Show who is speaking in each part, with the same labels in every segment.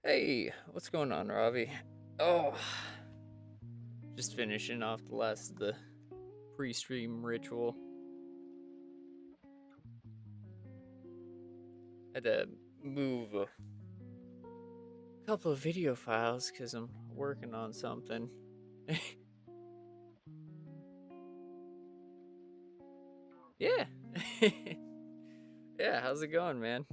Speaker 1: Hey, what's going on, Ravi? Oh, just finishing off the last of the pre-stream ritual. Had to move a couple of video files because I'm working on something. Yeah. Yeah, how's it going, man?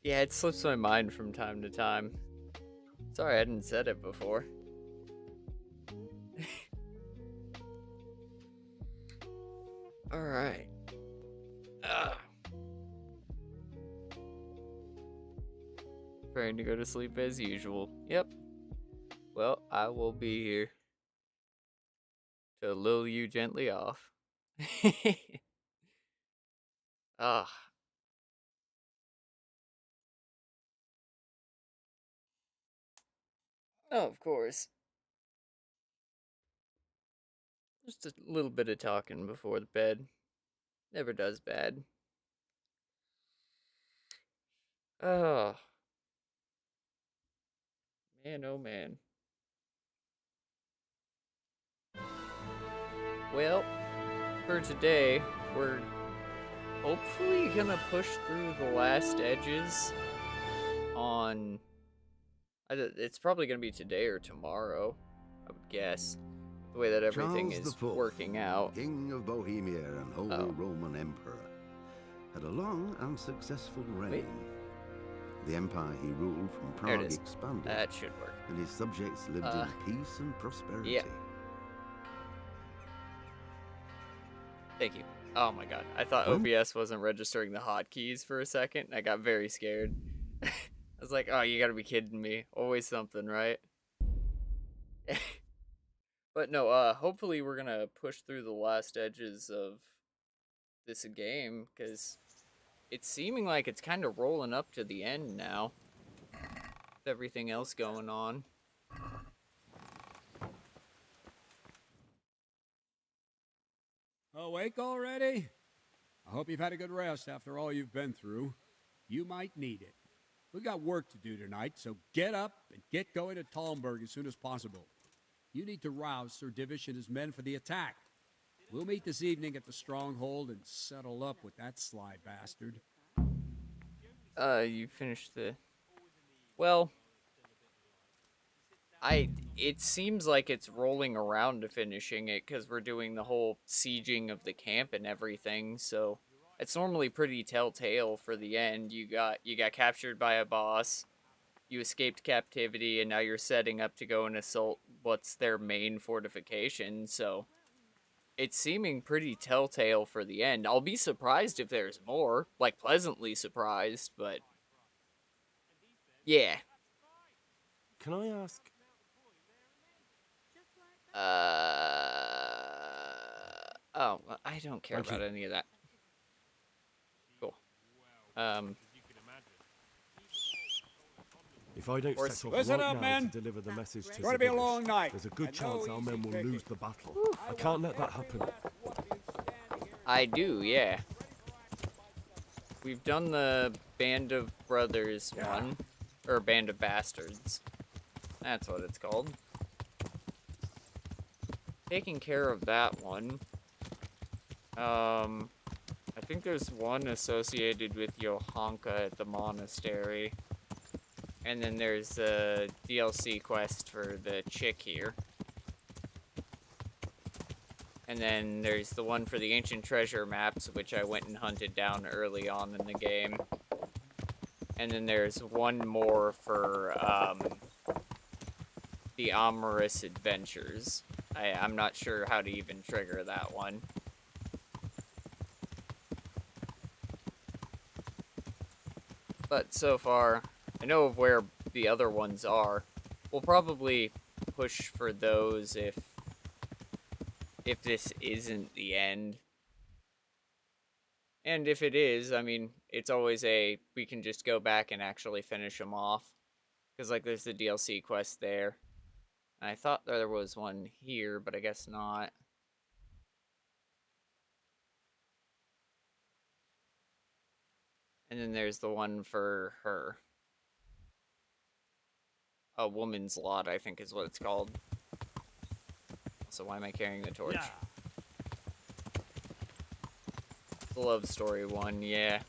Speaker 1: Yeah, it slips my mind from time to time. Sorry I hadn't said it before. Alright. Preparing to go to sleep as usual. Yep. Well, I will be here to lull you gently off. Ah, oh, of course. Just a little bit of talking before the bed. Never does bad. Oh, man, oh man. Well, for today, we're hopefully gonna push through the last edges on. It's probably gonna be today or tomorrow, I would guess. The way that everything
Speaker 2: Charles
Speaker 1: is
Speaker 2: IV,
Speaker 1: working out.
Speaker 2: King of Bohemia and Holy Roman Emperor, had a long and successful reign.
Speaker 1: Wait.
Speaker 2: The empire he ruled from
Speaker 1: There it
Speaker 2: Prague
Speaker 1: is.
Speaker 2: expanded,
Speaker 1: That should work.
Speaker 2: and his subjects lived in peace and prosperity.
Speaker 1: Yeah. Thank you. Oh my god. I thought OBS wasn't registering the hotkeys for a second. I got very scared. I was like, oh, you gotta be kidding me. Always something, right? But no, hopefully we're gonna push through the last edges of this game, because it's seeming like it's kind of rolling up to the end now. With everything else going on.
Speaker 3: Awake already? I hope you've had a good rest after all you've been through. You might need it. We've got work to do tonight, so get up and get going to Talmberg as soon as possible. You need to rouse Sir Divish and his men for the attack. We'll meet this evening at the stronghold and settle up with that sly bastard.
Speaker 1: You finished the... Well... It seems like it's rolling around to finishing it, because we're doing the whole sieging of the camp and everything, so... It's normally pretty telltale for the end. You got captured by a boss, you escaped captivity, and now you're setting up to go and assault what's their main fortification, so... It's seeming pretty telltale for the end. I'll be surprised if there's more. Like, pleasantly surprised, but... Yeah.
Speaker 4: Can I ask?
Speaker 1: Oh, I don't care about any of that. Cool.
Speaker 4: If I don't set off
Speaker 3: Listen
Speaker 4: right
Speaker 3: up,
Speaker 4: now
Speaker 3: men.
Speaker 4: to deliver the message to
Speaker 3: It's going to be a
Speaker 4: Divish,
Speaker 3: long night.
Speaker 4: there's a good
Speaker 3: and
Speaker 4: chance
Speaker 3: no
Speaker 4: our men
Speaker 3: easy
Speaker 4: will
Speaker 3: picking.
Speaker 4: lose the battle. I can't let that happen.
Speaker 1: I do, yeah. We've done the Band of Brothers one. Or Band of Bastards. That's what it's called. Taking care of that one. I think there's one associated with Johanka at the monastery. And then there's a DLC quest for the chick here. And then there's the one for the ancient treasure maps, which I went and hunted down early on in the game. And then there's one more for, the Amorous Adventures. I'm not sure how to even trigger that one. But so far, I know of where the other ones are. We'll probably push for those if this isn't the end. And if it is, I mean, it's always we can just go back and actually finish them off. Because, like, there's the DLC quest there. And I thought there was one here, but I guess not. And then there's the one for her. A woman's lot, I think is what it's called. So why am I carrying the torch?
Speaker 3: Yeah.
Speaker 1: The love story one, yeah.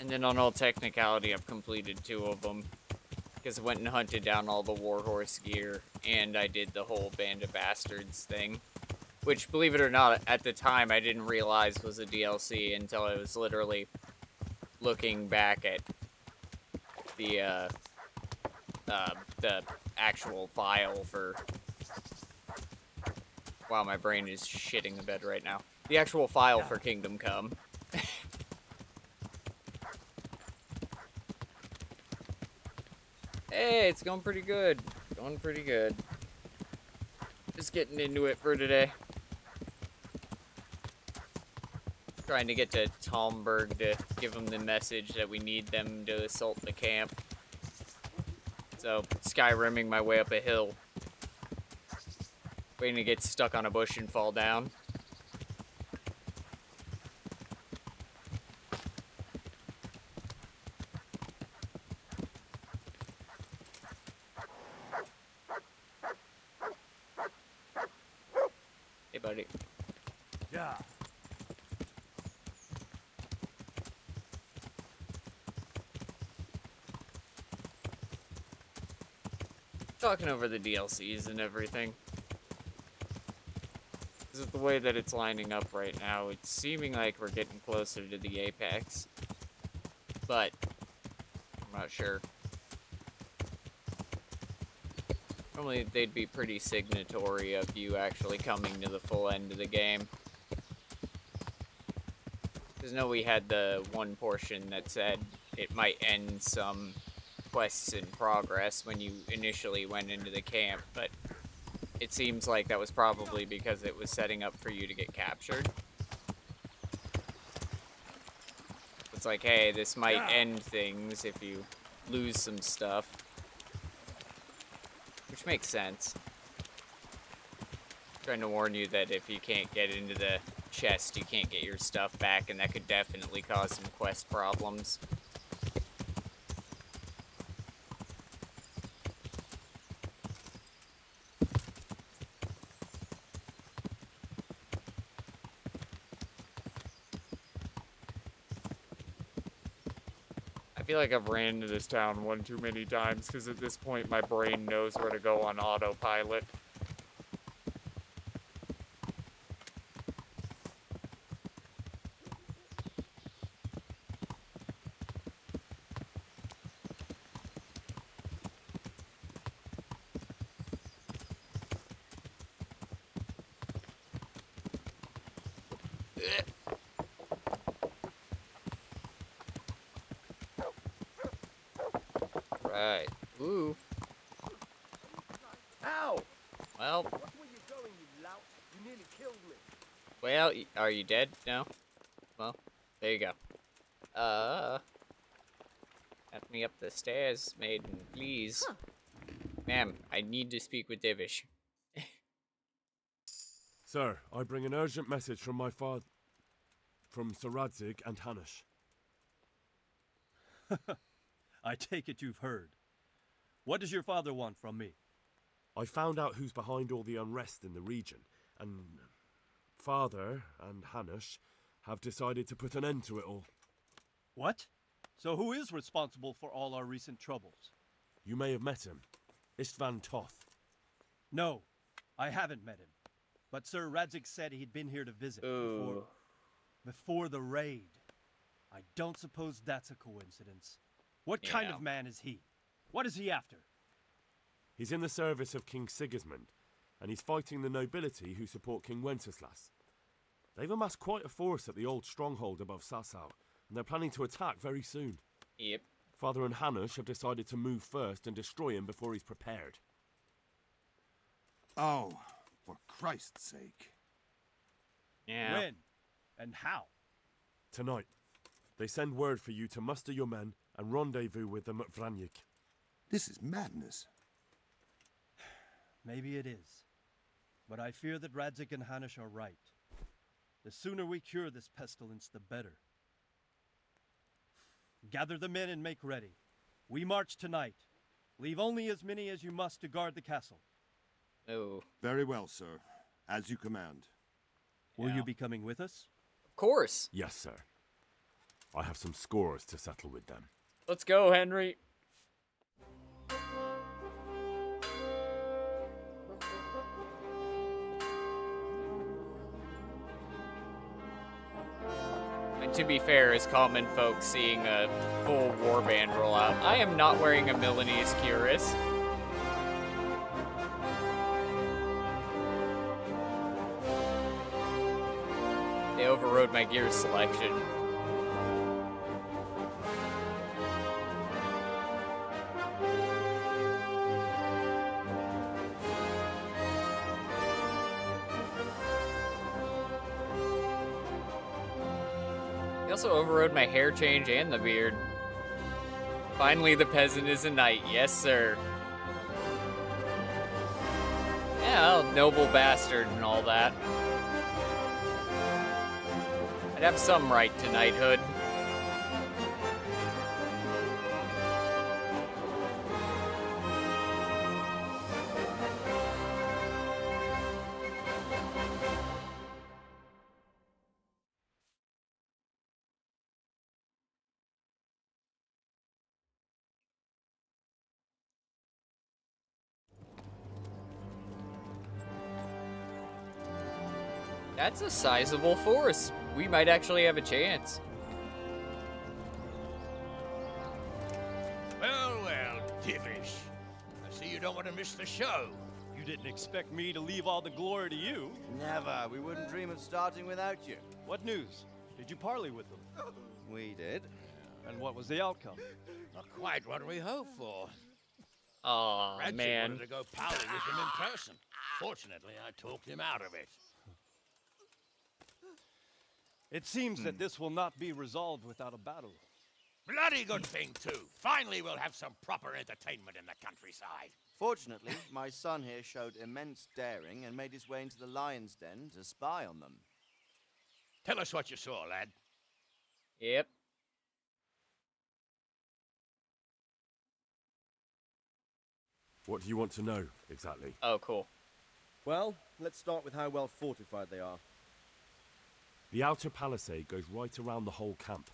Speaker 1: And then on all technicality, I've completed 2 of them. Because I went and hunted down all the Warhorse gear, and I did the whole Band of Bastards thing. Which, believe it or not, at the time I didn't realize was a DLC until I was literally looking back at the actual file for... Wow, my brain is shitting the bed right now. The actual file for Kingdom Come. Hey, it's going pretty good. Going pretty good. Just getting into it for today. Trying to get to Talmberg to give them the message that we need them to assault the camp. So, Skyrimming my way up a hill. Waiting to get stuck on a bush and fall down. Hey, buddy.
Speaker 3: Yeah.
Speaker 1: Talking over the DLCs and everything. Because of the way that it's lining up right now, it's seeming like we're getting closer to the apex. But, I'm not sure. Normally, they'd be pretty signatory of you actually coming to the full end of the game. Because no, we had the one portion that said it might end some quests in progress when you initially went into the camp, but it seems like that was probably because it was setting up for you to get captured. It's like, hey, this might end things if you lose some stuff. Which makes sense. Trying to warn you that if you can't get into the chest, you can't get your stuff back, and that could definitely cause some quest problems. I feel like I've ran into this town one too many times, because at this point my brain knows where to go on autopilot. Right. Ooh.
Speaker 5: Ow!
Speaker 1: Well,
Speaker 5: Watch where you're going, you lout. You nearly killed me.
Speaker 1: well, are you dead? No? Well, there you go. Help me up the stairs, maiden, please.
Speaker 6: Huh.
Speaker 1: Ma'am, I need to speak with Divish.
Speaker 4: Sir, I bring an urgent message from my father, from Sir Radzig and Hanush.
Speaker 7: I take it you've heard. What does your father want from me?
Speaker 4: I found out who's behind all the unrest in the region, and Father and Hanush have decided to put an end to it all.
Speaker 7: What? So who is responsible for all our recent troubles?
Speaker 4: You may have met him, Istvan Toth.
Speaker 7: No, I haven't met him. But Sir Radzig said he'd been here to visit
Speaker 1: Ooh.
Speaker 7: before the raid. I don't suppose that's a coincidence. What kind
Speaker 1: Yeah.
Speaker 7: of man is he? What is he after?
Speaker 4: He's in the service of King Sigismund, and he's fighting the nobility who support King Wenceslas. They've amassed quite a force at the old stronghold above Sasau, and they're planning to attack very soon.
Speaker 1: Yep.
Speaker 4: Father and Hanush have decided to move first and destroy him before he's prepared.
Speaker 5: Oh, for Christ's sake.
Speaker 1: Yeah.
Speaker 7: When? And how?
Speaker 4: Tonight, they send word for you to muster your men and rendezvous with them at Vranyik.
Speaker 5: This is madness.
Speaker 7: Maybe it is. But I fear that Radzik and Hanish are right. The sooner we cure this pestilence, the better. Gather the men and make ready. We march tonight. Leave only as many as you must to guard the castle.
Speaker 1: Oh,
Speaker 5: Very well, sir. As you command.
Speaker 7: Will
Speaker 1: Yeah.
Speaker 7: you be coming with us?
Speaker 1: of course.
Speaker 4: Yes, sir. I have some scores to settle with them.
Speaker 1: Let's go, Henry. And to be fair, as common folk seeing a full warband roll out, I am not wearing a Milanese cuirass. They overrode my gear selection. They also overrode my hair change and the beard. Finally, the peasant is a knight. Yes, sir. Yeah, well, noble bastard and all that. I'd have some right to knighthood. That's a sizable force. We might actually have a chance.
Speaker 6: Well, well, Divish. I see you don't want to miss the show.
Speaker 7: You didn't expect me to leave all the glory to you.
Speaker 8: Never. We wouldn't dream of starting without you.
Speaker 7: What news? Did you parley with them?
Speaker 8: We did.
Speaker 7: And what was the outcome?
Speaker 6: Not quite what we hoped for.
Speaker 1: Aw,
Speaker 6: Radzik
Speaker 1: man.
Speaker 6: wanted to go pally with him in person. Fortunately, I talked him out of it.
Speaker 7: It seems that this will not be resolved without a battle.
Speaker 6: Bloody good thing, too. Finally, we'll have some proper entertainment in the countryside.
Speaker 8: Fortunately, my son here showed immense daring and made his way into the lion's den to spy on them.
Speaker 6: Tell us what you saw, lad.
Speaker 1: Yep.
Speaker 4: What do you want to know, exactly?
Speaker 1: Oh, cool.
Speaker 9: Well, let's start with how well fortified they are.
Speaker 4: The outer palisade goes right around the whole camp.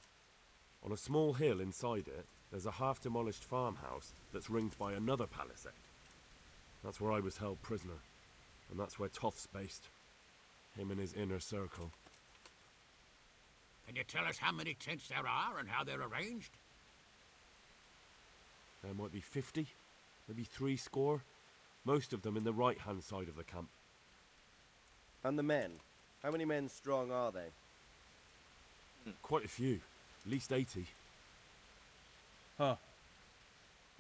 Speaker 4: On a small hill inside it, there's a half-demolished farmhouse that's ringed by another palisade. That's where I was held prisoner, and that's where Toth's based. Him and his inner circle.
Speaker 6: Can you tell us how many tents there are and how they're arranged?
Speaker 4: There might be 50, maybe 3 score. Most of them in the right-hand side of the camp.
Speaker 9: And the men? How many men strong are they?
Speaker 4: Quite a few, at least 80.
Speaker 7: Huh.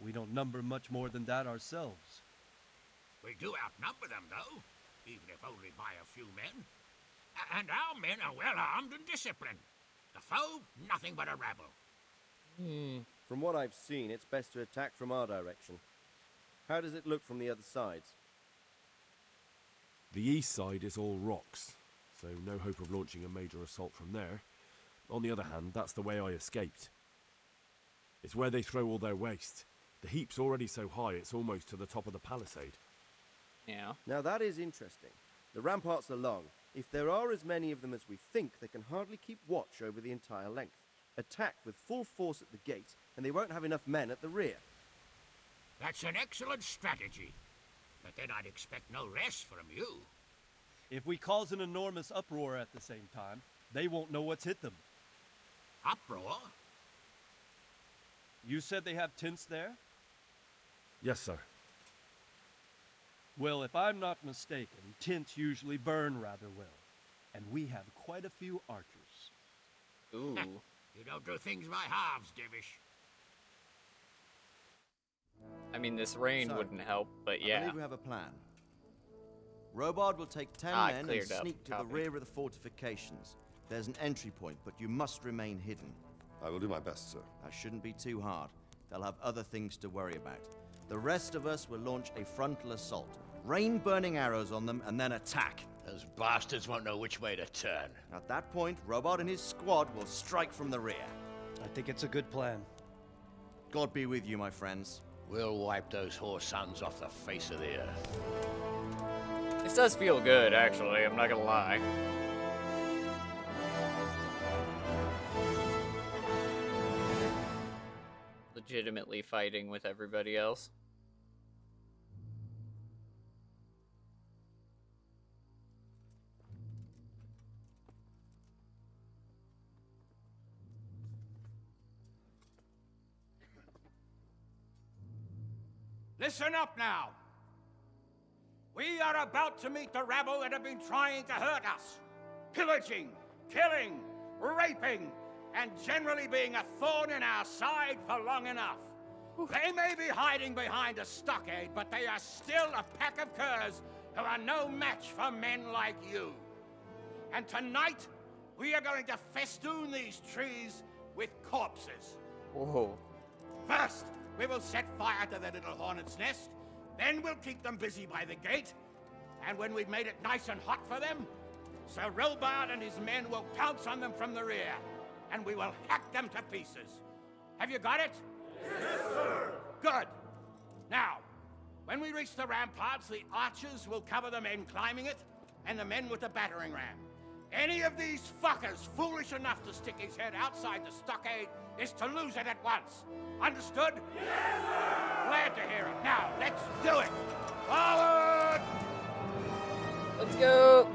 Speaker 7: We don't number much more than that ourselves.
Speaker 6: We do outnumber them, though, even if only by a few men. And our men are well armed and disciplined. The foe, nothing but a rabble.
Speaker 9: From what I've seen, it's best to attack from our direction. How does it look from the other sides?
Speaker 4: The east side is all rocks, so no hope of launching a major assault from there. On the other hand, that's the way I escaped. It's where they throw all their waste. The heap's already so high it's almost to the top of the palisade.
Speaker 1: Yeah.
Speaker 9: Now that is interesting. The ramparts are long. If there are as many of them as we think, they can hardly keep watch over the entire length. Attack with full force at the gates, and they won't have enough men at the rear.
Speaker 6: That's an excellent strategy. But then I'd expect no rest from you.
Speaker 7: If we cause an enormous uproar at the same time, they won't know what's hit them.
Speaker 6: Uproar?
Speaker 7: You said they have tents there?
Speaker 4: Yes, sir.
Speaker 7: Well, if I'm not mistaken, tents usually burn rather well. And we have quite a few archers.
Speaker 1: Ooh.
Speaker 6: You don't do things by halves, Divish.
Speaker 1: I mean, this rain
Speaker 8: So,
Speaker 1: wouldn't help, but
Speaker 8: I
Speaker 1: yeah.
Speaker 8: believe we have a plan. Robard will take 10
Speaker 1: Ah,
Speaker 8: men and
Speaker 1: cleared up.
Speaker 8: sneak to the
Speaker 1: Copy.
Speaker 8: rear of the fortifications. There's an entry point, but you must remain hidden.
Speaker 5: I will do my best, sir.
Speaker 8: That shouldn't be too hard. They'll have other things to worry about. The rest of us will launch a frontal assault. rain burning arrows on them, and then attack.
Speaker 6: Those bastards won't know which way to turn.
Speaker 8: At that point, Robot and his squad will strike from the rear.
Speaker 7: I think it's a good plan.
Speaker 8: God be with you, my friends.
Speaker 6: We'll wipe those whore sons off the face of the earth.
Speaker 1: This does feel good, actually. I'm not gonna lie. Legitimately fighting with everybody else.
Speaker 6: Listen up now. We are about to meet the rabble that have been trying to hurt us. Pillaging, killing, raping, and generally being a thorn in our side for long enough. They may be hiding behind a stockade, but they are still a pack of curs who are no match for men like you. And tonight, we are going to festoon these trees with corpses.
Speaker 1: Whoa.
Speaker 6: First, we will set fire to their little hornet's nest. Then we'll keep them busy by the gate. And when we've made it nice and hot for them, Sir Robard and his men will pounce on them from the rear. And we will hack them to pieces. Have you got it? Yes, sir! Good. Now, when we reach the ramparts, the archers will cover the men climbing it, and the men with the battering ram. Any of these fuckers foolish enough to stick his head outside the stockade is to lose it at once. Understood? Yes, sir! Glad to hear it. Now, let's do it! Forward!
Speaker 1: Let's go!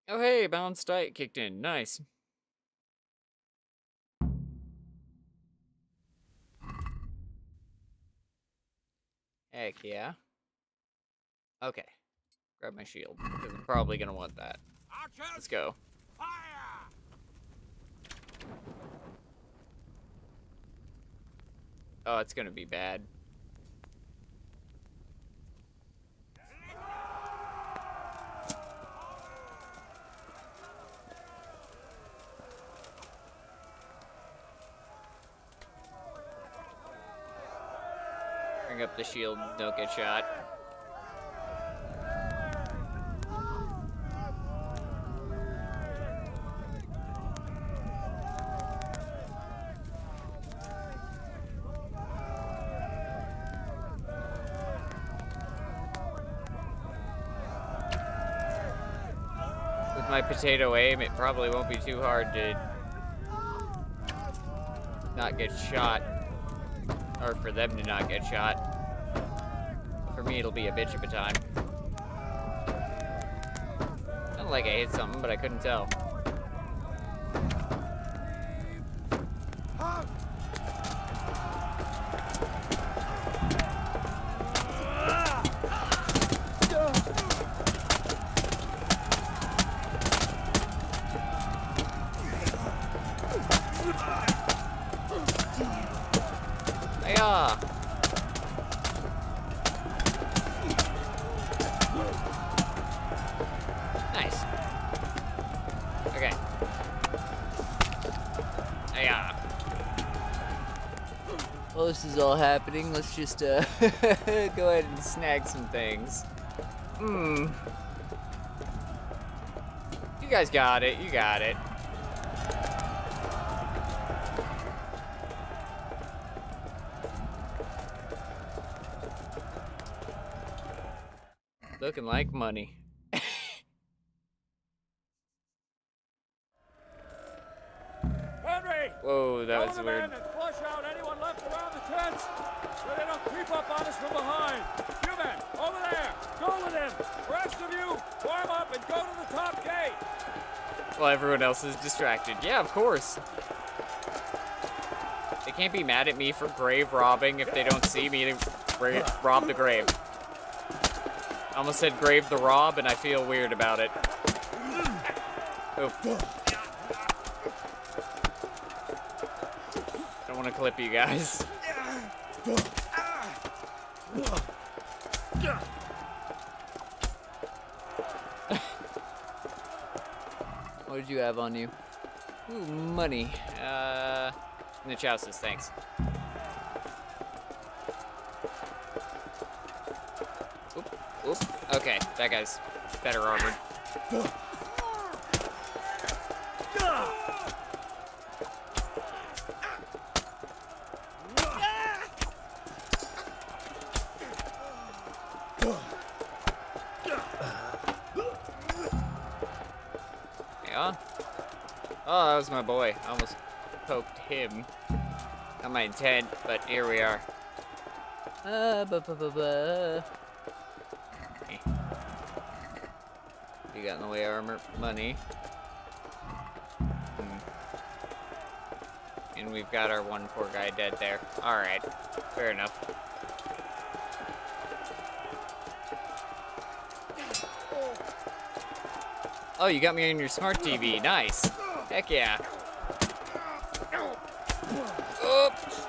Speaker 1: Oh hey, balanced diet kicked in. Nice. Heck yeah. Okay. Grab my shield, because I'm probably gonna want that.
Speaker 6: Archers,
Speaker 1: Let's go.
Speaker 6: fire!
Speaker 1: Oh, it's gonna be bad. Bring up the shield, don't get shot. With my potato aim, it probably won't be too hard to not get shot. Or for them to not get shot. For me, it'll be a bitch of a time. Not like I hit something, but I couldn't tell. Hiya! Nice. Okay. Hiya. While this is all happening, let's just go ahead and snag some things. You guys got it. You got it. Looking like money.
Speaker 3: Henry!
Speaker 1: Whoa, that
Speaker 3: Go
Speaker 1: was
Speaker 3: to the
Speaker 1: weird.
Speaker 3: men and flush out anyone left around the tents so they don't creep up on us from behind. You men, over there, go with him. The rest of you, form up and go to the top gate.
Speaker 1: Well, everyone else is distracted. Yeah, of course. They can't be mad at me for grave robbing if they don't see me to rob the grave. I almost said grave the rob, and I feel weird about it. Oof. Don't want to clip you guys. What did you have on you? Ooh, money. In the chouses, thanks. Oop. Okay, that guy's better armored. Hang on. Oh, that was my boy. I almost poked him. Not my intent, but here we are. You got in the way of armor money. And we've got our one poor guy dead there. Alright. Fair enough. Oh, you got me on your smart TV. Nice. Heck yeah. Oops.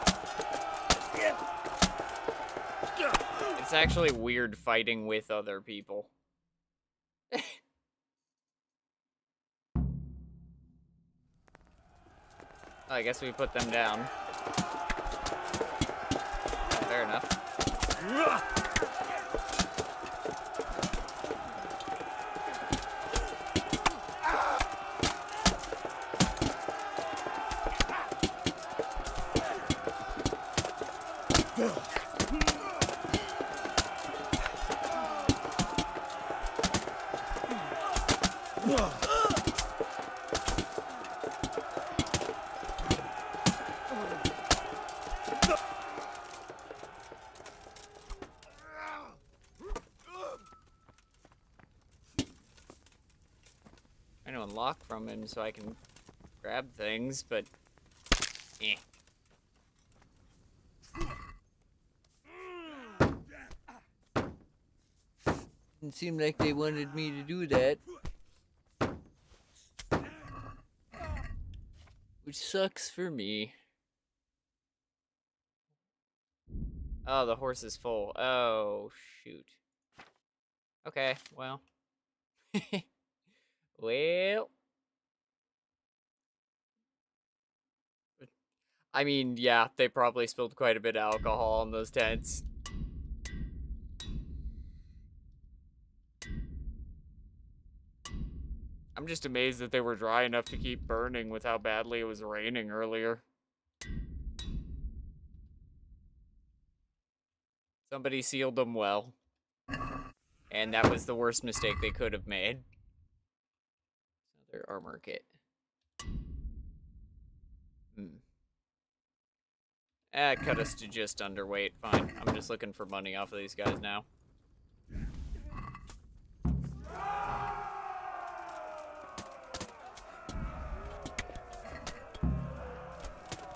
Speaker 1: It's actually weird fighting with other people. I guess we put them down. Fair enough. I know unlock from him so I can grab things, but eh. Didn't seem like they wanted me to do that. Which sucks for me. Oh, the horse is full. Oh, shoot. Okay, well. Well. I mean, yeah, they probably spilled quite a bit of alcohol in those tents. I'm just amazed that they were dry enough to keep burning with how badly it was raining earlier. Somebody sealed them well. And that was the worst mistake they could have made. Another armor kit. Cut us to just underweight. Fine. I'm just looking for money off of these guys now.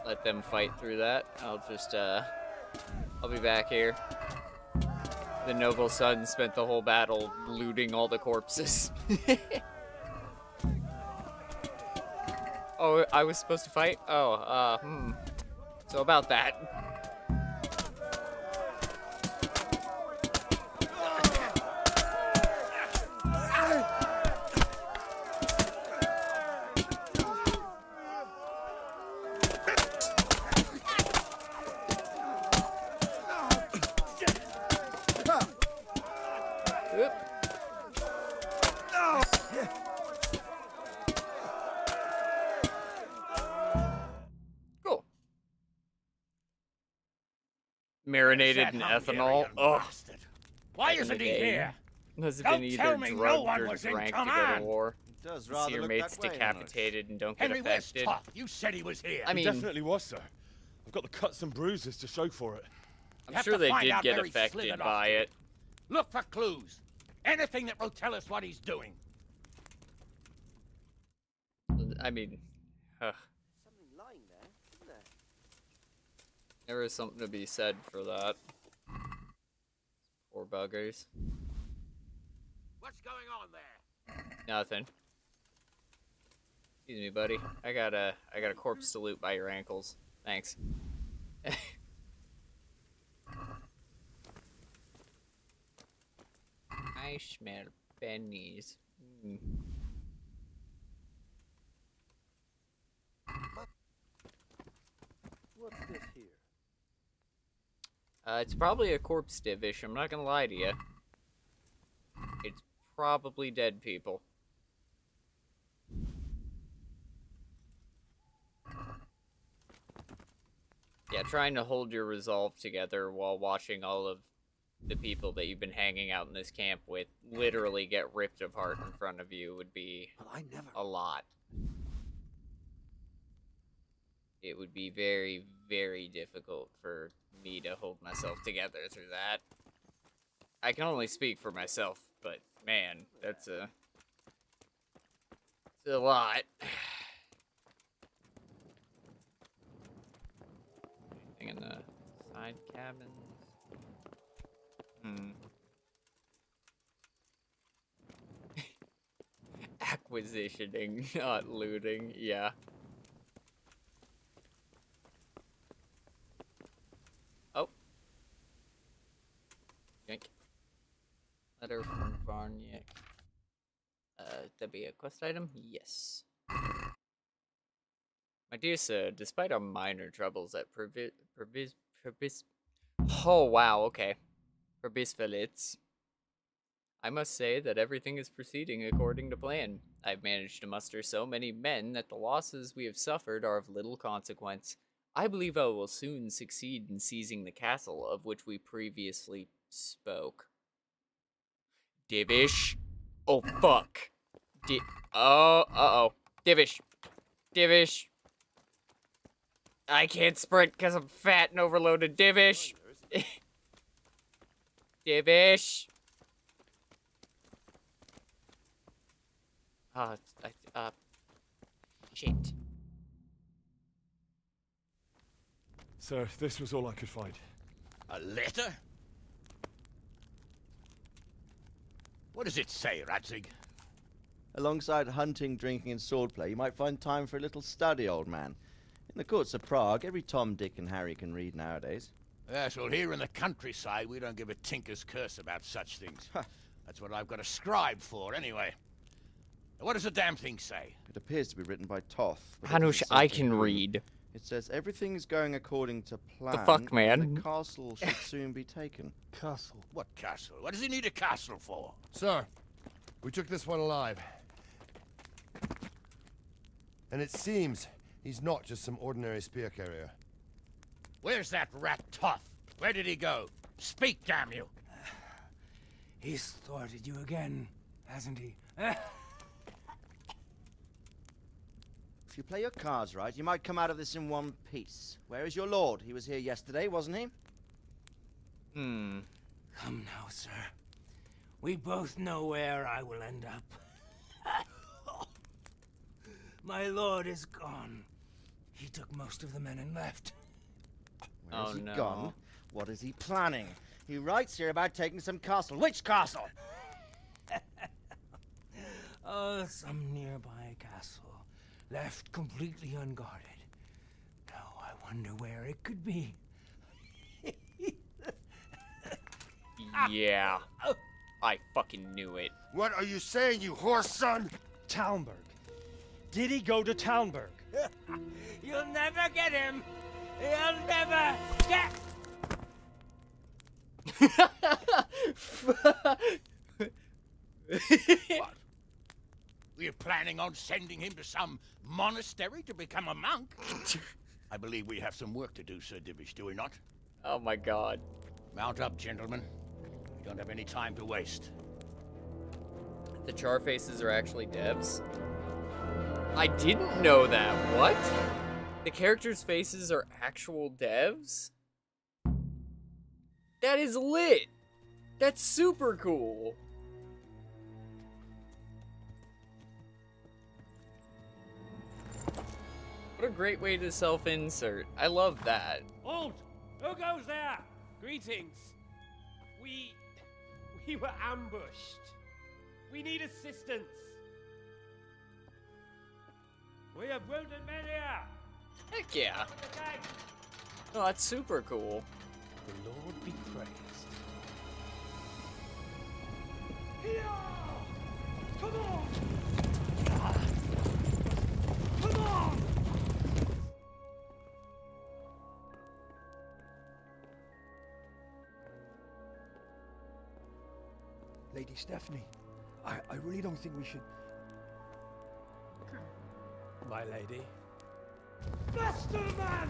Speaker 1: Let them fight through that. I'll be back here. The noble son spent the whole battle looting all the corpses. Oh, I was supposed to fight? Oh, So about that. Marinated in ethanol. Oh,
Speaker 6: why isn't he here?
Speaker 1: Must have been either drugged or drank to go to war.
Speaker 8: It does
Speaker 1: See
Speaker 8: rather
Speaker 1: your
Speaker 8: look
Speaker 1: mates
Speaker 8: that way,
Speaker 1: decapitated and don't get
Speaker 6: Henry, where's
Speaker 1: affected.
Speaker 6: Toff? You said he was here.
Speaker 1: I mean,
Speaker 4: Definitely was, sir. I've got the cuts and bruises to show for it.
Speaker 1: I'm sure they did get affected by it.
Speaker 6: Look for clues. Anything that will tell us what he's doing.
Speaker 1: I mean,
Speaker 9: Something lying there, isn't there?
Speaker 1: there is something to be said for that. Poor buggers.
Speaker 6: What's going on there?
Speaker 1: Nothing. Excuse me, buddy. I got a corpse to loot by your ankles. Thanks. I smell pennies.
Speaker 9: What's this here?
Speaker 1: It's probably a corpse division. I'm not gonna lie to you. It's probably dead people. Yeah, trying to hold your resolve together while watching all of the people that you've been hanging out in this camp with literally get ripped apart in front of you would be a lot. It would be very, very difficult for me to hold myself together through that. I can only speak for myself, but man, it's a lot. Anything in the side cabins? Acquisitioning, not looting, yeah. Oh. Yank. Letter from Varnick. That'd be a quest item? Yes. My dear sir, despite our minor troubles at oh wow, okay. Probisfelitz, I must say that everything is proceeding according to plan. I've managed to muster so many men that the losses we have suffered are of little consequence. I believe I will soon succeed in seizing the castle of which we previously spoke. Divish. Oh, fuck. Uh-oh. Divish. Divish. I can't sprint because I'm fat and overloaded. Divish. Divish. Shit.
Speaker 4: Sir, this was all I could find.
Speaker 6: A letter? What does it say, Radzig?
Speaker 8: Alongside hunting, drinking, and swordplay, you might find time for a little study, old man. In the courts of Prague, every Tom, Dick, and Harry can read nowadays.
Speaker 6: Yes, well, here in the countryside, we don't give a tinker's curse about such things. That's what I've got a scribe for, anyway. What does the damn thing say?
Speaker 8: It appears to be written by Toth.
Speaker 1: Hanush, I can read.
Speaker 8: It says everything is going according to plan.
Speaker 1: The fuck, man?
Speaker 8: The castle should soon be taken.
Speaker 6: Castle? What castle? What does he need a castle for?
Speaker 5: Sir, we took this one alive. And it seems he's not just some ordinary spear carrier.
Speaker 6: Where's that rat Toth? Where did he go? Speak, damn you!
Speaker 10: He's thwarted you again, hasn't he?
Speaker 8: If you play your cards right, you might come out of this in one piece. Where is your lord? He was here yesterday, wasn't he?
Speaker 10: Come now, sir. We both know where I will end up. My lord is gone. He took most of the men and left.
Speaker 8: Where has he gone? What is he planning? He writes here about taking some castle. Which castle?
Speaker 10: Oh, some nearby castle. Left completely unguarded. Now I wonder where it could be.
Speaker 1: Yeah. I fucking knew it.
Speaker 5: What are you saying, you horse son?
Speaker 7: Talmberg. Did he go to Talmberg?
Speaker 10: You'll never get him. You'll never get.
Speaker 6: What? Were you planning on sending him to some monastery to become a monk? I believe we have some work to do, Sir Divish, do we not?
Speaker 1: Oh my god.
Speaker 6: Mount up, gentlemen. We don't have any time to waste.
Speaker 1: The char faces are actually devs? I didn't know that. What? The characters' faces are actual devs? That is lit. That's super cool. What a great way to self-insert. I love that.
Speaker 11: Halt! Who goes there? Greetings. We were ambushed. We need assistance. We have wounded men here.
Speaker 1: Heck yeah. Oh, that's super cool.
Speaker 10: The Lord be praised.
Speaker 11: Here! Come on! Come on!
Speaker 7: Lady
Speaker 11: Stephanie. I really don't think we should... My lady. Faster, man!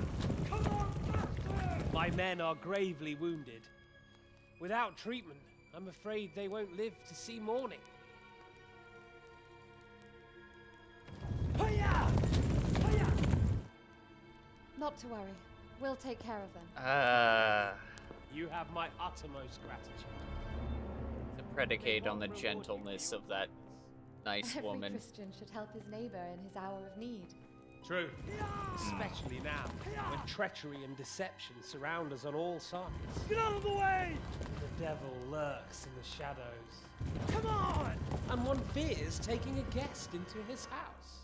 Speaker 11: Come on, faster! My men are gravely wounded. Without treatment, I'm afraid they won't live to see morning. Hiya! Hiya!
Speaker 12: Not to worry. We'll take care of them.
Speaker 11: You have my uttermost gratitude.
Speaker 1: To predicate on the gentleness of that nice
Speaker 12: Every
Speaker 1: woman.
Speaker 12: Christian should help his neighbor in his hour of need.
Speaker 11: True. Especially now, when treachery and deception surround us on all sides. Get out of the way! The devil lurks in the shadows. Come on! And one fears taking a guest into his house.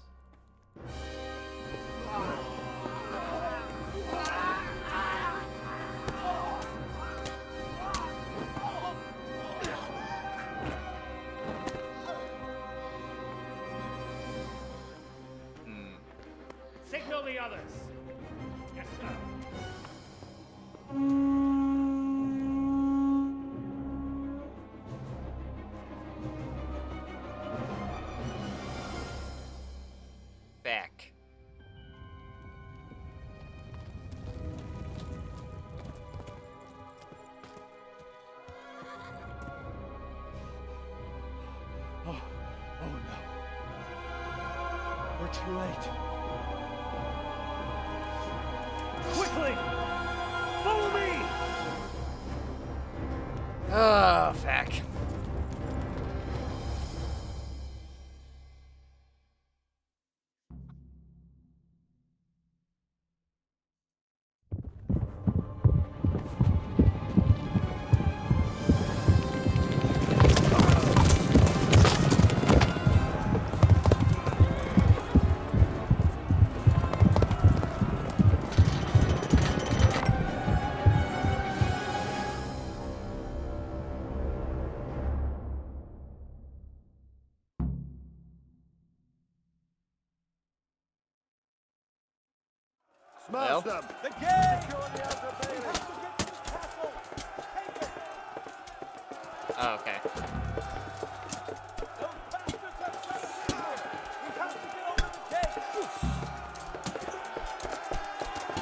Speaker 11: Signal the others. Yes, sir.
Speaker 1: Back.
Speaker 11: Oh no. We're too late. Quickly! Follow me!
Speaker 1: Oh, fuck.
Speaker 5: Smash them!
Speaker 9: The gate! Secure the outer bay! We have to get to the castle! Take it!
Speaker 1: Oh, okay.
Speaker 9: Those bastards have smashed in here! We have to get over the gate!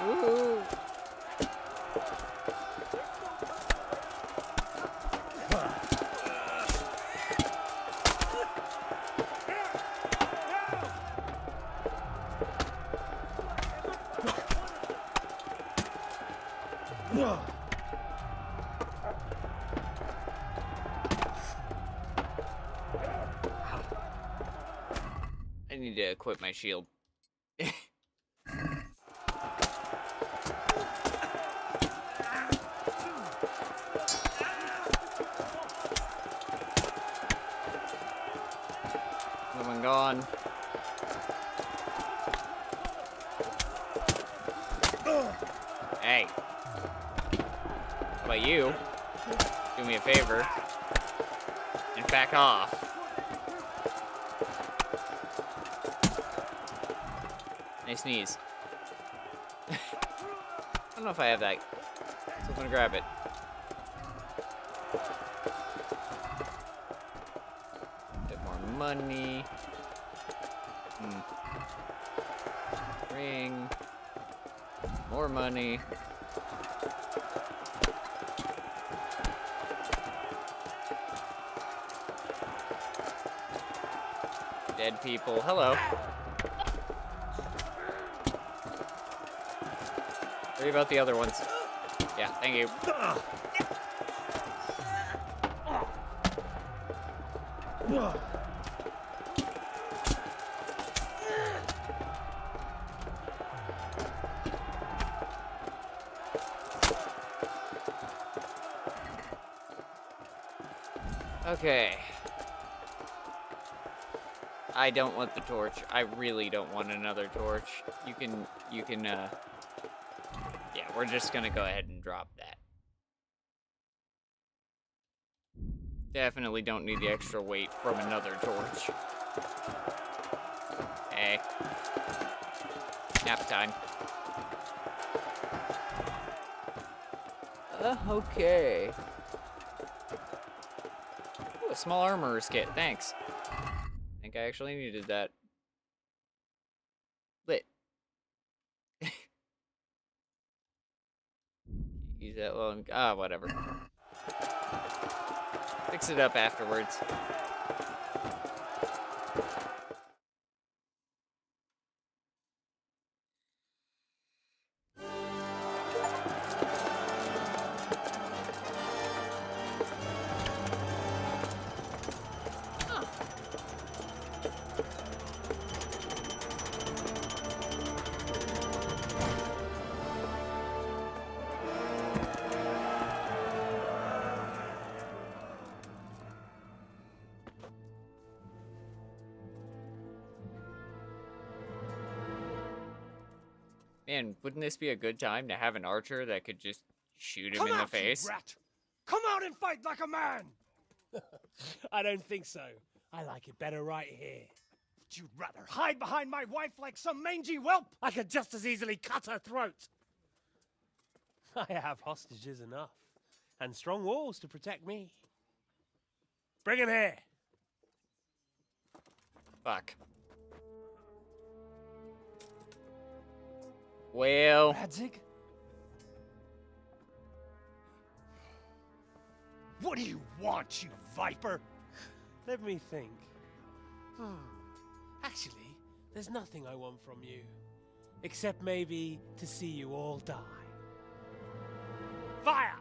Speaker 1: Ooh. I need to equip my shield. Someone gone. Hey. How about you? Do me a favor and back off. Nice sneeze. I don't know if I have that, so I'm gonna grab it. Bit more money. Ring. More money. Dead people. Hello. Worry about the other ones. Yeah, thank you. Okay. I don't want the torch. I really don't want another torch. You can, yeah, we're just gonna go ahead and drop that. Definitely don't need the extra weight from another torch. Hey. Nap time. Okay. Ooh, a small armorer's kit. Thanks. I think I actually needed that. Lit. Use that long. Ah, whatever. Fix it up afterwards. Man, wouldn't this be a good time to have an archer that could just shoot him in the face?
Speaker 11: You rat! Come out and fight like a man! I don't think so. I like it better right here. Would you rather hide behind my wife like some mangy whelp? I could just as easily cut her throat. I have hostages enough, and strong walls to protect me. Bring him here.
Speaker 1: Fuck. Well...
Speaker 11: Radzig? What do you want, you viper? Let me think. Actually, there's nothing I want from you. Except maybe to see you all die. Fire!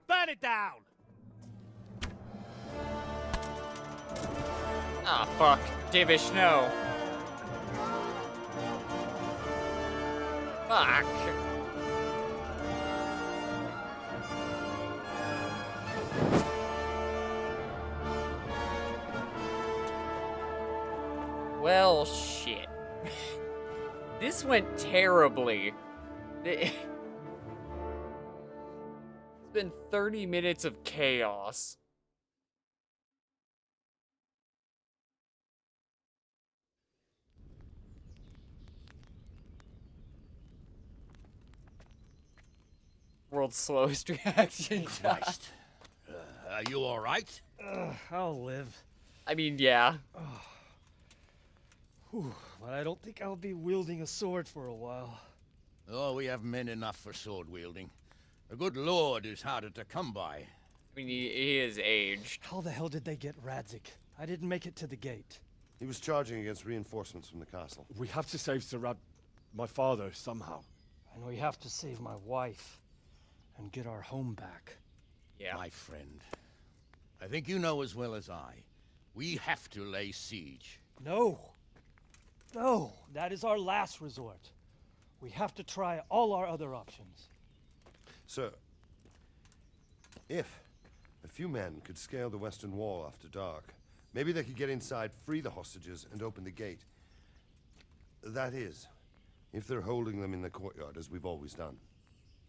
Speaker 11: Burn it down!
Speaker 1: Ah, fuck. Divish, no. Fuck. Well, shit. This went terribly. It's been 30 minutes of chaos. World's slowest reaction.
Speaker 13: Christ. Are you all right?
Speaker 11: I'll live.
Speaker 1: I mean, yeah.
Speaker 11: But I don't think I'll be wielding a sword for a while.
Speaker 13: Oh, we have men enough for sword wielding. A good lord is harder to come by.
Speaker 1: I mean, he is aged.
Speaker 7: How the hell did they get Radzig? I didn't make it to the gate.
Speaker 5: He was charging against reinforcements from the castle.
Speaker 4: We have to save Sir my father, somehow.
Speaker 7: And we have to save my wife and get our home back.
Speaker 1: Yeah.
Speaker 13: My friend, I think you know as well as I. We have to lay siege.
Speaker 7: No. No, that is our last resort. We have to try all our other options.
Speaker 5: Sir, if a few men could scale the western wall after dark, maybe they could get inside, free the hostages, and open the gate. That is, if they're holding them in the courtyard, as we've always done.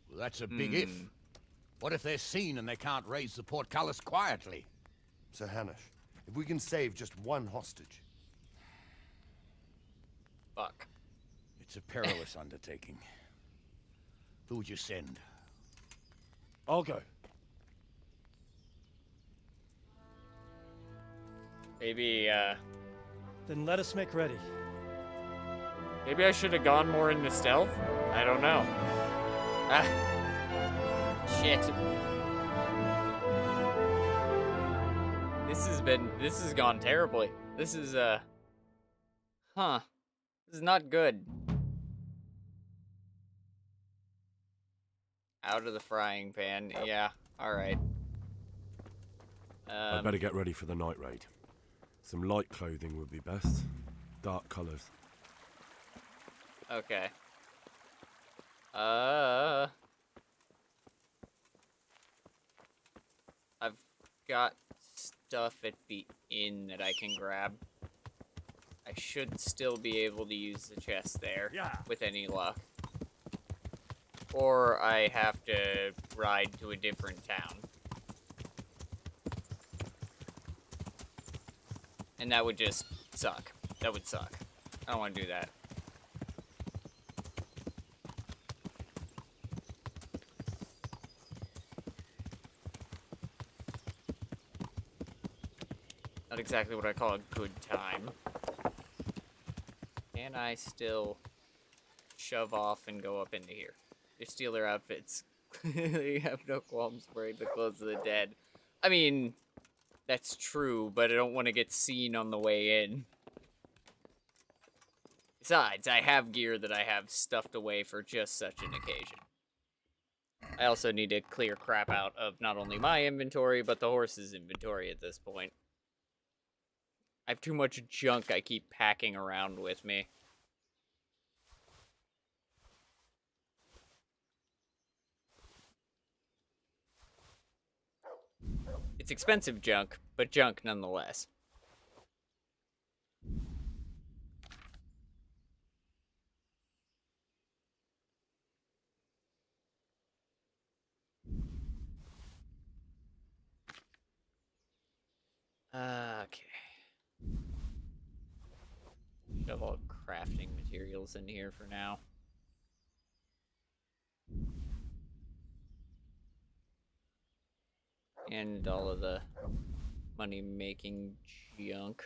Speaker 13: Well, that's a big if. What if they're seen and they can't raise the portcullis quietly?
Speaker 5: Sir Hanush, if we can save just one hostage.
Speaker 1: Fuck.
Speaker 13: It's a perilous undertaking. Who would you send?
Speaker 4: I'll go.
Speaker 1: Maybe,
Speaker 7: Then let us make ready.
Speaker 1: maybe I should have gone more into stealth? I don't know. Ah. Shit. This has gone terribly. This is, huh. This is not good. Out of the frying pan. Yeah, alright.
Speaker 4: I'd better get ready for the night raid. Some light clothing would be best. Dark colours.
Speaker 1: Okay. I've got stuff at the inn that I can grab. I should still be able to use the chest there with any luck. Or I have to ride to a different town. And that would just suck. That would suck. I don't want to do that. exactly what I call a good time. Can I still shove off and go up into here? They steal their outfits. They have no qualms wearing the clothes of the dead. I mean, that's true, but I don't want to get seen on the way in. Besides, I have gear that I have stuffed away for just such an occasion. I also need to clear crap out of not only my inventory, but the horse's inventory at this point. I have too much junk I keep packing around with me. It's expensive junk, but junk nonetheless. Okay. Shove all crafting materials in here for now. And all of the money-making junk.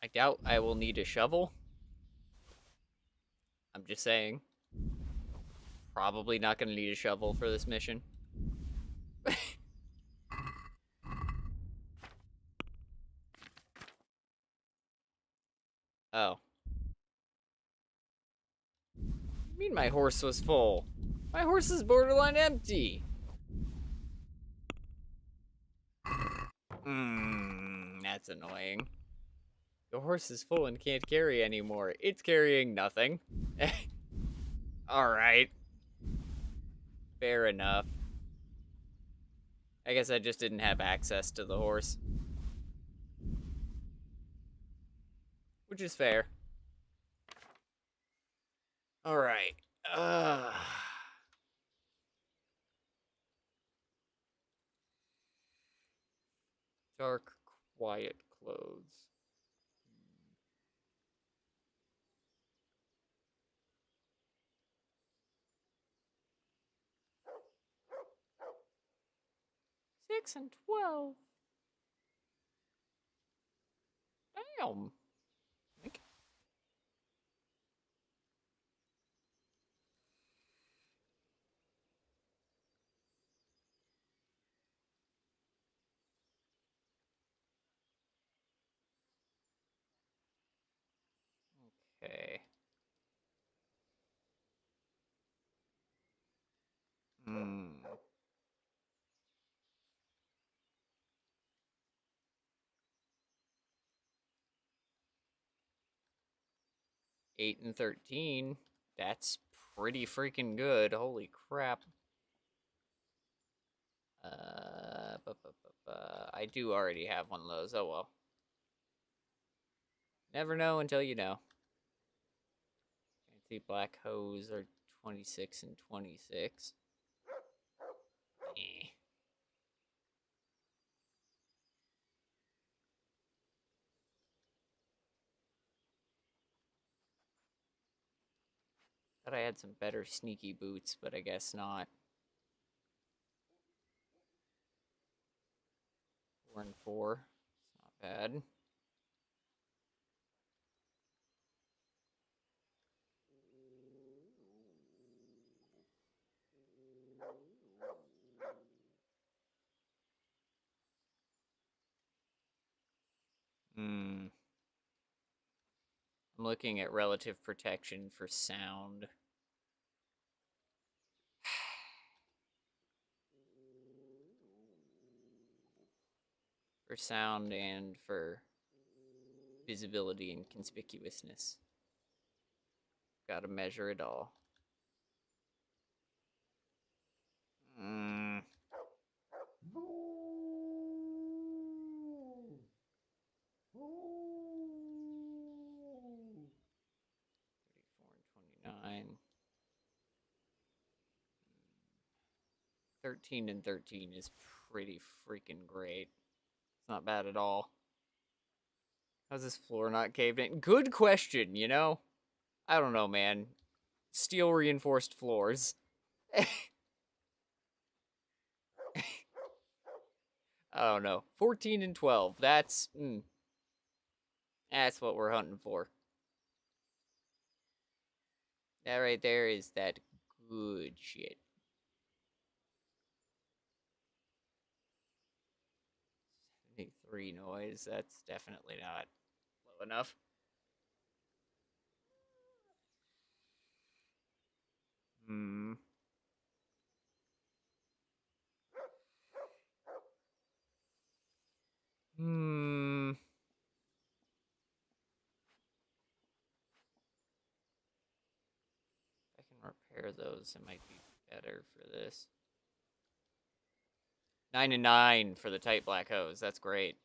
Speaker 1: I doubt I will need a shovel. I'm just saying. Probably not going to need a shovel for this mission. Oh. I mean my horse was full. My horse is borderline empty. That's annoying. Your horse is full and can't carry anymore. It's carrying nothing. Alright. Fair enough. I guess I just didn't have access to the horse. Which is fair. Alright. Dark, quiet clothes. Six and 12. Damn. Okay. 8 and 13. That's pretty freaking good. Holy crap. I do already have one of those. Oh well. Never know until you know. Fancy black hose are 26 and 26. Eh. Thought I had some better sneaky boots, but I guess not. 4 and 4. Not bad. I'm looking at relative protection for sound. For sound and for visibility and conspicuousness. Gotta measure it all. Mm. 34 and 29. 13 and 13 is pretty freaking great. It's not bad at all. How's this floor not caved in? Good question, you know? I don't know, man. Steel reinforced floors. I don't know. 14 and 12. That's what we're hunting for. That right there is that good shit. 73 noise. That's definitely not low enough. Hmm. Hmm. If I can repair those, it might be better for this. 9 and 9 for the tight black hose. That's great.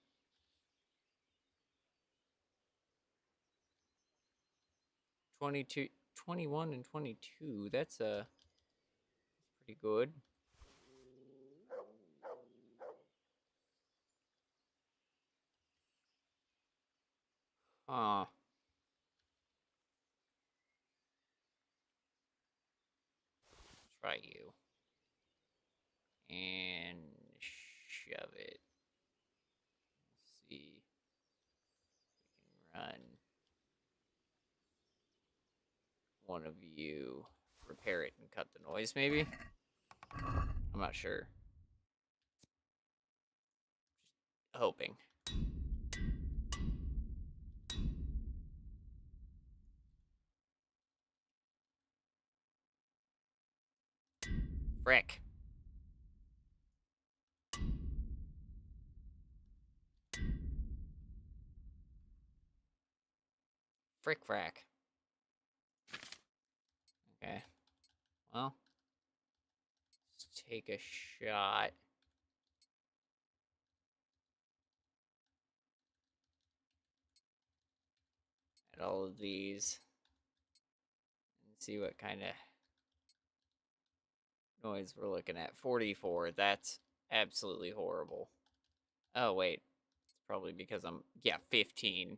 Speaker 1: 22, 21 and 22. That's pretty good. Huh. Try you. And shove it. Let's see. We can run one of you. Repair it and cut the noise, maybe? I'm not sure. Just hoping. Frick. Frick frack. Okay. Well. Let's take a shot. At all of these. And see what kind of noise we're looking at. 44. That's absolutely horrible. Oh, wait. It's probably because I'm... Yeah, 15.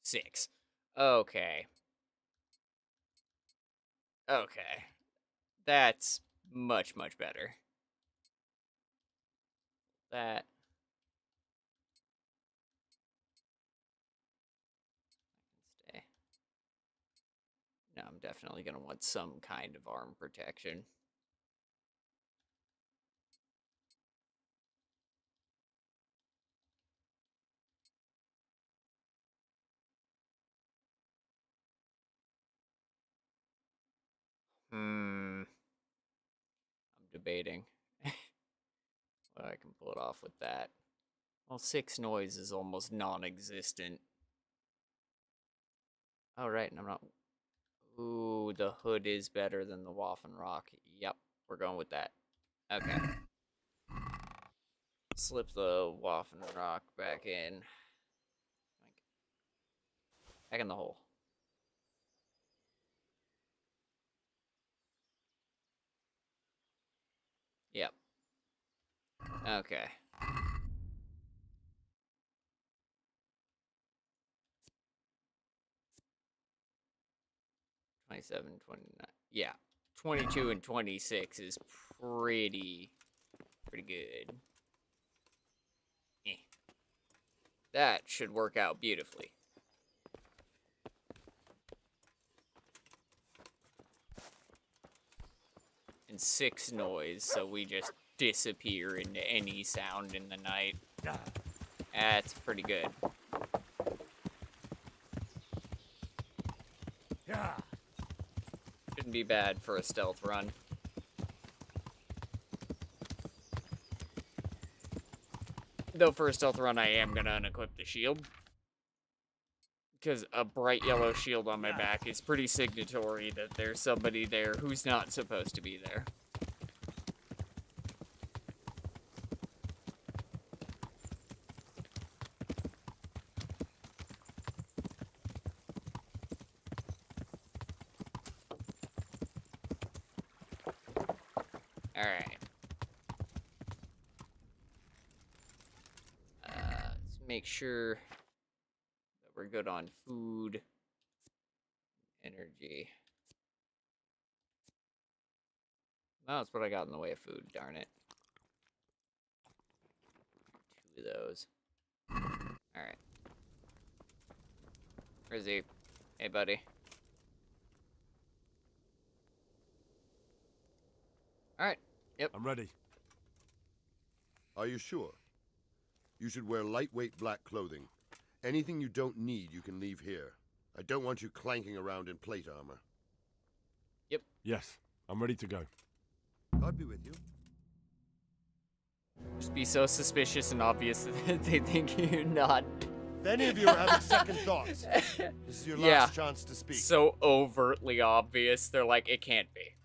Speaker 1: 6. Okay. Okay. That's much, much better. That... Stay. No, I'm definitely going to want some kind of arm protection. I'm debating. But I can pull it off with that. Well, 6 noise is almost non-existent. Oh, right, and I'm not... Ooh, the hood is better than the Waffen Rock. Yep, we're going with that. Okay. Slip the Waffen Rock back in. Back in the hole. Yep. Okay. $27, $29. Yeah. 22 and 26 is pretty good. That should work out beautifully. And 6 noise, so we just disappear into any sound in the night. That's pretty good. Shouldn't be bad for a stealth run. Though for a stealth run, I am gonna unequip the shield. Because a bright yellow shield on my back is pretty signatory that there's somebody there who's not supposed to be there. Alright. Let's make sure that we're good on food, energy. No, that's what I got in the way of food, darn it. those. Alright. Where's he? Hey, buddy. Alright. Yep.
Speaker 4: I'm ready.
Speaker 5: Are you sure? You should wear lightweight black clothing. Anything you don't need, you can leave here. I don't want you clanking around in plate armor.
Speaker 1: Yep.
Speaker 4: Yes, I'm ready to go.
Speaker 5: God be with you.
Speaker 1: Just be so suspicious and obvious that they think you're not.
Speaker 5: If any of you are having second thoughts, this is your last chance to speak.
Speaker 1: So overtly obvious, they're like, it can't be.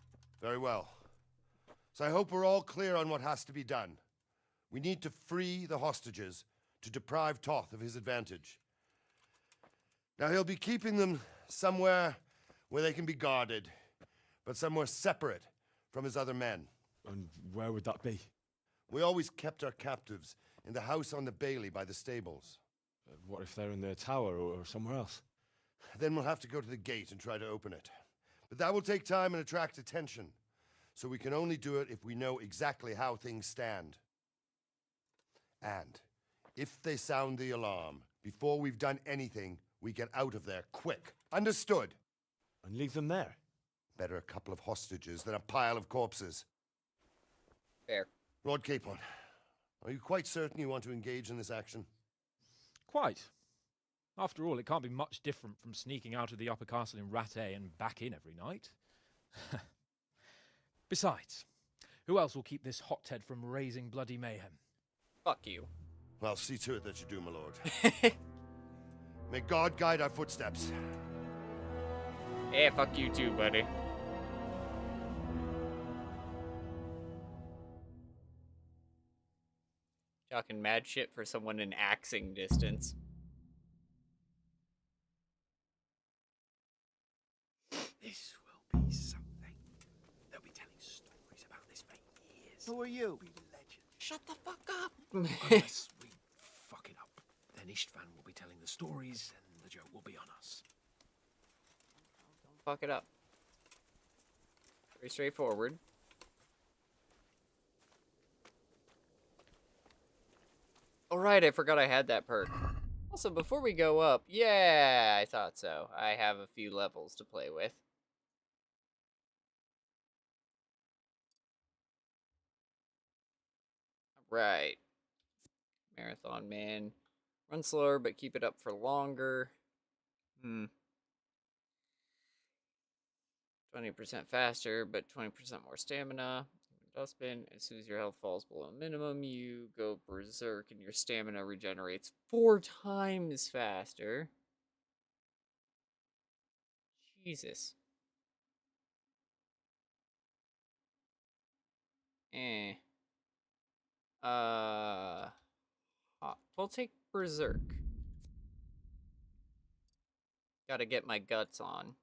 Speaker 5: Very well. So I hope we're all clear on what has to be done. We need to free the hostages to deprive Toth of his advantage. Now he'll be keeping them somewhere where they can be guarded, but somewhere separate from his other men.
Speaker 4: And where would that be?
Speaker 5: We always kept our captives in the house on the Bailey by the stables.
Speaker 4: What if they're in their tower or somewhere else?
Speaker 5: Then we'll have to go to the gate and try to open it. But that will take time and attract attention. So we can only do it if we know exactly how things stand. And if they sound the alarm, before we've done anything, we get out of there quick. Understood?
Speaker 4: And leave them there?
Speaker 5: Better a couple of hostages than a pile of corpses.
Speaker 1: Fair.
Speaker 5: Lord Capon, are you quite certain you want to engage in this action?
Speaker 14: Quite. After all, it can't be much different from sneaking out of the upper castle in Rattay and back in every night. Besides, who else will keep this hothead from raising bloody mayhem?
Speaker 1: Fuck you.
Speaker 5: Well, see to it that you do, my lord. May God guide our footsteps.
Speaker 1: Yeah, fuck you too, buddy. Talking mad shit for someone in axing distance.
Speaker 10: This will be something. They'll be telling stories about this for years.
Speaker 9: Who are you?
Speaker 10: Shut the fuck up! Unless we fuck it up, then Istvan will be telling the stories, and the joke will be on us.
Speaker 1: Don't fuck it up. Very straightforward. Alright, I forgot I had that perk. Also, before we go up, yeah, I thought so. I have a few levels to play with. Right. Marathon man. Run slower, but keep it up for longer. 20% faster, but 20% more stamina. Dustbin. As soon as your health falls below minimum, you go berserk and your stamina regenerates 4 times faster. Jesus. We'll take berserk. Gotta get my guts on.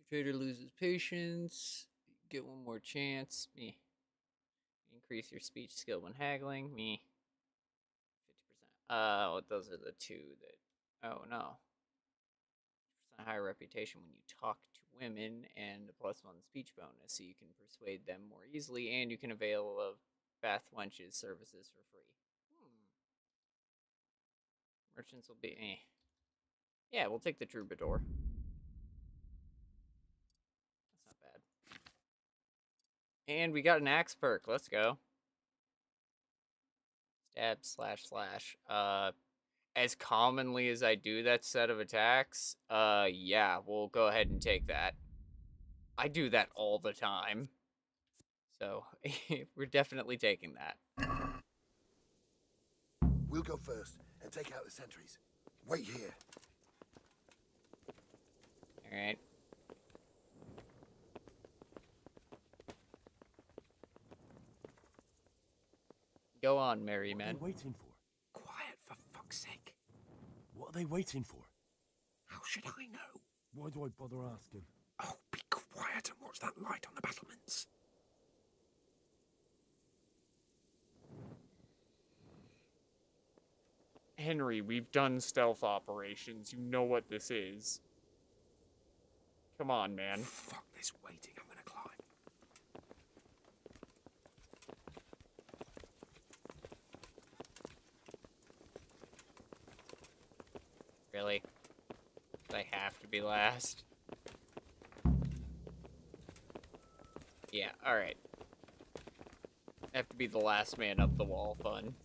Speaker 1: Trader loses patience. Get one more chance. Me. Increase your speech skill when haggling. Me. 50%. Those are the two that. Oh no. Higher reputation when you talk to women, and a +1 speech bonus, so you can persuade them more easily, and you can avail of Bath Wench's services for free. Merchants will be Yeah, we'll take the Troubadour. That's not bad. And we got an axe perk. Let's go. Stab //. As commonly as I do that set of attacks, yeah, we'll go ahead and take that. I do that all the time. So, we're definitely taking that.
Speaker 5: We'll go first and take out the sentries. Wait here.
Speaker 1: Alright. Go on, merry men.
Speaker 4: What are they waiting for?
Speaker 10: Quiet, for fuck's sake.
Speaker 4: What are they waiting for?
Speaker 10: How should I know?
Speaker 4: Why do I bother asking?
Speaker 10: Oh, be quiet and watch that light on the battlements.
Speaker 1: Henry, we've done stealth operations. You know what this is. Come on, man.
Speaker 10: Fuck this waiting. I'm gonna climb.
Speaker 1: Really? I have to be last. Yeah, alright. I have to be the last man up the wall, fun.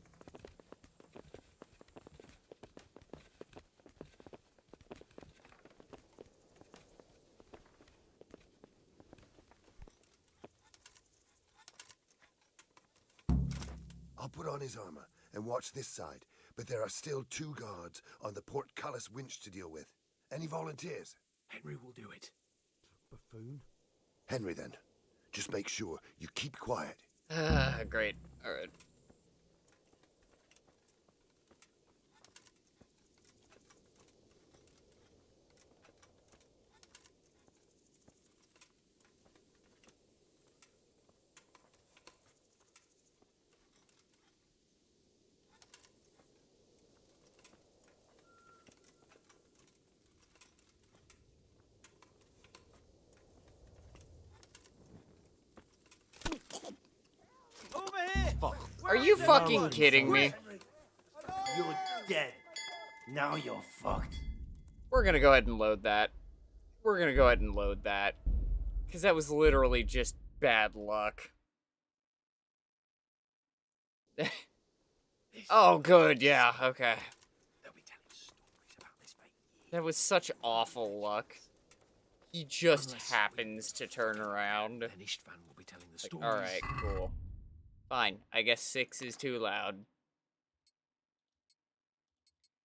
Speaker 5: I'll put on his armor and watch this side, but there are still 2 guards on the portcullis winch to deal with. Any volunteers?
Speaker 13: Henry will do it.
Speaker 4: Buffoon?
Speaker 5: Henry, then. Just make sure you keep quiet.
Speaker 1: Great. Alright.
Speaker 10: Over here!
Speaker 1: Are you fucking kidding me?
Speaker 10: You're dead. Now you're fucked.
Speaker 1: We're gonna go ahead and load that. We're gonna go ahead and load that. Because that was literally just bad luck. Oh, good, yeah, okay. That was such awful luck. He just happens to turn around.
Speaker 13: Then Istvan will be telling the stories.
Speaker 1: Alright, cool. Fine, I guess 6 is too loud.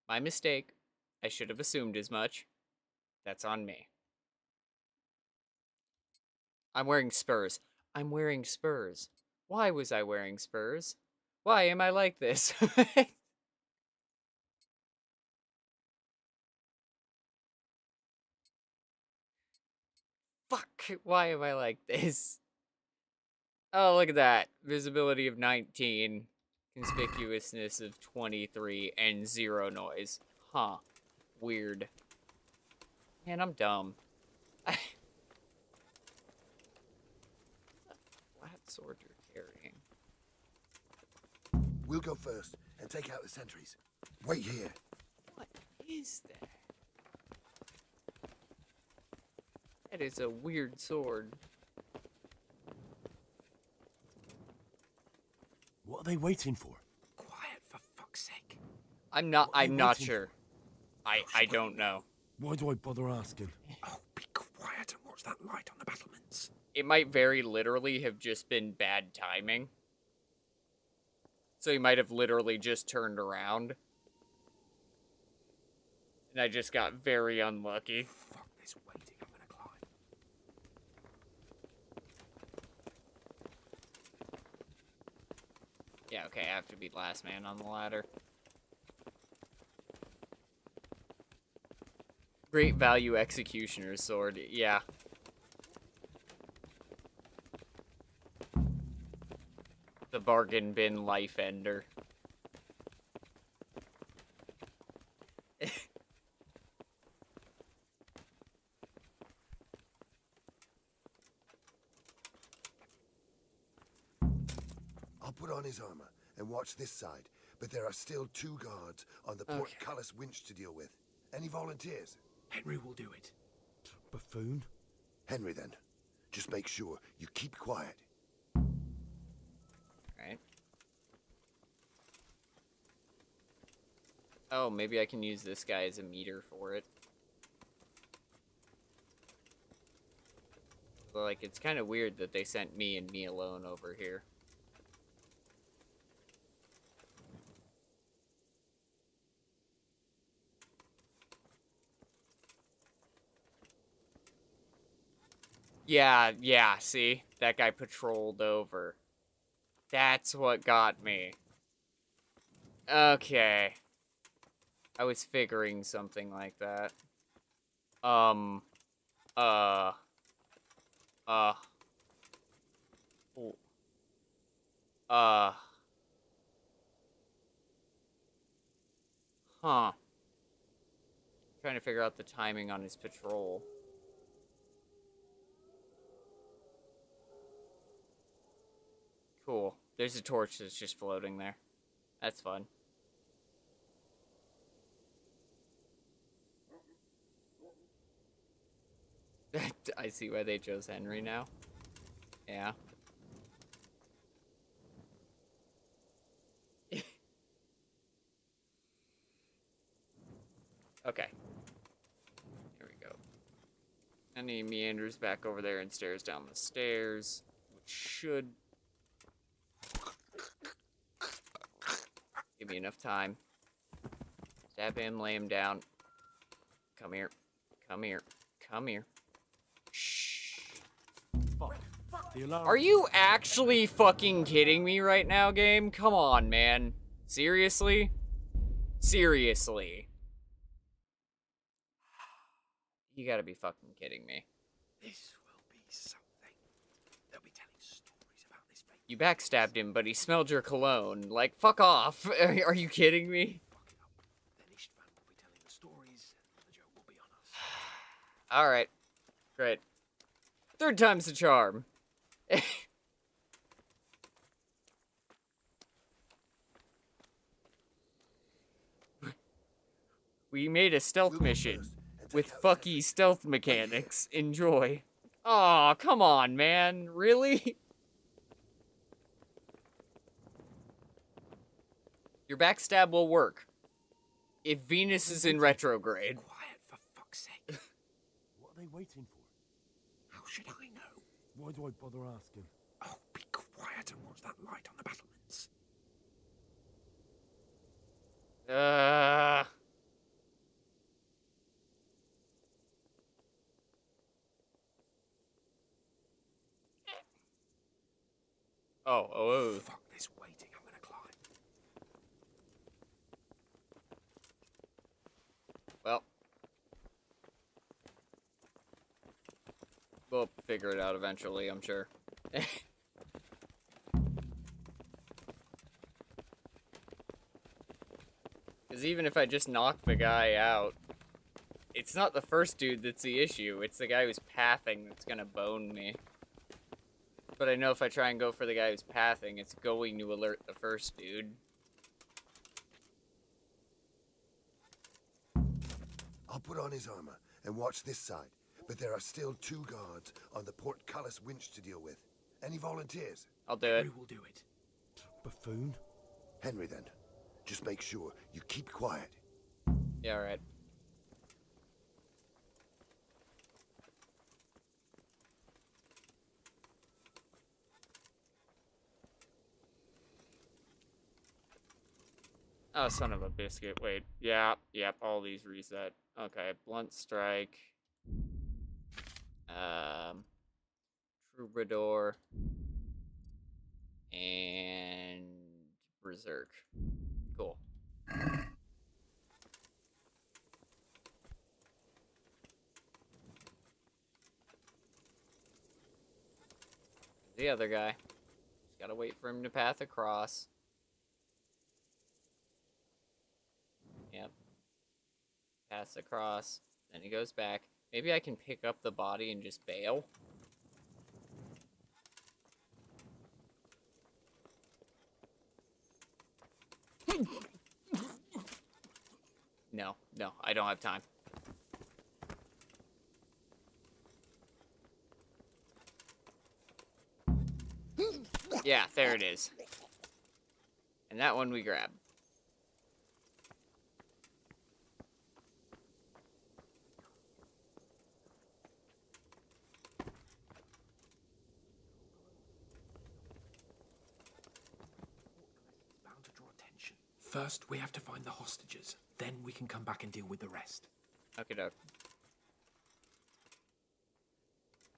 Speaker 1: My mistake. I should have assumed as much. That's on me. I'm wearing spurs. I'm wearing spurs. Why was I wearing spurs? Why am I like this? Fuck, why am I like this? Oh, look at that. Visibility of 19. Conspicuousness of 23. And 0 noise. Huh. Weird. Man, I'm dumb. Flat sword you're carrying.
Speaker 5: We'll go first and take out the sentries. Wait here.
Speaker 1: What is that? That is a weird sword.
Speaker 4: What are they waiting for?
Speaker 13: Quiet, for fuck's sake.
Speaker 1: I'm not
Speaker 4: waiting
Speaker 1: sure. I don't know.
Speaker 4: Why do I bother asking?
Speaker 13: Oh, be quiet and watch that light on the battlements.
Speaker 1: It might very literally have just been bad timing. So he might have literally just turned around. And I just got very unlucky.
Speaker 13: Fuck this waiting, I'm gonna climb.
Speaker 1: Yeah, okay, I have to be last man on the ladder. Great value executioner's sword, yeah. The bargain bin life ender.
Speaker 5: I'll put on his armor and watch this side, but there are still 2 guards on the portcullis winch to deal with. Any volunteers?
Speaker 13: Henry will do it.
Speaker 4: Buffoon?
Speaker 5: Henry, then. Just make sure you keep quiet.
Speaker 1: Right. Oh, maybe I can use this guy as a meter for it. Like, it's kind of weird that they sent me and me alone over here. Yeah, see? That guy patrolled over. That's what got me. Okay. I was figuring something like that. Ooh. Huh. Trying to figure out the timing on his patrol. Cool. There's a torch that's just floating there. That's fun. I see why they chose Henry now. Yeah. Okay. Here we go. And he meanders back over there and stares down the stairs, which should give me enough time. Stab him, lay him down. Come here. Come here. Come here. Shh.
Speaker 4: Fuck. The alarm.
Speaker 1: Are you actually fucking kidding me right now, game? Come on, man. Seriously? Seriously. You gotta be fucking kidding me.
Speaker 10: This will be something. They'll be telling stories about this place.
Speaker 1: You backstabbed him, but he smelled your cologne. Like, fuck off. Are you kidding me?
Speaker 10: Then Ishvan will be telling the stories, and the joke will be on us.
Speaker 1: Alright. Great. Third time's the charm. We made a stealth mission with fucky stealth mechanics. Enjoy. Aw, come on, man. Really? Your backstab will work. If Venus is in retrograde.
Speaker 10: Quiet, for fuck's sake.
Speaker 4: What are they waiting for?
Speaker 10: How should I know?
Speaker 4: Why do I bother asking?
Speaker 10: Oh, be quiet and watch that light on the battlements.
Speaker 1: Oh.
Speaker 10: Fuck this waiting, I'm gonna climb.
Speaker 1: Well. We'll figure it out eventually, I'm sure. Because even if I just knock the guy out, it's not the first dude that's the issue. It's the guy who's pathing that's gonna bone me. But I know if I try and go for the guy who's pathing, it's going to alert the first dude.
Speaker 5: I'll put on his armor and watch this side. But there are still 2 guards on the portcullis winch to deal with. Any volunteers?
Speaker 1: I'll do it.
Speaker 10: We will do it.
Speaker 4: Buffoon?
Speaker 5: Henry, then. Just make sure you keep quiet.
Speaker 1: Yeah, alright. Oh, son of a biscuit. Wait. Yeah, yep, all these reset. Okay, blunt strike. Troubadour. And Berserk. Cool. The other guy. Just gotta wait for him to path across. Yep. Pass across. Then he goes back. Maybe I can pick up the body and just bail. No, I don't have time. Yeah, there it is. And that one we grab.
Speaker 10: Bound to draw attention. First, we have to find the hostages. Then we can come back and deal with the rest.
Speaker 1: Okay, doke.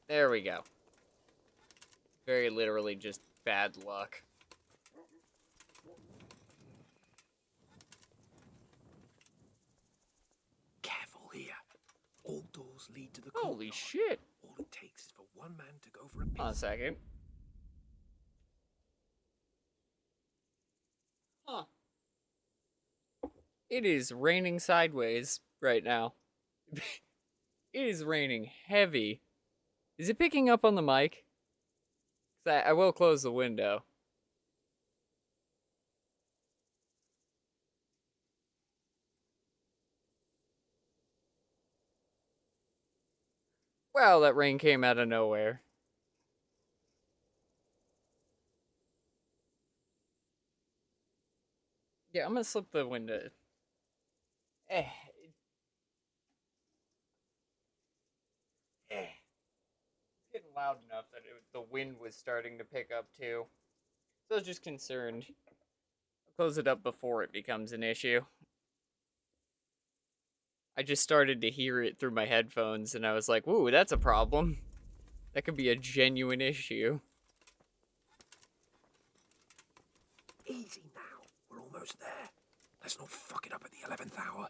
Speaker 1: There we go. Very literally just bad luck.
Speaker 10: Careful here. All doors lead to the
Speaker 1: Holy
Speaker 10: courtyard.
Speaker 1: shit.
Speaker 10: All it takes is for one man to go for a piss.
Speaker 1: Hold on a second. Huh. It is raining sideways right now. It is raining heavy. Is it picking up on the mic? 'Cause I will close the window. Wow, that rain came out of nowhere. Yeah, I'm gonna slip the window. It's getting loud enough that the wind was starting to pick up too. So I was just concerned. I'll close it up before it becomes an issue. I just started to hear it through my headphones, and I was like, "Ooh, that's a problem. That could be a genuine issue."
Speaker 14: Easy now. We're almost there. Let's not fuck it up at the 11th hour.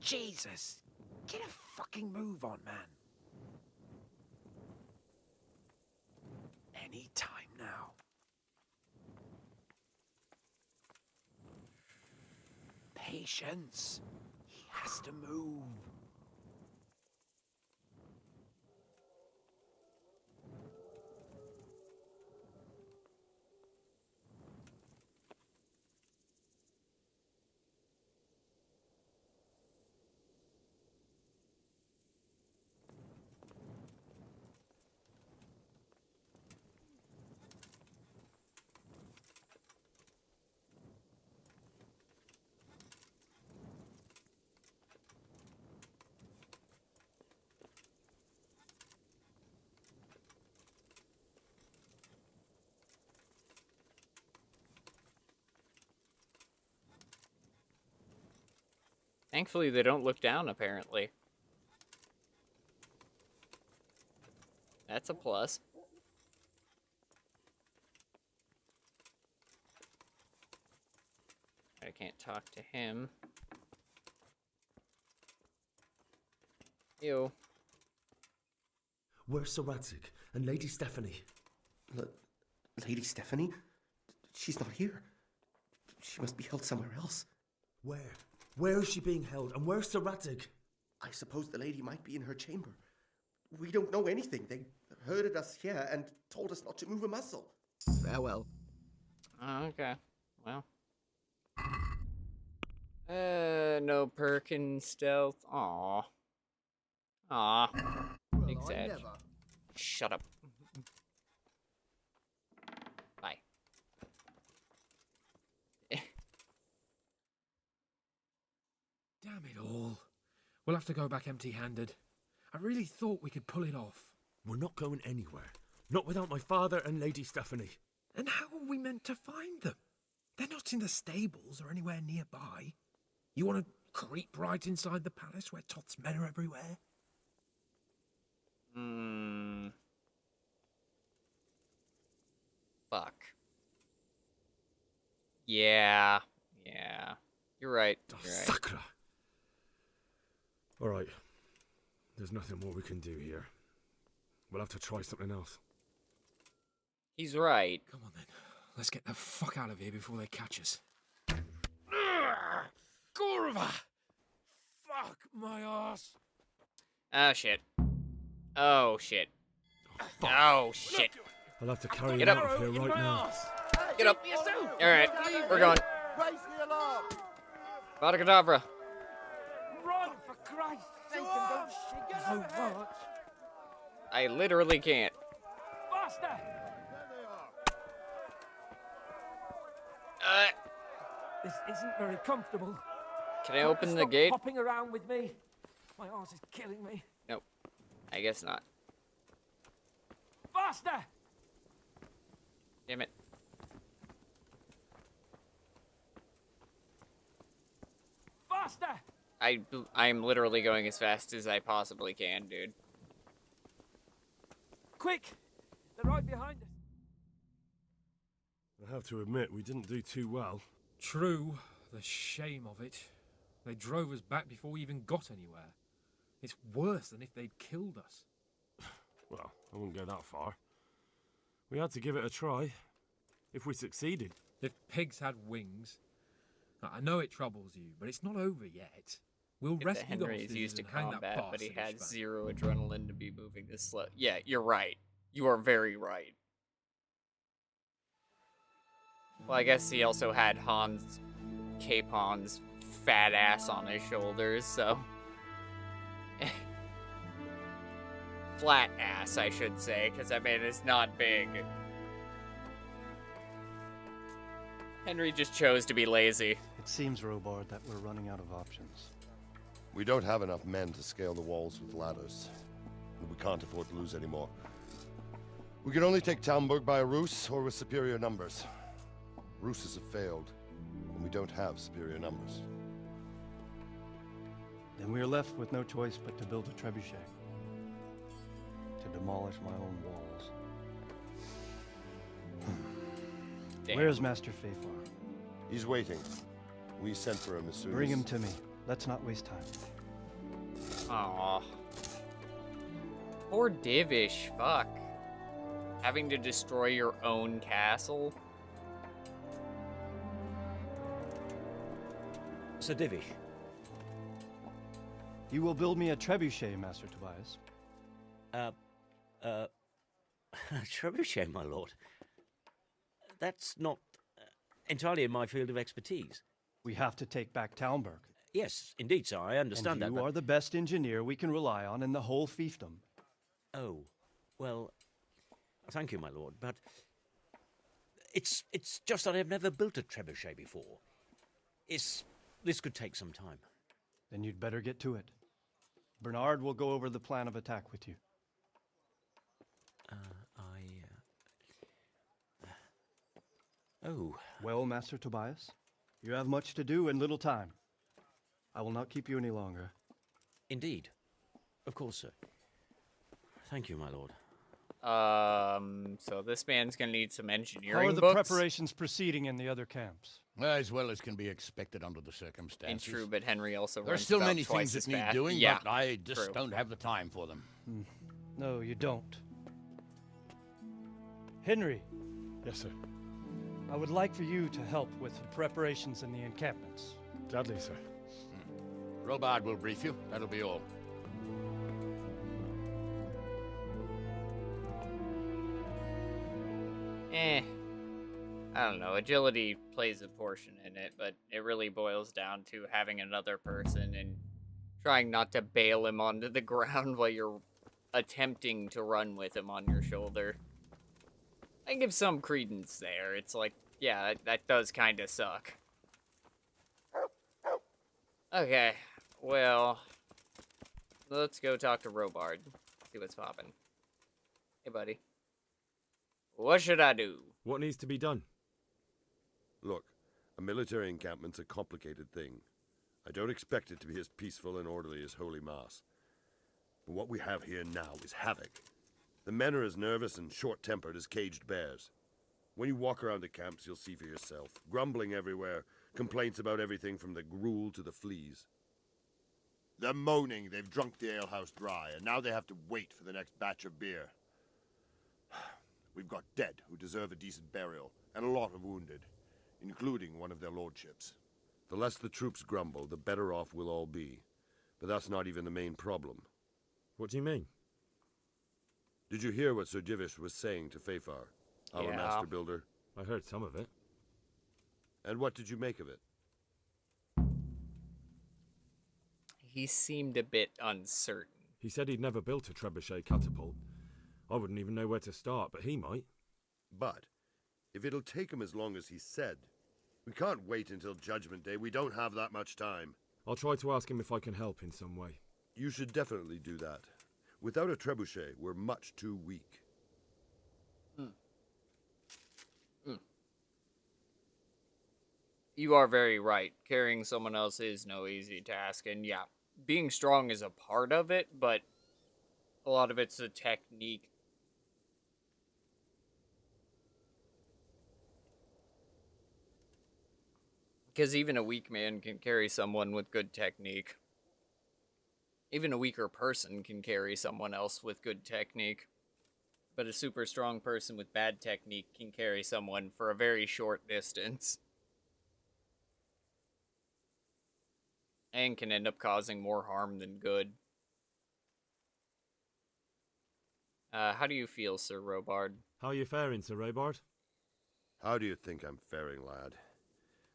Speaker 14: Jesus! Get a fucking move on, man. Any time now. Patience. He has to move.
Speaker 1: Thankfully, they don't look down, apparently. That's a plus. I can't talk to him. Ew.
Speaker 15: Where's Sir Radzik and Lady Stephanie?
Speaker 16: Lady Stephanie? She's not here. She must be held somewhere else.
Speaker 15: Where? Where is she being held? And where's Sir Radzik?
Speaker 16: I suppose the lady might be in her chamber. We don't know anything. They herded us here and told us not to move a muscle.
Speaker 8: Farewell.
Speaker 1: Oh, okay. Well. No Perkin stealth. Aw. Aw. Big sad. Shut up. Bye.
Speaker 14: Damn it all. We'll have to go back empty-handed. I really thought we could pull it off.
Speaker 15: We're not going anywhere. Not without my father and Lady Stephanie.
Speaker 14: And how are we meant to find them? They're not in the stables or anywhere nearby. You want to creep right inside the palace where Toth's men are everywhere?
Speaker 1: Fuck. Yeah. You're right. You're right.
Speaker 15: Sacra! Alright. There's nothing more we can do here. We'll have to try something else.
Speaker 1: He's right.
Speaker 14: Come on then. Let's get the fuck out of here before they catch us. Gorva! Fuck my ass!
Speaker 1: Oh shit. Oh shit. Oh shit.
Speaker 15: I'll have to carry
Speaker 1: Get
Speaker 15: you
Speaker 1: up.
Speaker 15: out of here right now.
Speaker 1: Get up. Alright. We're going.
Speaker 9: Raise the alarm!
Speaker 1: Vada Kedavra.
Speaker 11: Run, for Christ's sake, and don't shake so much.
Speaker 1: I literally can't.
Speaker 11: Faster! This isn't very comfortable.
Speaker 1: Can I open the
Speaker 11: Stop
Speaker 1: gate?
Speaker 11: Hopping around with me. My arse is killing me.
Speaker 1: Nope. I guess not.
Speaker 11: Faster!
Speaker 1: Damn it.
Speaker 11: Faster!
Speaker 1: I'm literally going as fast as I possibly can, dude.
Speaker 11: Quick! They're right behind us.
Speaker 4: I have to admit, we didn't do too well.
Speaker 14: True. The shame of it. They drove us back before we even got anywhere. It's worse than if they'd killed us.
Speaker 4: Well, I wouldn't go that far. We had to give it a try. If we succeeded.
Speaker 14: If pigs had wings... I know it troubles you, but it's not over yet. We'll rescue the
Speaker 1: Henry is
Speaker 14: hostages
Speaker 1: used to
Speaker 14: and hang that
Speaker 1: combat, but
Speaker 14: bastard
Speaker 1: he
Speaker 14: in
Speaker 1: has
Speaker 14: his
Speaker 1: zero adrenaline to be moving this slow. Yeah, you're right. You are very right. Well, I guess he also had Capon's fat ass on his shoulders, so... Flat ass, I should say, because that man is not big. Henry just chose to be lazy.
Speaker 7: It seems, Robard, that we're running out of options.
Speaker 5: We don't have enough men to scale the walls with ladders. And we can't afford to lose any more. We can only take Talmberg by a ruse or with superior numbers. Ruses have failed, and we don't have superior numbers.
Speaker 7: Then we're left with no choice but to build a trebuchet. To demolish my own walls.
Speaker 1: Damn.
Speaker 7: Where's Master Fafar?
Speaker 5: He's waiting. We sent for him as soon
Speaker 7: Bring
Speaker 5: as...
Speaker 7: him to me. Let's not waste time.
Speaker 1: Aww. Poor Divish, fuck. Having to destroy your own castle?
Speaker 17: Sir Divish.
Speaker 7: You will build me a trebuchet, Master Tobias.
Speaker 17: Trebuchet, my lord. That's not entirely in my field of expertise.
Speaker 7: We have to take back Talmberg.
Speaker 17: Yes, indeed, sir. I understand
Speaker 7: and
Speaker 17: that.
Speaker 7: You are the best engineer we can rely on in the whole fiefdom.
Speaker 17: Oh, well, thank you, my lord, but it's just that I've never built a trebuchet before. This could take some time.
Speaker 7: Then you'd better get to it. Bernard will go over the plan of attack with you.
Speaker 17: Oh.
Speaker 7: Well, Master Tobias, you have much to do and little time. I will not keep you any longer.
Speaker 17: Indeed. Of course, sir. Thank you, my lord.
Speaker 1: So this man's gonna need some engineering
Speaker 7: How are the
Speaker 1: books?
Speaker 7: preparations proceeding in the other camps?
Speaker 13: As well as can be expected under the circumstances.
Speaker 1: And true, but Henry also
Speaker 13: There's
Speaker 1: runs
Speaker 13: still
Speaker 1: about
Speaker 13: many
Speaker 1: twice
Speaker 13: things
Speaker 1: as
Speaker 13: that need
Speaker 1: fast.
Speaker 13: doing,
Speaker 1: Yeah,
Speaker 13: but I just
Speaker 1: true.
Speaker 13: don't have the time for them.
Speaker 7: No, you don't. Henry.
Speaker 15: Yes, sir.
Speaker 7: I would like for you to help with the preparations in the encampments.
Speaker 15: Gladly, sir.
Speaker 13: Robard will brief you. That'll be all.
Speaker 1: I don't know. Agility plays a portion in it, but it really boils down to having another person and trying not to bail him onto the ground while you're attempting to run with him on your shoulder. I give some credence there. It's like, yeah, that does kind of suck. Okay, well, let's go talk to Robard. See what's poppin'. Hey, buddy. What should I do?
Speaker 15: What needs to be done?
Speaker 5: Look, a military encampment's a complicated thing. I don't expect it to be as peaceful and orderly as Holy Mass. But what we have here now is havoc. The men are as nervous and short-tempered as caged bears. When you walk around the camps, you'll see for yourself. Grumbling everywhere, complaints about everything from the gruel to the fleas. They're moaning they've drunk the alehouse dry, and now they have to wait for the next batch of beer. We've got dead who deserve a decent burial, and a lot of wounded, including one of their lordships. The less the troops grumble, the better off we'll all be. But that's not even the main problem.
Speaker 15: What do you mean?
Speaker 5: Did you hear what Sir Divish was saying to Fafar, our master builder?
Speaker 15: I heard some of it.
Speaker 5: And what did you make of it?
Speaker 1: He seemed a bit uncertain.
Speaker 15: He said he'd never built a trebuchet catapult. I wouldn't even know where to start, but he might.
Speaker 5: But, if it'll take him as long as he said, we can't wait until Judgment Day. We don't have that much time.
Speaker 15: I'll try to ask him if I can help in some way.
Speaker 5: You should definitely do that. Without a trebuchet, we're much too weak.
Speaker 1: You are very right. Carrying someone else is no easy task, and yeah, being strong is a part of it, but a lot of it's a technique. Because even a weak man can carry someone with good technique. Even a weaker person can carry someone else with good technique. But a super strong person with bad technique can carry someone for a very short distance. And can end up causing more harm than good. How do you feel, Sir Robard?
Speaker 4: How are you faring, Sir Robard?
Speaker 5: How do you think I'm faring, lad?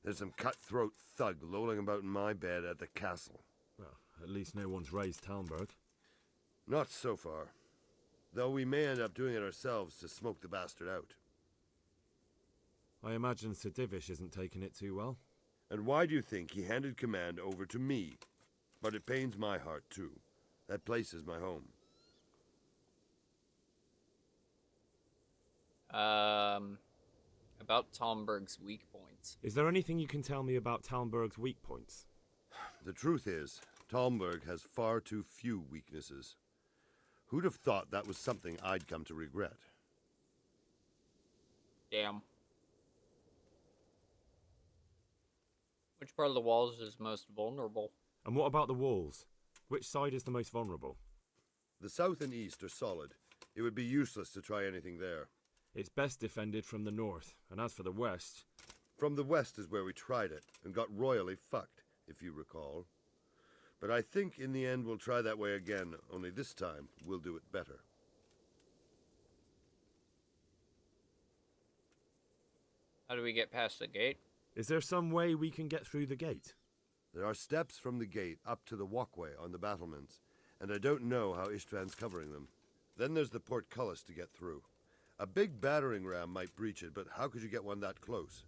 Speaker 5: There's some cutthroat thug lolling about in my bed at the castle.
Speaker 4: Well, at least no one's raised Talmberg.
Speaker 5: Not so far. Though we may end up doing it ourselves to smoke the bastard out.
Speaker 4: I imagine Sir Divish isn't taking it too well.
Speaker 5: And why do you think he handed command over to me? But it pains my heart, too. That place is my home.
Speaker 1: About Talmberg's weak points.
Speaker 4: Is there anything you can tell me about Talmberg's weak points?
Speaker 5: The truth is, Talmberg has far too few weaknesses. Who'd have thought that was something I'd come to regret?
Speaker 1: Damn. Which part of the walls is most vulnerable?
Speaker 4: And what about the walls? Which side is the most vulnerable?
Speaker 5: The south and east are solid. It would be useless to try anything there.
Speaker 4: It's best defended from the north, and as for the west...
Speaker 5: From the west is where we tried it, and got royally fucked, if you recall. But I think in the end we'll try that way again, only this time we'll do it better.
Speaker 1: How do we get past the gate?
Speaker 4: Is there some way we can get through the gate?
Speaker 5: There are steps from the gate up to the walkway on the battlements, and I don't know how Ishtvan's covering them. Then there's the portcullis to get through. A big battering ram might breach it, but how could you get one that close?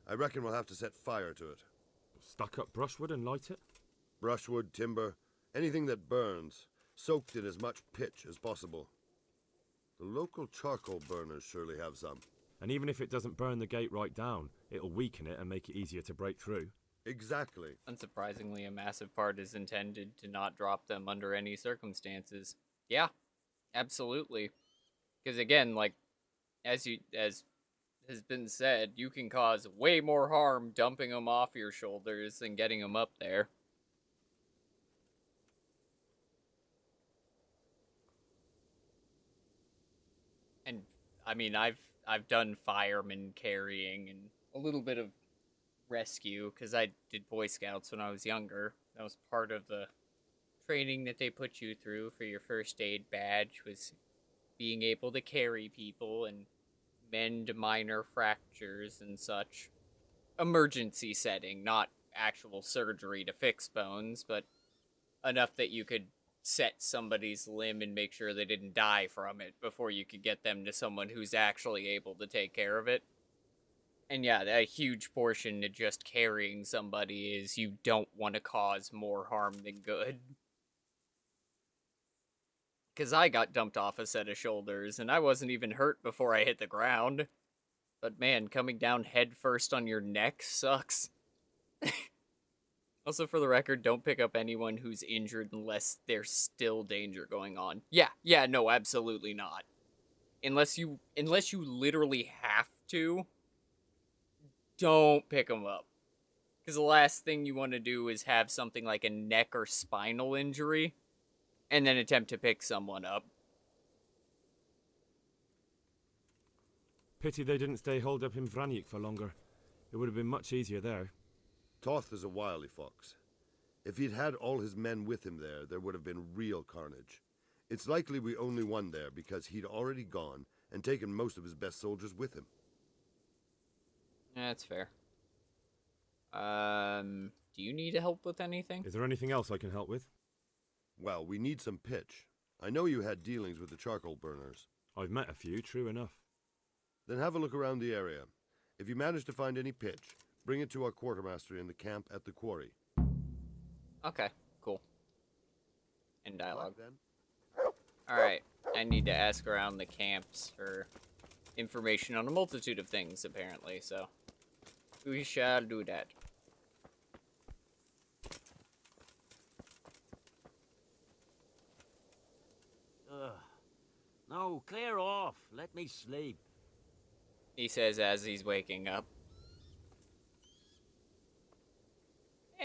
Speaker 5: I reckon we'll have to set fire to it.
Speaker 4: Stack up brushwood and light it?
Speaker 5: Brushwood, timber, anything that burns, soaked in as much pitch as possible. The local charcoal burners surely have some.
Speaker 4: And even if it doesn't burn the gate right down, it'll weaken it and make it easier to break through.
Speaker 5: Exactly.
Speaker 1: Unsurprisingly, a massive part is intended to not drop them under any circumstances. Yeah, absolutely. Because again, like, as has been said, you can cause way more harm dumping them off your shoulders than getting them up there. And I mean, I've done fireman carrying and a little bit of rescue because I did Boy Scouts when I was younger. That was part of the training that they put you through for your first aid badge, was being able to carry people and mend minor fractures and such. Emergency setting, not actual surgery to fix bones, but enough that you could set somebody's limb and make sure they didn't die from it before you could get them to someone who's actually able to take care of it. And yeah, a huge portion to just carrying somebody is you don't want to cause more harm than good. Because I got dumped off a set of shoulders, and I wasn't even hurt before I hit the ground. But man, coming down head first on your neck sucks. Also, for the record, don't pick up anyone who's injured unless there's still danger going on. Yeah, no, absolutely not. Unless you literally have to, don't pick them up. Because the last thing you want to do is have something like a neck or spinal injury, and then attempt to pick someone up.
Speaker 4: Pity they didn't stay holed up in Vranic for longer. It would have been much easier there.
Speaker 5: Toth is a wily fox. If he'd had all his men with him there would have been real carnage. It's likely we only won there because he'd already gone and taken most of his best soldiers with him.
Speaker 1: Yeah, that's fair. Do you need help with anything?
Speaker 4: Is there anything else I can help with?
Speaker 5: Well, we need some pitch. I know you had dealings with the charcoal burners.
Speaker 4: I've met a few, true enough.
Speaker 5: Then have a look around the area. If you manage to find any pitch, bring it to our quartermaster in the camp at the quarry.
Speaker 1: Okay, cool. In dialogue. Alright, I need to ask around the camps for information on a multitude of things, apparently, so we shall do that.
Speaker 17: No, clear off. Let me sleep.
Speaker 1: He says as he's waking up.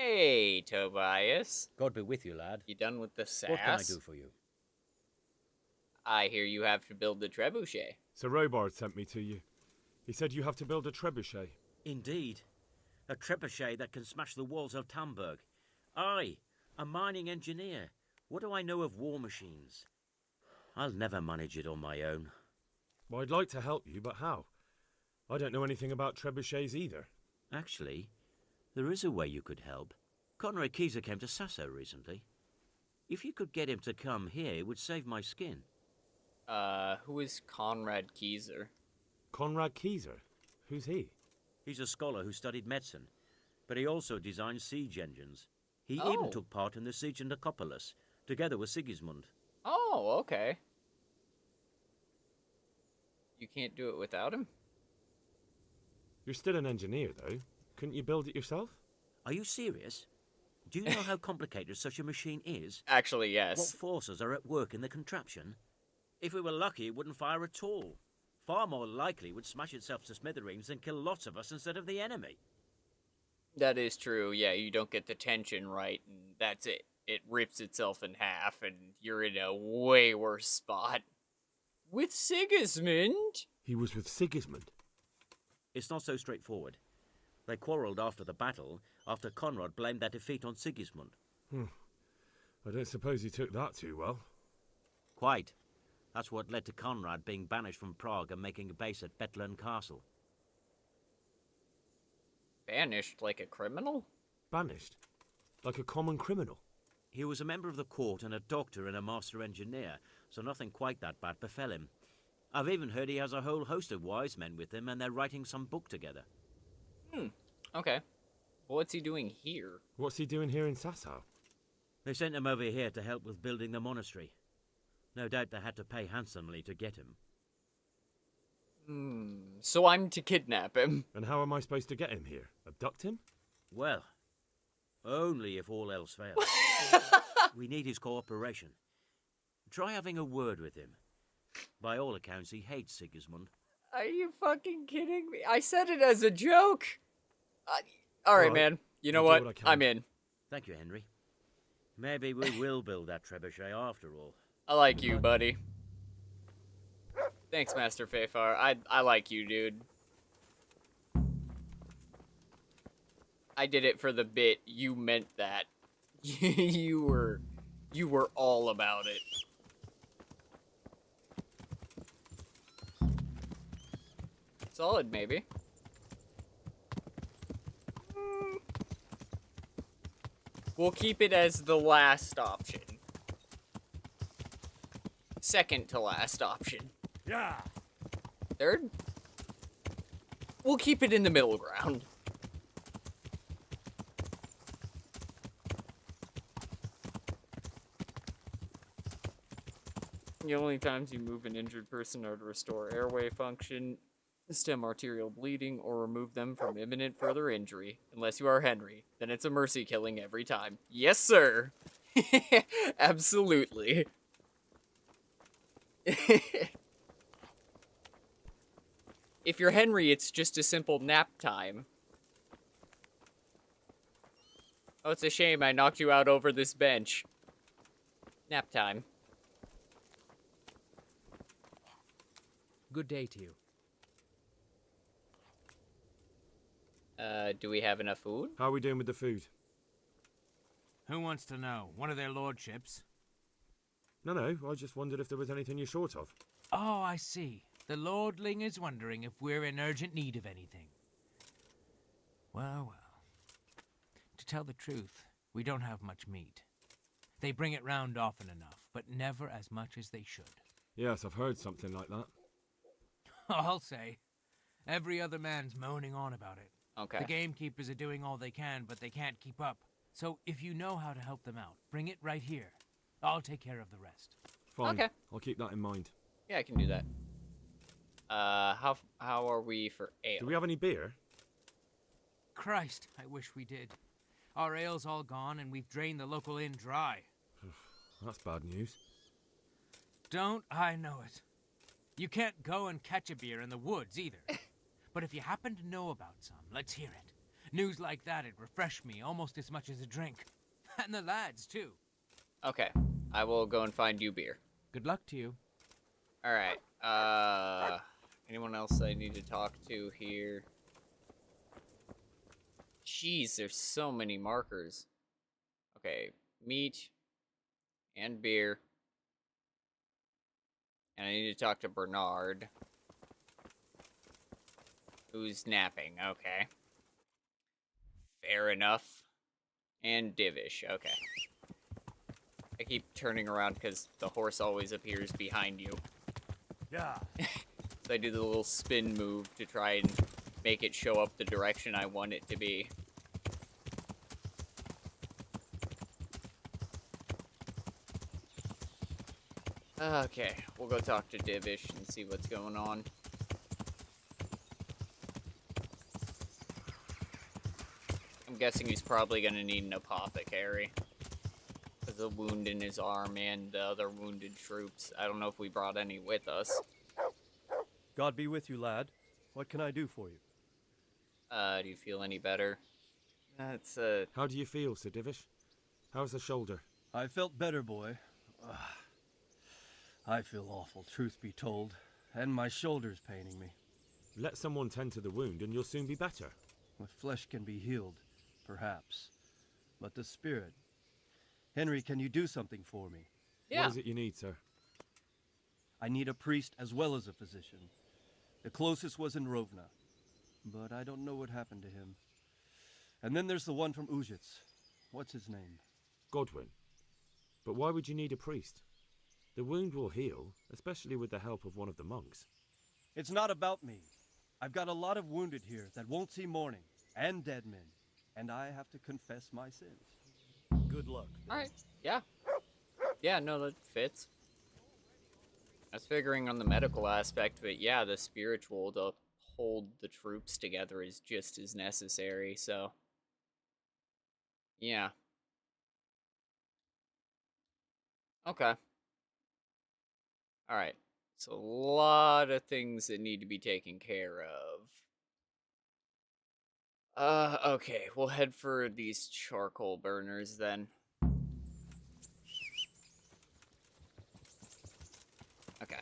Speaker 1: Hey, Tobias.
Speaker 17: God be with you, lad.
Speaker 1: You done with the sass?
Speaker 17: What can I do for you?
Speaker 1: I hear you have to build the trebuchet.
Speaker 15: Sir Robard sent me to you. He said you have to build a trebuchet.
Speaker 17: Indeed. A trebuchet that can smash the walls of Tamburg. I, a mining engineer. What do I know of war machines? I'll never manage it on my own.
Speaker 15: Well, I'd like to help you, but how? I don't know anything about trebuchets either.
Speaker 17: Actually, there is a way you could help. Conrad Keyser came to Sasso recently. If you could get him to come here, it would save my skin.
Speaker 1: Who is Conrad Keyser?
Speaker 15: Conrad Keyser? Who's he?
Speaker 17: He's a scholar who studied medicine, but he also designed siege engines. He
Speaker 1: Oh.
Speaker 17: even took part in the siege of Nicopolis, together with Sigismund.
Speaker 1: Oh, okay. You can't do it without him?
Speaker 15: You're still an engineer, though. Couldn't you build it yourself?
Speaker 17: Are you serious? Do you know how complicated such a machine is?
Speaker 1: Actually, yes.
Speaker 17: What forces are at work in the contraption? If we were lucky, it wouldn't fire at all. Far more likely, it would smash itself to smithereens and kill lots of us instead of the enemy.
Speaker 1: That is true. Yeah, you don't get the tension right, and that's it. It rips itself in half, and you're in a way worse spot. With Sigismund?
Speaker 15: He was with Sigismund.
Speaker 17: It's not so straightforward. They quarrelled after the battle, after Conrad blamed their defeat on Sigismund.
Speaker 15: I don't suppose he took that too well.
Speaker 17: Quite. That's what led to Conrad being banished from Prague and making a base at Bethlen Castle.
Speaker 1: Banished like a criminal?
Speaker 15: Banished? Like a common criminal?
Speaker 17: He was a member of the court and a doctor and a master engineer, so nothing quite that bad befell him. I've even heard he has a whole host of wise men with him, and they're writing some book together.
Speaker 1: Okay. Well, what's he doing here?
Speaker 15: What's he doing here in Sasau?
Speaker 17: They sent him over here to help with building the monastery. No doubt they had to pay handsomely to get him.
Speaker 1: So I'm to kidnap him.
Speaker 15: And how am I supposed to get him here? Abduct him?
Speaker 17: Well, only if all else fails. We need his cooperation. Try having a word with him. By all accounts, he hates Sigismund.
Speaker 1: Are you fucking kidding me? I said it as a joke. Alright, man. You know
Speaker 15: I'll do
Speaker 1: what?
Speaker 15: what I can.
Speaker 1: I'm in.
Speaker 17: Thank you, Henry. Maybe we will build that trebuchet after all.
Speaker 1: I like you, buddy. Thanks, Master Fafar. I like you, dude. I did it for the bit. You meant that. you were all about it. Solid, maybe. We'll keep it as the last option. Second to last option.
Speaker 3: Yeah.
Speaker 1: Third? We'll keep it in the middle ground. The only times you move an injured person are to restore airway function, stem arterial bleeding, or remove them from imminent further injury. Unless you are Henry, then it's a mercy killing every time. Yes, sir! Absolutely. If you're Henry, it's just a simple nap time. Oh, it's a shame I knocked you out over this bench. Nap time.
Speaker 18: Good day to you.
Speaker 1: Do we have enough food?
Speaker 15: How are we doing with the food?
Speaker 10: Who wants to know? One of their lordships?
Speaker 15: No, I just wondered if there was anything you're short of.
Speaker 10: Oh, I see. The lordling is wondering if we're in urgent need of anything. Well. To tell the truth, we don't have much meat. They bring it round often enough, but never as much as they should.
Speaker 15: Yes, I've heard something like that.
Speaker 10: I'll say. Every other man's moaning on about it.
Speaker 1: Okay.
Speaker 10: The gamekeepers are doing all they can, but they can't keep up. So if you know how to help them out, bring it right here. I'll take care of the rest.
Speaker 15: Fine.
Speaker 1: Okay.
Speaker 15: I'll keep that in mind.
Speaker 1: Yeah, I can do that. How are we for ale?
Speaker 15: Do we have any beer?
Speaker 10: Christ, I wish we did. Our ale's all gone, and we've drained the local inn dry.
Speaker 15: That's bad news.
Speaker 10: Don't I know it? You can't go and catch a beer in the woods, either. But if you happen to know about some, let's hear it.
Speaker 18: News like that'd refresh me almost as much as a drink. And the lads, too.
Speaker 1: Okay, I will go and find you beer.
Speaker 18: Good luck to you.
Speaker 1: Alright, anyone else I need to talk to here? Jeez, there's so many markers. Okay, meat and beer. And I need to talk to Bernard, who's napping. Okay. Fair enough. And Divish. Okay. I keep turning around because the horse always appears behind you.
Speaker 10: Yeah.
Speaker 1: So I do the little spin move to try and make it show up the direction I want it to be. Okay, we'll go talk to Divish and see what's going on. I'm guessing he's probably going to need an apothecary. With the wound in his arm and the other wounded troops. I don't know if we brought any with us.
Speaker 7: God be with you, lad. What can I do for you?
Speaker 1: Do you feel any better? That's,
Speaker 4: How do you feel, Sir Divish? How's the shoulder?
Speaker 7: I felt better, boy. I feel awful, truth be told, and my shoulder's paining me.
Speaker 4: Let someone tend to the wound and you'll soon be better.
Speaker 7: The flesh can be healed, perhaps, but the spirit... Henry, can you do something for me?
Speaker 1: Yeah.
Speaker 4: What is it you need, sir?
Speaker 7: I need a priest as well as a physician. The closest was in Rovna, but I don't know what happened to him. And then there's the one from Ujits. What's his name?
Speaker 4: Godwin. But why would you need a priest? The wound will heal, especially with the help of one of the monks.
Speaker 7: It's not about me. I've got a lot of wounded here that won't see morning, and dead men, and I have to confess my sins. Good luck.
Speaker 1: Alright, yeah. Yeah, no, that fits. I was figuring on the medical aspect, but yeah, the spiritual to hold the troops together is just as necessary, so... Yeah. Okay. Alright. So a lot of things that need to be taken care of. Okay, we'll head for these charcoal burners then. Okay.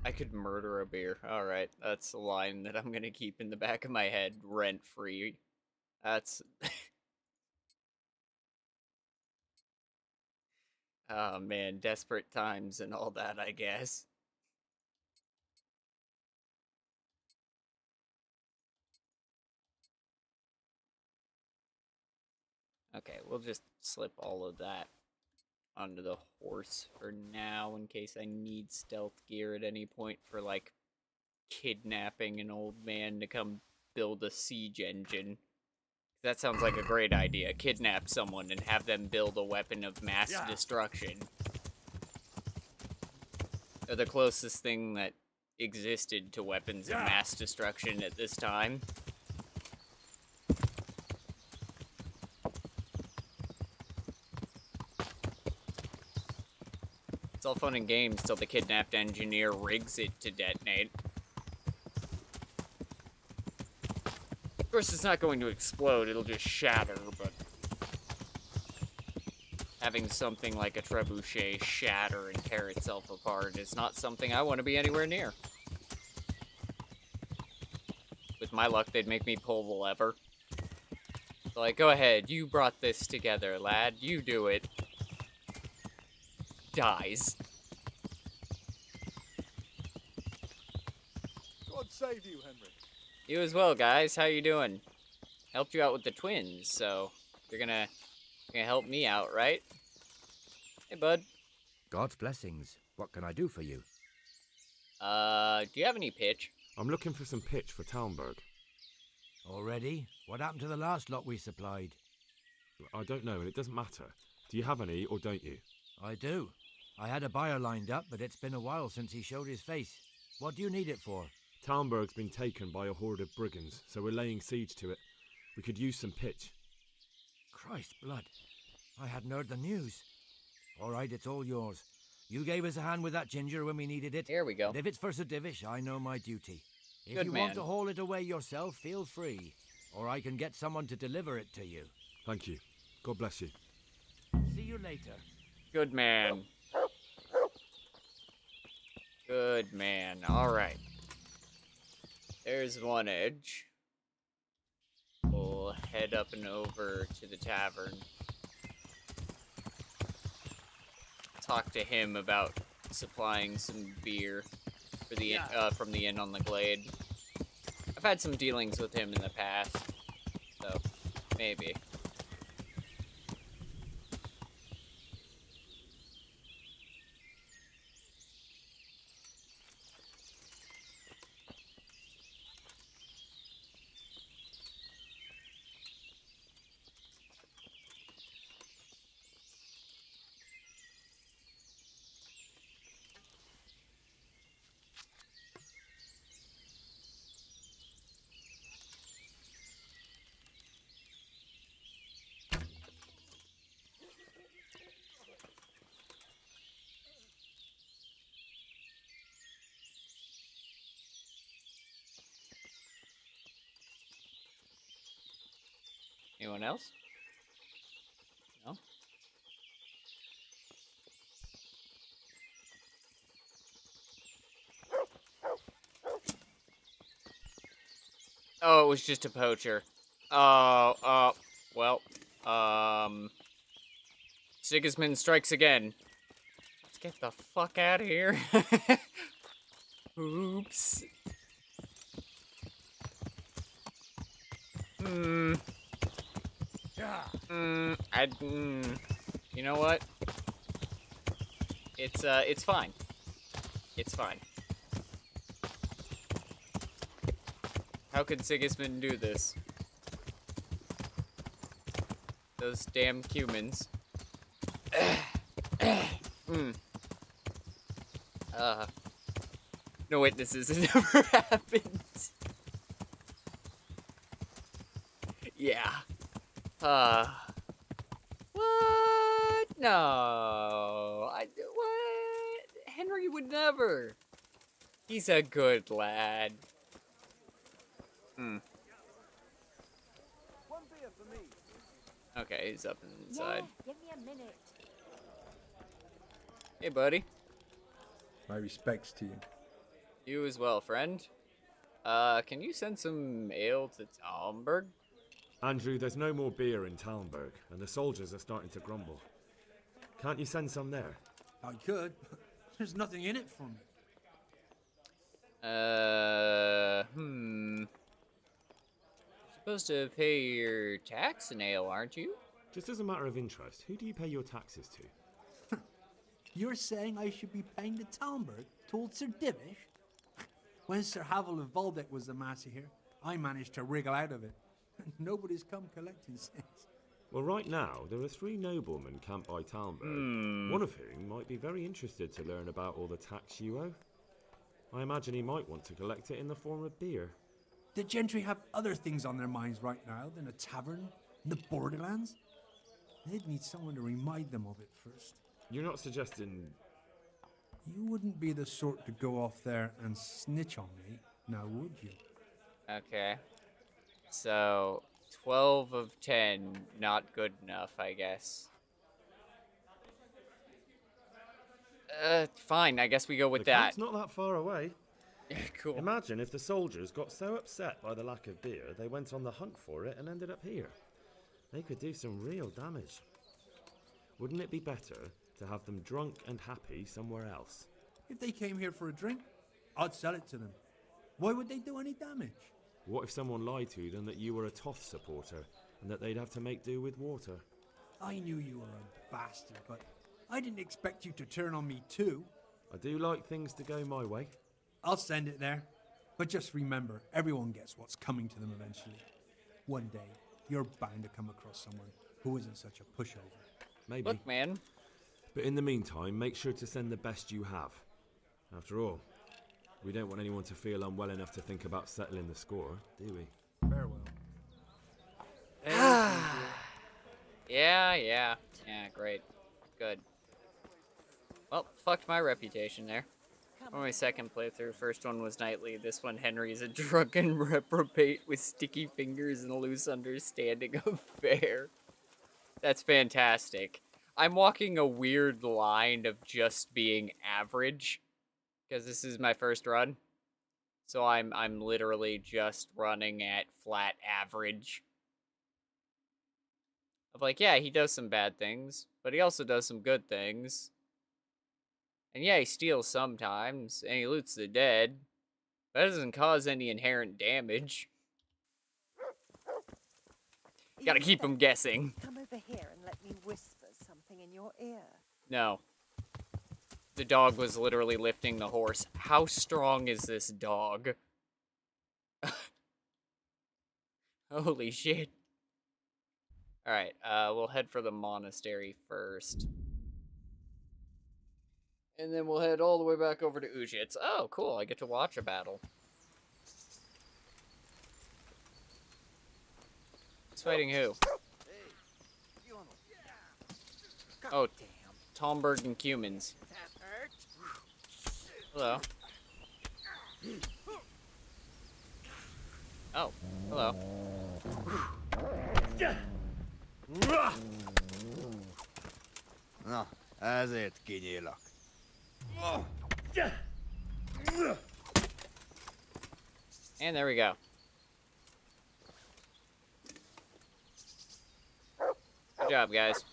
Speaker 1: I could murder a beer. Alright, that's a line that I'm gonna keep in the back of my head rent-free. That's... Oh man, desperate times and all that, I guess. Okay, we'll just slip all of that onto the horse for now in case I need stealth gear at any point for, like, kidnapping an old man to come build a siege engine. That sounds like a great idea. Kidnap someone and have them build a weapon of mass destruction. They're the closest thing that existed to weapons of mass destruction at this time. It's all fun and games till the kidnapped engineer rigs it to detonate. Of course, it's not going to explode, it'll just shatter, but... having something like a trebuchet shatter and tear itself apart is not something I want to be anywhere near. With my luck, they'd make me pull the lever. So, like, go ahead, you brought this together, lad, you do it. Dies.
Speaker 19: God save you, Henry.
Speaker 1: You as well, guys. How you doing? Helped you out with the twins, so you're gonna help me out, right? Hey, bud.
Speaker 20: God's blessings. What can I do for you?
Speaker 1: Do you have any pitch?
Speaker 4: I'm looking for some pitch for Talmberg.
Speaker 20: Already? What happened to the last lot we supplied?
Speaker 4: I don't know, and it doesn't matter. Do you have any, or don't you?
Speaker 20: I do. I had a buyer lined up, but it's been a while since he showed his face. What do you need it for?
Speaker 4: Talmberg's been taken by a horde of brigands, so we're laying siege to it. We could use some pitch.
Speaker 20: Christ blood. I hadn't heard the news. All right, it's all yours. You gave us a hand with that ginger when we needed it.
Speaker 1: Here we go.
Speaker 20: And if it's for Sir Divish, I know my duty. If
Speaker 1: Good
Speaker 20: you
Speaker 1: man.
Speaker 20: want to haul it away yourself, feel free. Or I can get someone to deliver it to you.
Speaker 15: Thank you. God bless you.
Speaker 20: See you later.
Speaker 1: Good man. Good man. Alright. There's one edge. We'll head up and over to the tavern. Talk to him about supplying some beer for the from the inn on the glade. I've had some dealings with him in the past, so maybe. Anyone else? No? Oh, it was just a poacher. Oh, well, Sigismund strikes again. Let's get the fuck out of here. Oops. You know what? It's fine. It's fine. How could Sigismund do this? Those damn humans. No witnesses. It never happened. Yeah. What? No. What? Henry would never. He's a good lad. Okay, he's up inside.
Speaker 12: Give me a minute.
Speaker 1: Hey, buddy.
Speaker 19: My respects to you.
Speaker 1: You as well, friend. Can you send some ale to Talmberg?
Speaker 15: Andrew, there's no more beer in Talmberg, and the soldiers are starting to grumble. Can't you send some there?
Speaker 14: I could, but there's nothing in it for me.
Speaker 1: Supposed to pay your tax in ale, aren't you?
Speaker 15: Just as a matter of interest, who do you pay your taxes to?
Speaker 14: You're saying I should be paying the Talmberg to old Sir Divish? When Sir Havel of Waldeck was the master here, I managed to wriggle out of it. Nobody's come collecting since.
Speaker 15: Well, right now, there are 3 noblemen camped by Talmberg, one of whom might be very interested to learn about all the tax you owe. I imagine he might want to collect it in the form of beer.
Speaker 14: The gentry have other things on their minds right now than a tavern in the borderlands. They'd need someone to remind them of it first.
Speaker 15: You're not suggesting...
Speaker 14: You wouldn't be the sort to go off there and snitch on me, now would you?
Speaker 1: Okay. So, 12 of 10, not good enough, I guess. Fine, I guess we go with that.
Speaker 15: It's not that far away.
Speaker 1: Cool.
Speaker 15: Imagine if the soldiers got so upset by the lack of beer, they went on the hunt for it and ended up here. They could do some real damage. Wouldn't it be better to have them drunk and happy somewhere else?
Speaker 14: If they came here for a drink, I'd sell it to them. Why would they do any damage?
Speaker 15: What if someone lied to them that you were a Toth supporter and that they'd have to make do with water?
Speaker 14: I knew you were a bastard, but I didn't expect you to turn on me too.
Speaker 15: I do like things to go my way.
Speaker 14: I'll send it there. But just remember, everyone gets what's coming to them eventually. One day, you're bound to come across someone who isn't such a pushover.
Speaker 15: Maybe.
Speaker 1: Look, man.
Speaker 15: But in the meantime, make sure to send the best you have. After all, we don't want anyone to feel unwell enough to think about settling the score, do we?
Speaker 14: Farewell.
Speaker 1: Yeah, great. Good. Well, fucked my reputation there. On my second playthrough, first one was Nightly. This one, Henry's a drunken reprobate with sticky fingers and a loose understanding of fair. That's fantastic. I'm walking a weird line of just being average, because this is my first run. So I'm literally just running at flat average. Of like, yeah, he does some bad things, but he also does some good things. And yeah, he steals sometimes, and he loots the dead. But that doesn't cause any inherent damage. Gotta keep him guessing.
Speaker 21: Come over here and let me whisper something in your ear.
Speaker 1: No. The dog was literally lifting the horse. How strong is this dog? Holy shit. Alright, we'll head for the monastery first. And then we'll head all the way back over to Ujits. Oh, cool, I get to watch a battle. It's fighting who? Oh, Talmberg and Cumans. Hello. Oh, hello.
Speaker 22: Na, ezért kinyílak.
Speaker 1: And there we go. Good job, guys.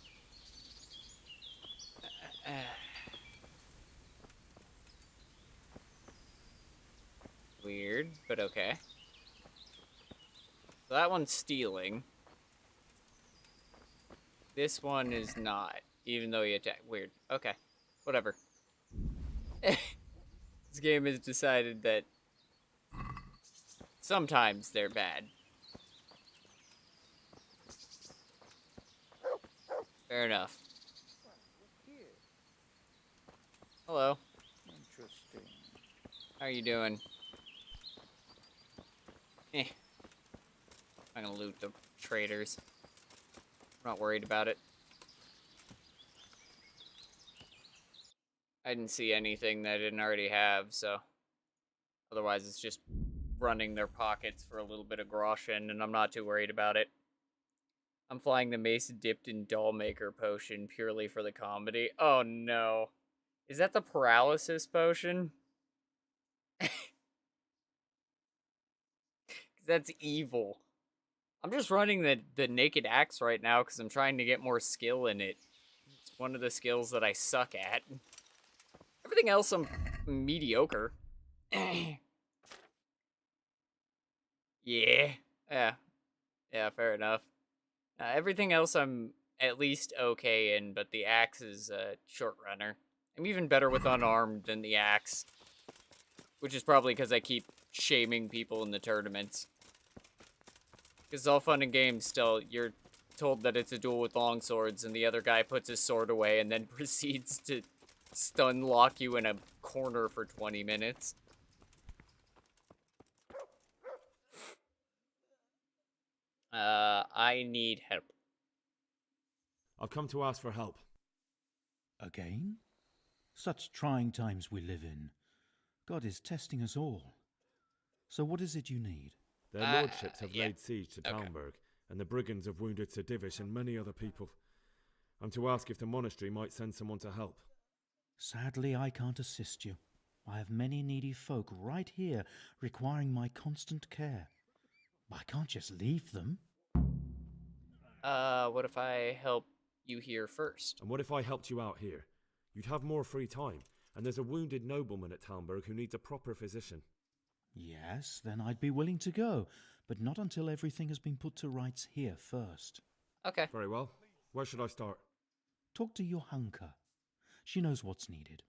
Speaker 1: Weird, but okay. So that one's stealing. This one is not, even though he attacked. Weird. Okay. Whatever. This game has decided that sometimes they're bad. Fair enough. Hello.
Speaker 22: Interesting.
Speaker 1: How are you doing? I'm gonna loot the traders. I'm not worried about it. I didn't see anything that I didn't already have, so... Otherwise, it's just running their pockets for a little bit of groschen, and I'm not too worried about it. I'm flying the mace dipped in Dollmaker potion purely for the comedy. Oh no. Is that the paralysis potion? That's evil. I'm just running the naked axe right now because I'm trying to get more skill in it. It's one of the skills that I suck at. Everything else I'm mediocre. Yeah. Yeah, fair enough. Everything else I'm at least okay in, but the axe is a short runner. I'm even better with unarmed than the axe. Which is probably because I keep shaming people in the tournaments. Because all fun and games still, you're told that it's a duel with long swords, and the other guy puts his sword away and then proceeds to stun lock you in a corner for 20 minutes. I need help.
Speaker 4: I've come to ask for help.
Speaker 23: Again? Such trying times we live in. God is testing us all. So what is it you need?
Speaker 15: Their lordships have laid siege to Talmberg, and the brigands have wounded Sir Divish and many other people. I'm to ask if the monastery might send someone to help.
Speaker 23: Sadly, I can't assist you. I have many needy folk right here requiring my constant care. I can't just leave them.
Speaker 1: What if I help you here first?
Speaker 15: And what if I helped you out here? You'd have more free time, and there's a wounded nobleman at Talmberg who needs a proper physician.
Speaker 23: Yes, then I'd be willing to go, but not until everything has been put to rights here first.
Speaker 1: Okay.
Speaker 15: Very well. Where should I start?
Speaker 23: Talk to your hunker. She knows what's needed.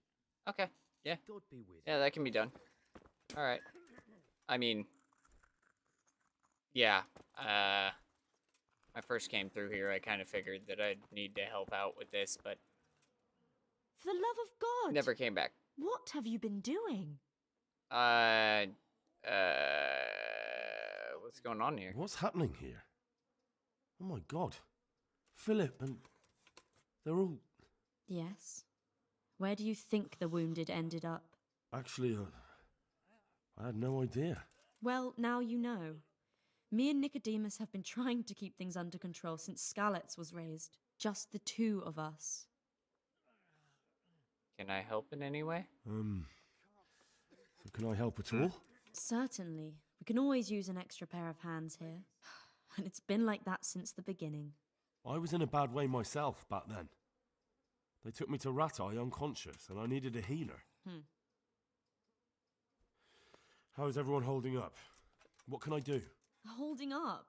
Speaker 1: Okay. Yeah. Yeah, that can be done. Alright. I mean... Yeah. I first came through here, I kind of figured that I'd need to help out with this, but...
Speaker 24: For the love of God!
Speaker 1: Never came back.
Speaker 24: What have you been doing?
Speaker 1: What's going on here?
Speaker 4: What's happening here? Oh my god. Philip and... they're all...
Speaker 24: Yes. Where do you think the wounded ended up?
Speaker 4: Actually, I had no idea.
Speaker 24: Well, now you know. Me and Nicodemus have been trying to keep things under control since Skalitz was raised. Just the two of us.
Speaker 1: Can I help in any way?
Speaker 4: So can I help at all?
Speaker 24: Certainly. We can always use an extra pair of hands here. And it's been like that since the beginning.
Speaker 4: I was in a bad way myself back then. They took me to Ratai unconscious, and I needed a healer. How is everyone holding up? What can I do?
Speaker 24: Holding up?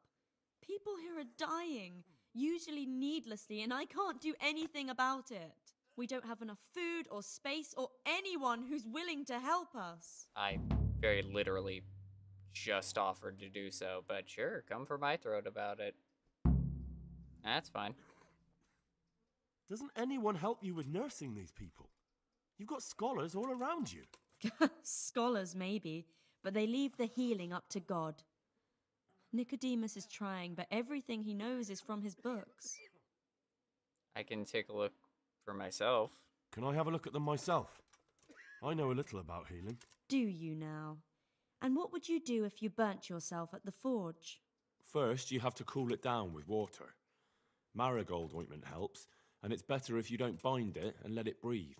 Speaker 24: People here are dying, usually needlessly, and I can't do anything about it. We don't have enough food or space or anyone who's willing to help us.
Speaker 1: I very literally just offered to do so, but sure, come for my throat about it. That's fine.
Speaker 4: Doesn't anyone help you with nursing these people? You've got scholars all around you.
Speaker 24: Scholars, maybe, but they leave the healing up to God. Nicodemus is trying, but everything he knows is from his books.
Speaker 1: I can take a look for myself.
Speaker 4: Can I have a look at them myself? I know a little about healing.
Speaker 24: Do you now? And what would you do if you burnt yourself at the forge?
Speaker 4: First, you have to cool it down with water. Marigold ointment helps, and it's better if you don't bind it and let it breathe.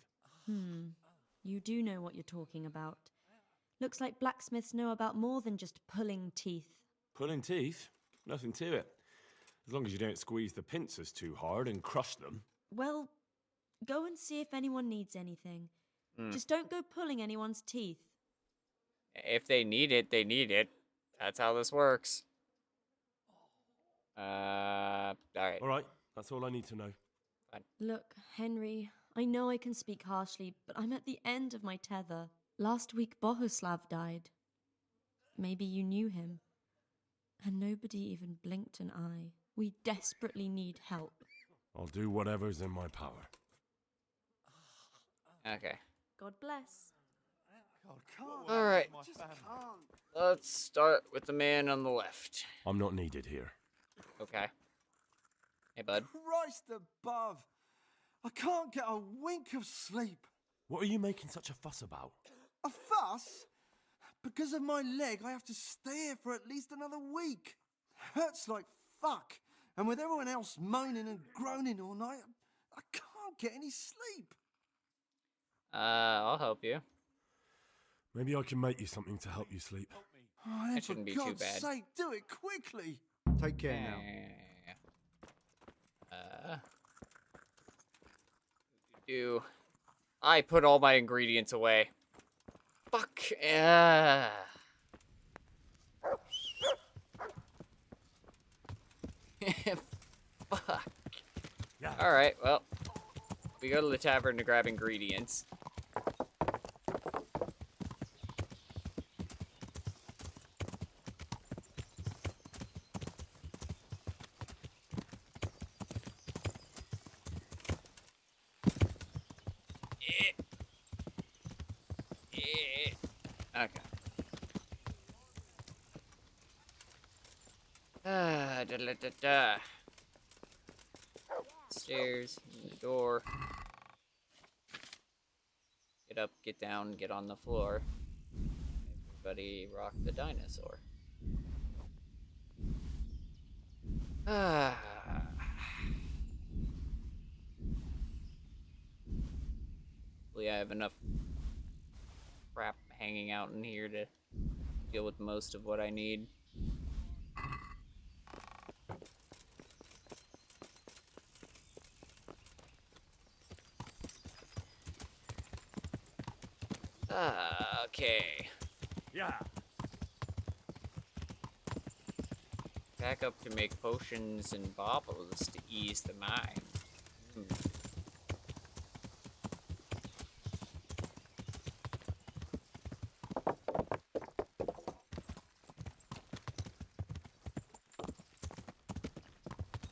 Speaker 24: You do know what you're talking about. Looks like blacksmiths know about more than just pulling teeth.
Speaker 4: Pulling teeth? Nothing to it. As long as you don't squeeze the pincers too hard and crush them.
Speaker 24: Well, go and see if anyone needs anything. Just don't go pulling anyone's teeth.
Speaker 1: If they need it, they need it. That's how this works. Alright.
Speaker 4: Alright, that's all I need to know.
Speaker 1: Fine.
Speaker 24: Look, Henry, I know I can speak harshly, but I'm at the end of my tether. Last week, Bohuslav died. Maybe you knew him. And nobody even blinked an eye. We desperately need help.
Speaker 4: I'll do whatever's in my power.
Speaker 1: Okay.
Speaker 24: God bless.
Speaker 1: Alright. Let's start with the man on the left.
Speaker 4: I'm not needed here.
Speaker 1: Okay. Hey, bud.
Speaker 2: Christ above! I can't get a wink of sleep.
Speaker 4: What are you making such a fuss about?
Speaker 2: A fuss? Because of my leg, I have to stay here for at least another week. Hurts like fuck. And with everyone else moaning and groaning all night, I can't get any sleep.
Speaker 1: I'll help you.
Speaker 4: Maybe I can make you something to help you sleep.
Speaker 2: Oh, then
Speaker 1: That shouldn't be
Speaker 2: for
Speaker 1: too
Speaker 2: God's
Speaker 1: bad.
Speaker 2: sake, do it quickly.
Speaker 19: Take care now.
Speaker 1: I put all my ingredients away. Fuck. Fuck.
Speaker 4: Yeah.
Speaker 1: Alright, well. We go to the tavern to grab ingredients. Okay. Stairs, in the door. Get up, get down, get on the floor. Everybody rock the dinosaur. Hopefully I have enough crap hanging out in here to deal with most of what I need. Okay.
Speaker 4: Yeah.
Speaker 1: Back up to make potions and baubles to ease the mind.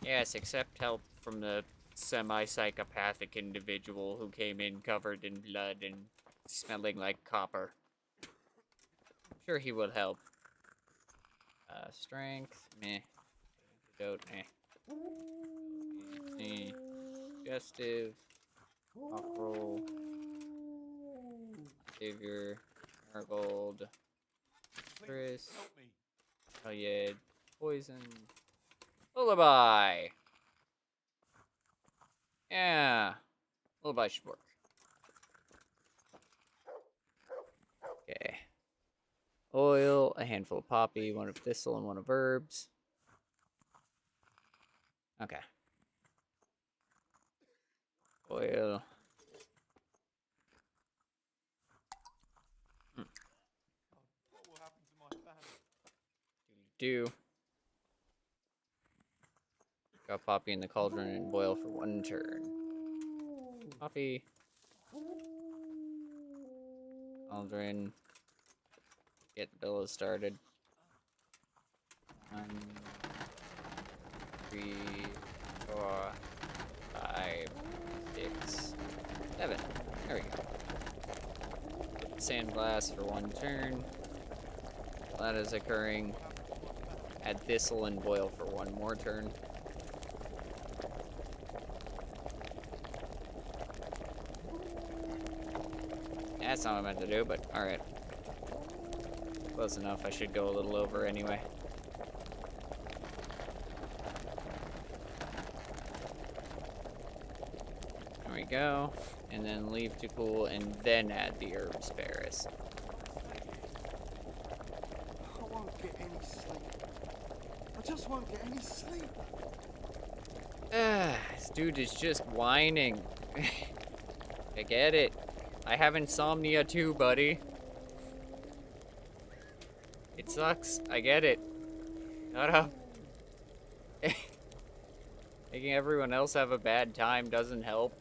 Speaker 1: Yes, accept help from the semi-psychopathic individual who came in covered in blood and smelling like copper. I'm sure he will help. Strength, meh. Antidote, meh. Digestive. Rock roll. Savior, Marigold, Chris, Elyad, Poison, Lullaby. Yeah, Lullaby should work. Okay. Oil, a handful of poppy, one of thistle, and one of herbs. Okay. Oil. Do. Got poppy in the cauldron and boil for 1 turn. Poppy. Cauldron. Get the billows started. 1, 3, 4, 5, 6, 7. There we go. Sandblast for 1 turn. While that is occurring, add thistle and boil for 1 more turn. That's not what I meant to do, but alright. Close enough, I should go a little over anyway. There we go. And then leave to cool, and then add the herbs, Paris.
Speaker 2: I won't get any sleep. I just won't get any sleep.
Speaker 1: This dude is just whining. I get it. I have insomnia too, buddy. It sucks. I get it. Shut up. Making everyone else have a bad time doesn't help.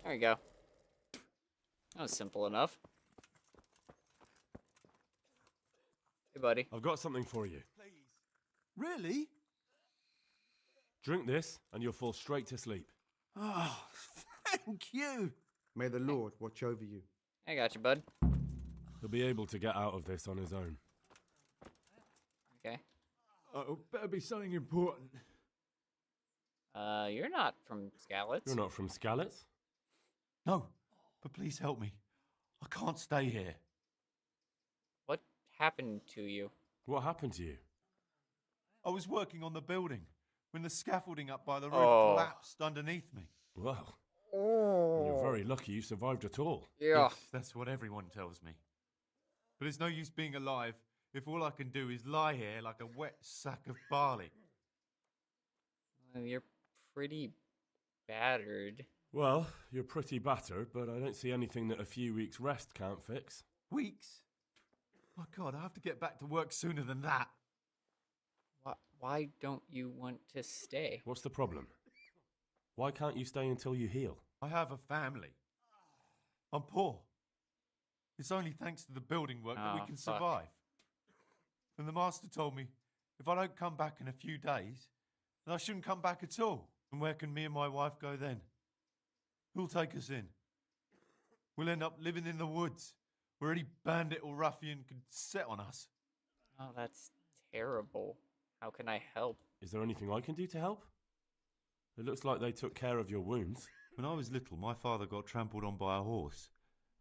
Speaker 1: There you go. That was simple enough. Hey, buddy.
Speaker 4: I've got something for you.
Speaker 2: Really?
Speaker 4: Drink this, and you'll fall straight to sleep.
Speaker 2: Oh, thank you.
Speaker 6: May the Lord watch over you.
Speaker 1: I got you, bud.
Speaker 4: He'll be able to get out of this on his own.
Speaker 1: Okay.
Speaker 6: Oh, better be something important.
Speaker 1: You're not from Skalitz.
Speaker 4: You're not from Skalitz?
Speaker 8: No, but please help me. I can't stay here.
Speaker 1: What happened to you?
Speaker 4: What happened to you?
Speaker 8: I was working on the building when the scaffolding up by the roof collapsed underneath me.
Speaker 4: Well, you're very lucky you survived at all.
Speaker 1: Yeah.
Speaker 8: Yes, that's what everyone tells me. But it's no use being alive if all I can do is lie here like a wet sack of barley.
Speaker 1: Well, you're pretty battered.
Speaker 4: Well, you're pretty battered, but I don't see anything that a few weeks' rest can't fix.
Speaker 8: Weeks? My God, I have to get back to work sooner than that.
Speaker 1: Why don't you want to stay?
Speaker 4: What's the problem? Why can't you stay until you heal?
Speaker 8: I have a family. I'm poor. It's only thanks to the building work that we can survive. And the master told me if I don't come back in a few days, then I shouldn't come back at all. And where can me and my wife go then? Who'll take us in? We'll end up living in the woods, where any bandit or ruffian could set on us.
Speaker 1: Oh, that's terrible. How can I help?
Speaker 4: Is there anything I can do to help? It looks like they took care of your wounds.
Speaker 8: When I was little, my father got trampled on by a horse,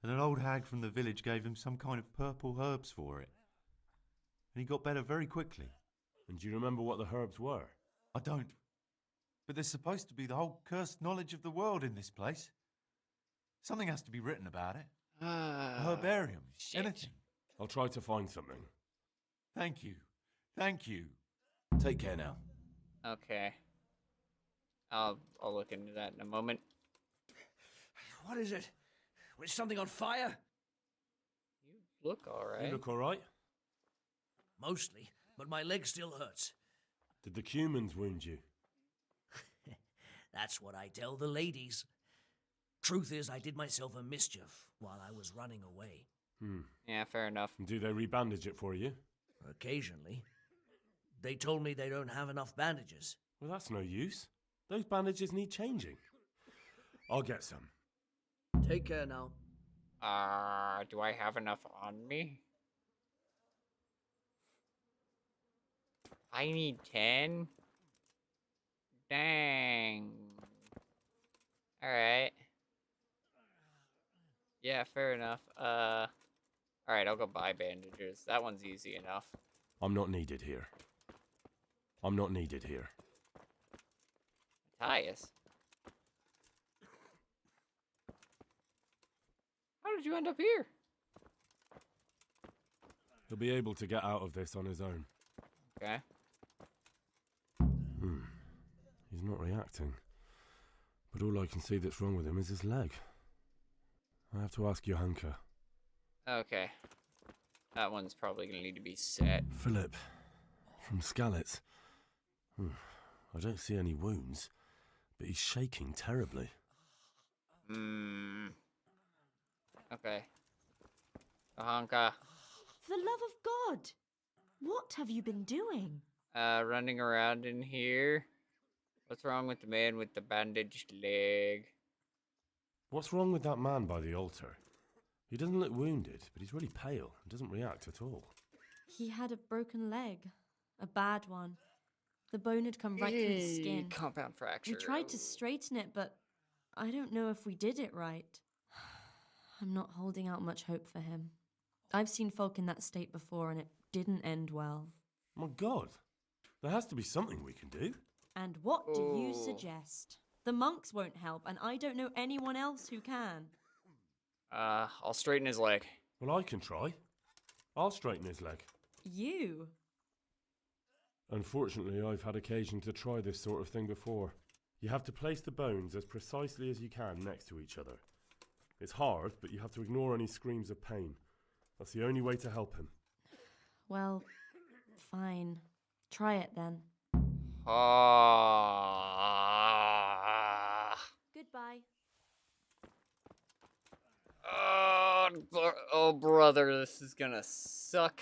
Speaker 8: and an old hag from the village gave him some kind of purple herbs for it. And he got better very quickly.
Speaker 4: And do you remember what the herbs were?
Speaker 8: I don't. But there's supposed to be the whole cursed knowledge of the world in this place. Something has to be written about it. A herbarium.
Speaker 1: Shit.
Speaker 8: Anything.
Speaker 4: I'll try to find something.
Speaker 8: Thank you. Thank you.
Speaker 13: Take care now.
Speaker 1: Okay. I'll look into that in a moment.
Speaker 13: What is it? Was something on fire?
Speaker 1: You look alright.
Speaker 4: You look alright?
Speaker 13: Mostly, but my leg still hurts.
Speaker 4: Did the humans wound you?
Speaker 13: That's what I tell the ladies. Truth is, I did myself a mischief while I was running away.
Speaker 1: Yeah, fair enough.
Speaker 4: And do they rebandage it for you?
Speaker 13: Occasionally. They told me they don't have enough bandages.
Speaker 4: Well, that's no use. Those bandages need changing. I'll get some.
Speaker 13: Take care now.
Speaker 1: Do I have enough on me? I need 10? Dang. Alright. Yeah, fair enough. Alright, I'll go buy bandages. That one's easy enough.
Speaker 4: I'm not needed here. I'm not needed here.
Speaker 1: Matthias? How did you end up here?
Speaker 4: He'll be able to get out of this on his own.
Speaker 1: Okay.
Speaker 4: He's not reacting. But all I can see that's wrong with him is his leg. I have to ask Johanka.
Speaker 1: Okay. That one's probably going to need to be set.
Speaker 4: Philip, from Skalitz. I don't see any wounds, but he's shaking terribly.
Speaker 1: Okay. Johanka.
Speaker 24: For the love of God! What have you been doing?
Speaker 1: Running around in here. What's wrong with the man with the bandaged leg?
Speaker 4: What's wrong with that man by the altar? He doesn't look wounded, but he's really pale and doesn't react at all.
Speaker 24: He had a broken leg. A bad one. The bone had come right through his skin.
Speaker 1: Compound fracture.
Speaker 24: We tried to straighten it, but I don't know if we did it right. I'm not holding out much hope for him. I've seen folk in that state before, and it didn't end well.
Speaker 4: My God, there has to be something we can do.
Speaker 24: And what do you suggest? The monks won't help, and I don't know anyone else who can.
Speaker 1: I'll straighten his leg.
Speaker 4: Well, I can try. I'll straighten his leg.
Speaker 24: You?
Speaker 4: Unfortunately, I've had occasion to try this sort of thing before. You have to place the bones as precisely as you can next to each other. It's hard, but you have to ignore any screams of pain. That's the only way to help him.
Speaker 24: Well, fine. Try it then. Goodbye.
Speaker 1: Oh, brother, this is gonna suck.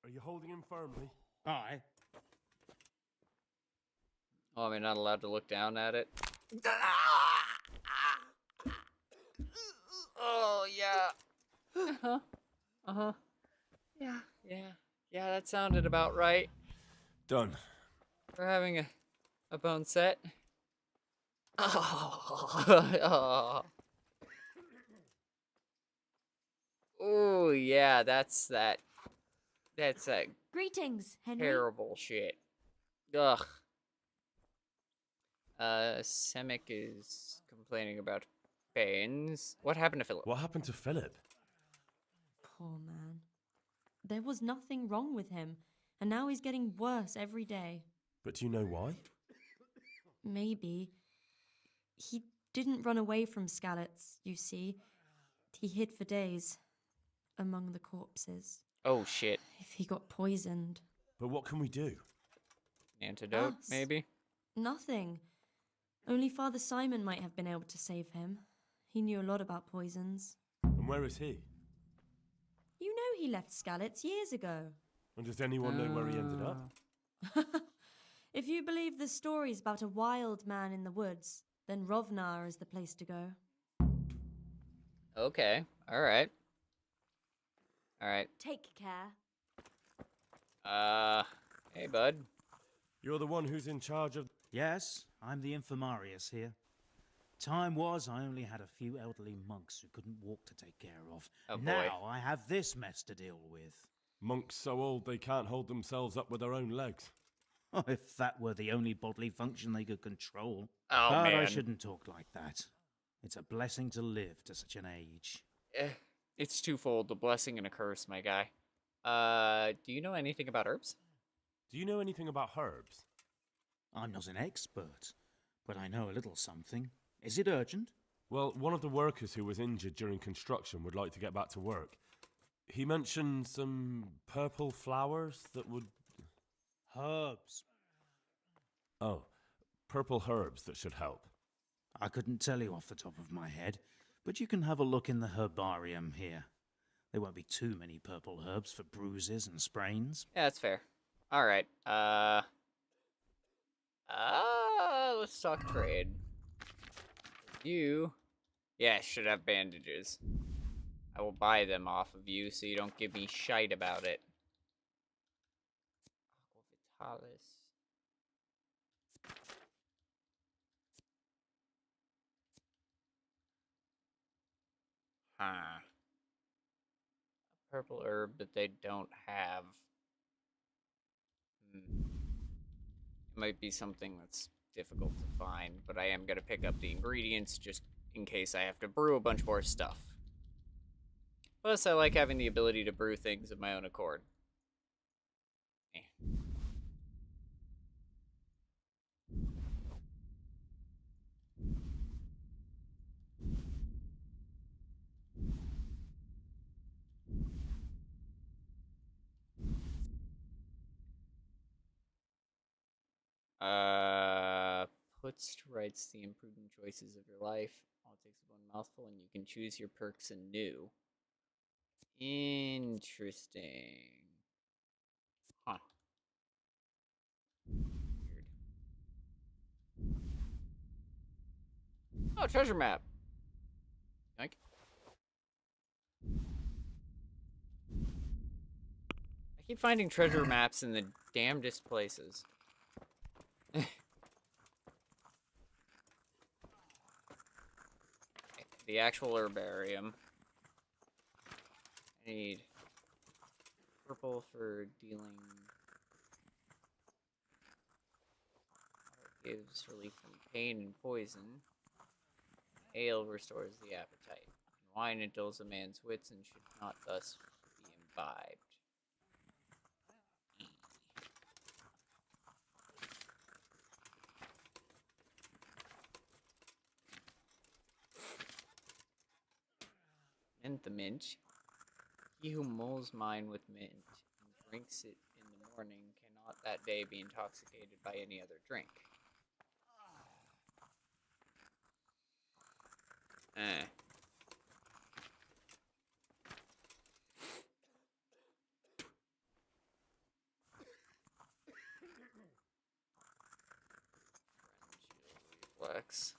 Speaker 4: Are you holding him firmly?
Speaker 23: Aye.
Speaker 1: Oh, am I not allowed to look down at it? Oh, yeah. Uh-huh. Yeah, that sounded about right.
Speaker 4: Done.
Speaker 1: We're having a bone set. Oh. Oh, yeah, that's that
Speaker 24: Greetings, Henry.
Speaker 1: terrible shit. Ugh. Semic is complaining about pains. What happened to Philip?
Speaker 4: What happened to Philip?
Speaker 24: Poor man. There was nothing wrong with him, and now he's getting worse every day.
Speaker 4: But do you know why?
Speaker 24: Maybe. He didn't run away from Skalitz, you see. He hid for days, among the corpses.
Speaker 1: Oh, shit.
Speaker 24: If he got poisoned.
Speaker 4: But what can we do?
Speaker 1: Antidote,
Speaker 24: Us?
Speaker 1: maybe?
Speaker 24: Nothing. Only Father Simon might have been able to save him. He knew a lot about poisons.
Speaker 4: And where is he?
Speaker 24: You know he left Skalitz years ago.
Speaker 4: And does anyone know where he ended up?
Speaker 24: If you believe the stories about a wild man in the woods, then Rovnar is the place to go.
Speaker 1: Okay, alright. Alright.
Speaker 24: Take care.
Speaker 1: Hey, bud.
Speaker 4: You're the one who's in charge of...
Speaker 23: Yes, I'm the infirmarius here. Time was I only had a few elderly monks who couldn't walk to take care of.
Speaker 1: Oh, boy.
Speaker 23: Now I have this mess to deal with.
Speaker 4: Monks so old they can't hold themselves up with their own legs.
Speaker 23: Oh, if that were the only bodily function they could control.
Speaker 1: Oh,
Speaker 23: but
Speaker 1: man.
Speaker 23: I shouldn't talk like that. It's a blessing to live to such an age.
Speaker 1: It's twofold, a blessing and a curse, my guy. Do you know anything about herbs?
Speaker 4: Do you know anything about herbs?
Speaker 23: I'm not an expert, but I know a little something. Is it urgent?
Speaker 4: Well, one of the workers who was injured during construction would like to get back to work. He mentioned some purple flowers that would...
Speaker 23: Herbs.
Speaker 4: Oh, purple herbs that should help.
Speaker 23: I couldn't tell you off the top of my head, but you can have a look in the herbarium here. There won't be too many purple herbs for bruises and sprains.
Speaker 1: Yeah, that's fair. Alright, let's talk trade. You, should have bandages. I will buy them off of you so you don't give me shite about it. palace. Huh. A purple herb that they don't have. It might be something that's difficult to find, but I am going to pick up the ingredients just in case I have to brew a bunch more stuff. Plus, I like having the ability to brew things of my own accord. Puts to rights the improving choices of your life. All it takes is one mouthful, and you can choose your perks anew. Interesting. Huh. Weird. Oh, treasure map. Yoink. I keep finding treasure maps in the damnedest places. The actual herbarium. I need purple for dealing. It gives relief from pain and poison. Ale restores the appetite. And wine it dulls a man's wits and should not thus be imbibed. Mint the mint. He who mulls wine with mint and drinks it in the morning cannot that day be intoxicated by any other drink. Reflex.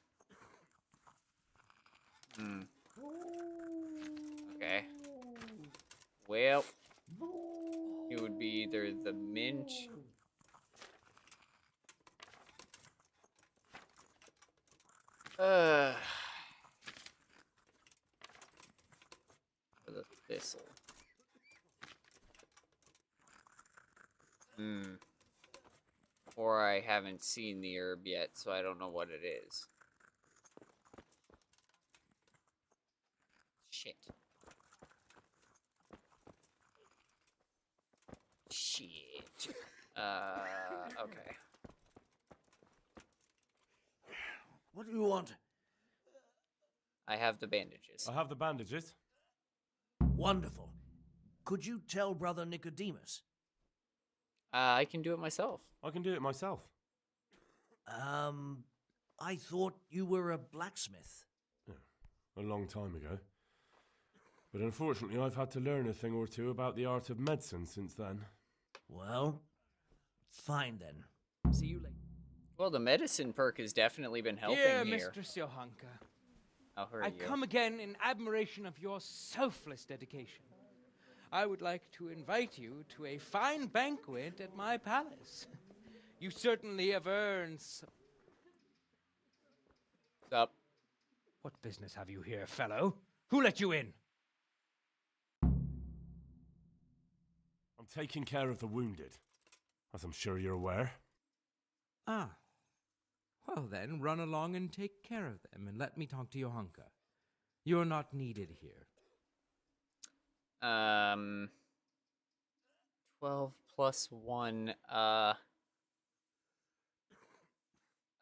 Speaker 1: Okay. Well, it would be either the mint or the thistle. Or I haven't seen the herb yet, so I don't know what it is. Shit. Okay.
Speaker 10: What do you want?
Speaker 1: I have the bandages.
Speaker 4: I have the bandages.
Speaker 10: Wonderful. Could you tell Brother Nicodemus?
Speaker 1: I can do it myself.
Speaker 4: I can do it myself.
Speaker 10: I thought you were a blacksmith.
Speaker 4: A long time ago. But unfortunately, I've had to learn a thing or two about the art of medicine since then.
Speaker 10: Well, fine then.
Speaker 18: See you later.
Speaker 1: Well, the medicine perk has definitely been helping
Speaker 18: Dear
Speaker 1: here.
Speaker 18: Mistress Johanka,
Speaker 1: How are
Speaker 18: I
Speaker 1: you?
Speaker 18: come again in admiration of your selfless dedication. I would like to invite you to a fine banquet at my palace. You certainly have earned
Speaker 1: What's up?
Speaker 18: What business have you here, fellow? Who let you in?
Speaker 4: I'm taking care of the wounded, as I'm sure you're aware.
Speaker 18: Ah. Well then, run along and take care of them, and let me talk to Johanka. You're not needed here.
Speaker 1: 12 plus 1, how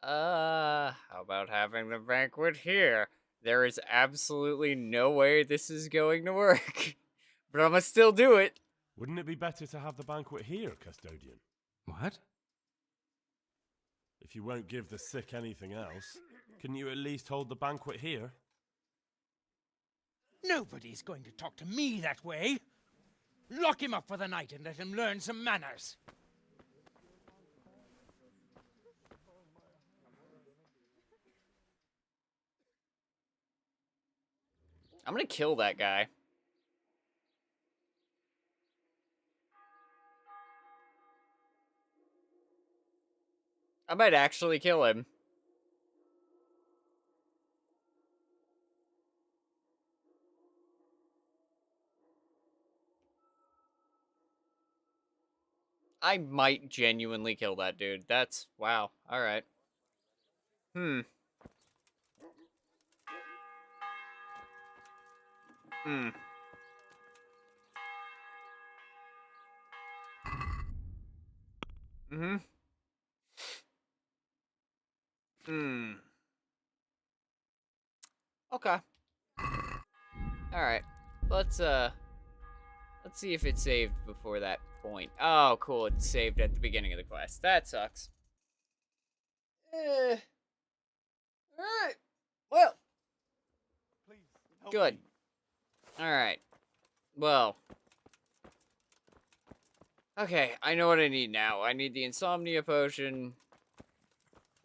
Speaker 1: about having the banquet here? There is absolutely no way this is going to work, but I'm gonna still do it.
Speaker 4: Wouldn't it be better to have the banquet here, Custodian?
Speaker 18: What?
Speaker 4: If you won't give the sick anything else, couldn't you at least hold the banquet here?
Speaker 18: Nobody's going to talk to me that way. Lock him up for the night and let him learn some manners.
Speaker 1: I'm gonna kill that guy. I might actually kill him. I might genuinely kill that dude. That's... wow. Alright. Hmm. Hmm. Mm-hmm. Hmm. Okay. Alright. Let's see if it saved before that point. Oh, cool. It saved at the beginning of the quest. That sucks. Alright. Well. Good. Alright. Well. Okay, I know what I need now. I need the insomnia potion.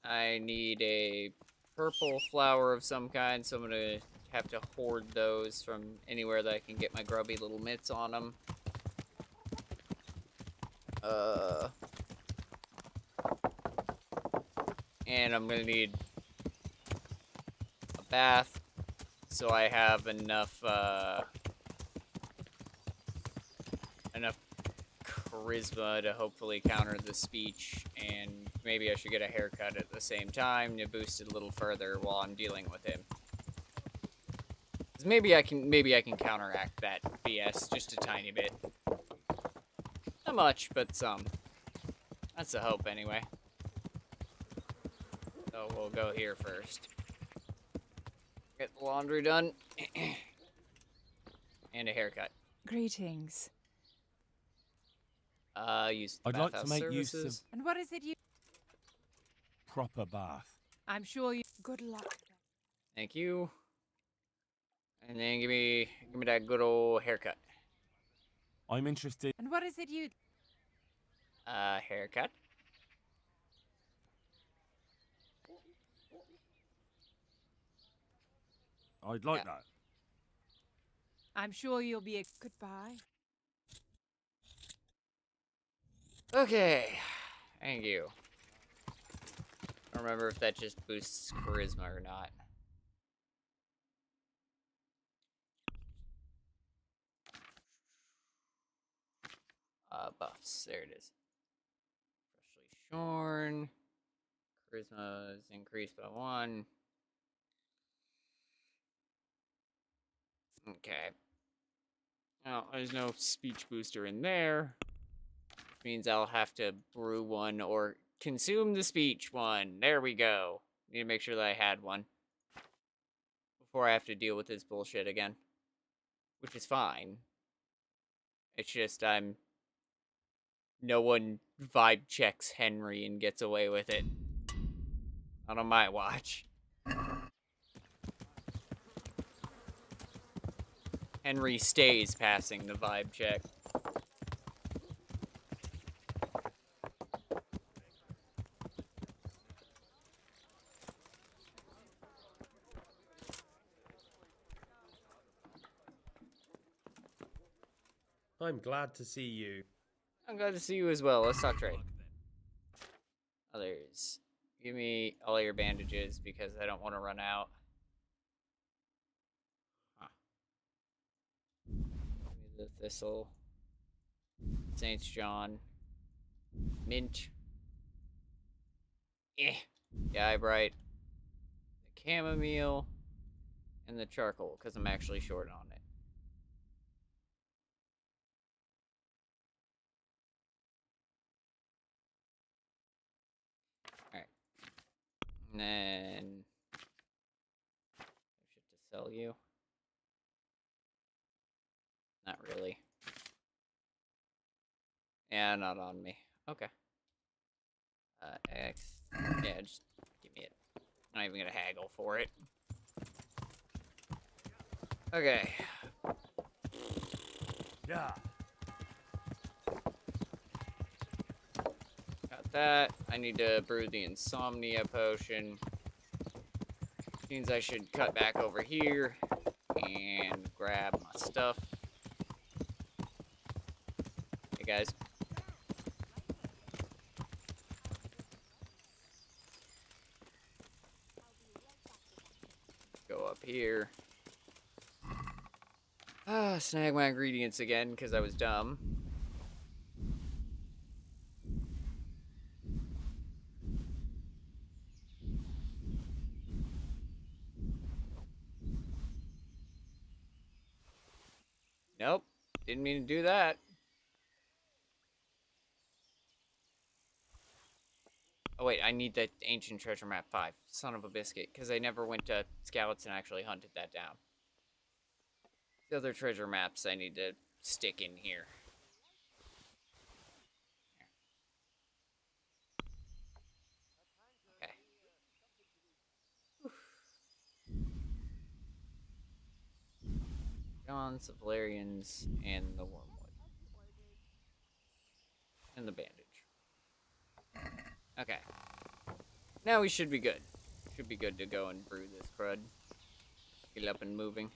Speaker 1: I need a purple flower of some kind, so I'm gonna have to hoard those from anywhere that I can get my grubby little mitts on them. And I'm gonna need a bath, so I have enough charisma to hopefully counter the speech, and maybe I should get a haircut at the same time to boost it a little further while I'm dealing with him. 'Cause maybe I can counteract that BS just a tiny bit. Not much, but some. That's the hope anyway. So we'll go here first. Get the laundry done. And a haircut.
Speaker 5: Greetings.
Speaker 1: Use the
Speaker 4: I'd like to
Speaker 1: bathhouse
Speaker 4: make
Speaker 1: services.
Speaker 4: use of
Speaker 5: And what is it you...
Speaker 4: proper bath.
Speaker 5: I'm sure you... Good luck.
Speaker 1: Thank you. And then give me that good old haircut.
Speaker 4: I'm interested.
Speaker 5: And what is it you...
Speaker 1: Haircut.
Speaker 4: I'd like that.
Speaker 5: I'm sure you'll be a... Goodbye.
Speaker 1: Okay. Thank you. I don't remember if that just boosts charisma or not. Buffs. There it is. Freshly shorn. Charisma is increased by 1. Okay. Oh, there's no speech booster in there. Which means I'll have to brew one or consume the speech one. There we go. Need to make sure that I had one before I have to deal with this bullshit again. Which is fine. It's just no one vibe checks Henry and gets away with it. Not on my watch. Henry stays passing the vibe check.
Speaker 15: I'm glad to see you.
Speaker 1: I'm glad to see you as well. Let's talk trade. Others. Give me all your bandages because I don't want to run out. Huh. Give me the thistle. Saints John. Mint. Yeah, bright. The chamomile. And the charcoal, because I'm actually short on it. Alright. And then... shit to sell you. Not really. Yeah, not on me. Okay. X. Yeah, just give me it. I'm not even gonna haggle for it. Okay.
Speaker 4: Yeah.
Speaker 1: Got that. I need to brew the insomnia potion. Means I should cut back over here and grab my stuff. Hey guys. up here. Snag my ingredients again because I was dumb. Nope, didn't mean to do that. Oh wait, I need that ancient treasure map 5. Son of a biscuit, because I never went to Scouts and actually hunted that down. The other treasure maps I need to stick in here. Okay. Johns, the Valerians, and the Wormwood. And the bandage. Okay. Now we should be good. Should be good to go and brew this crud. Get it up and moving.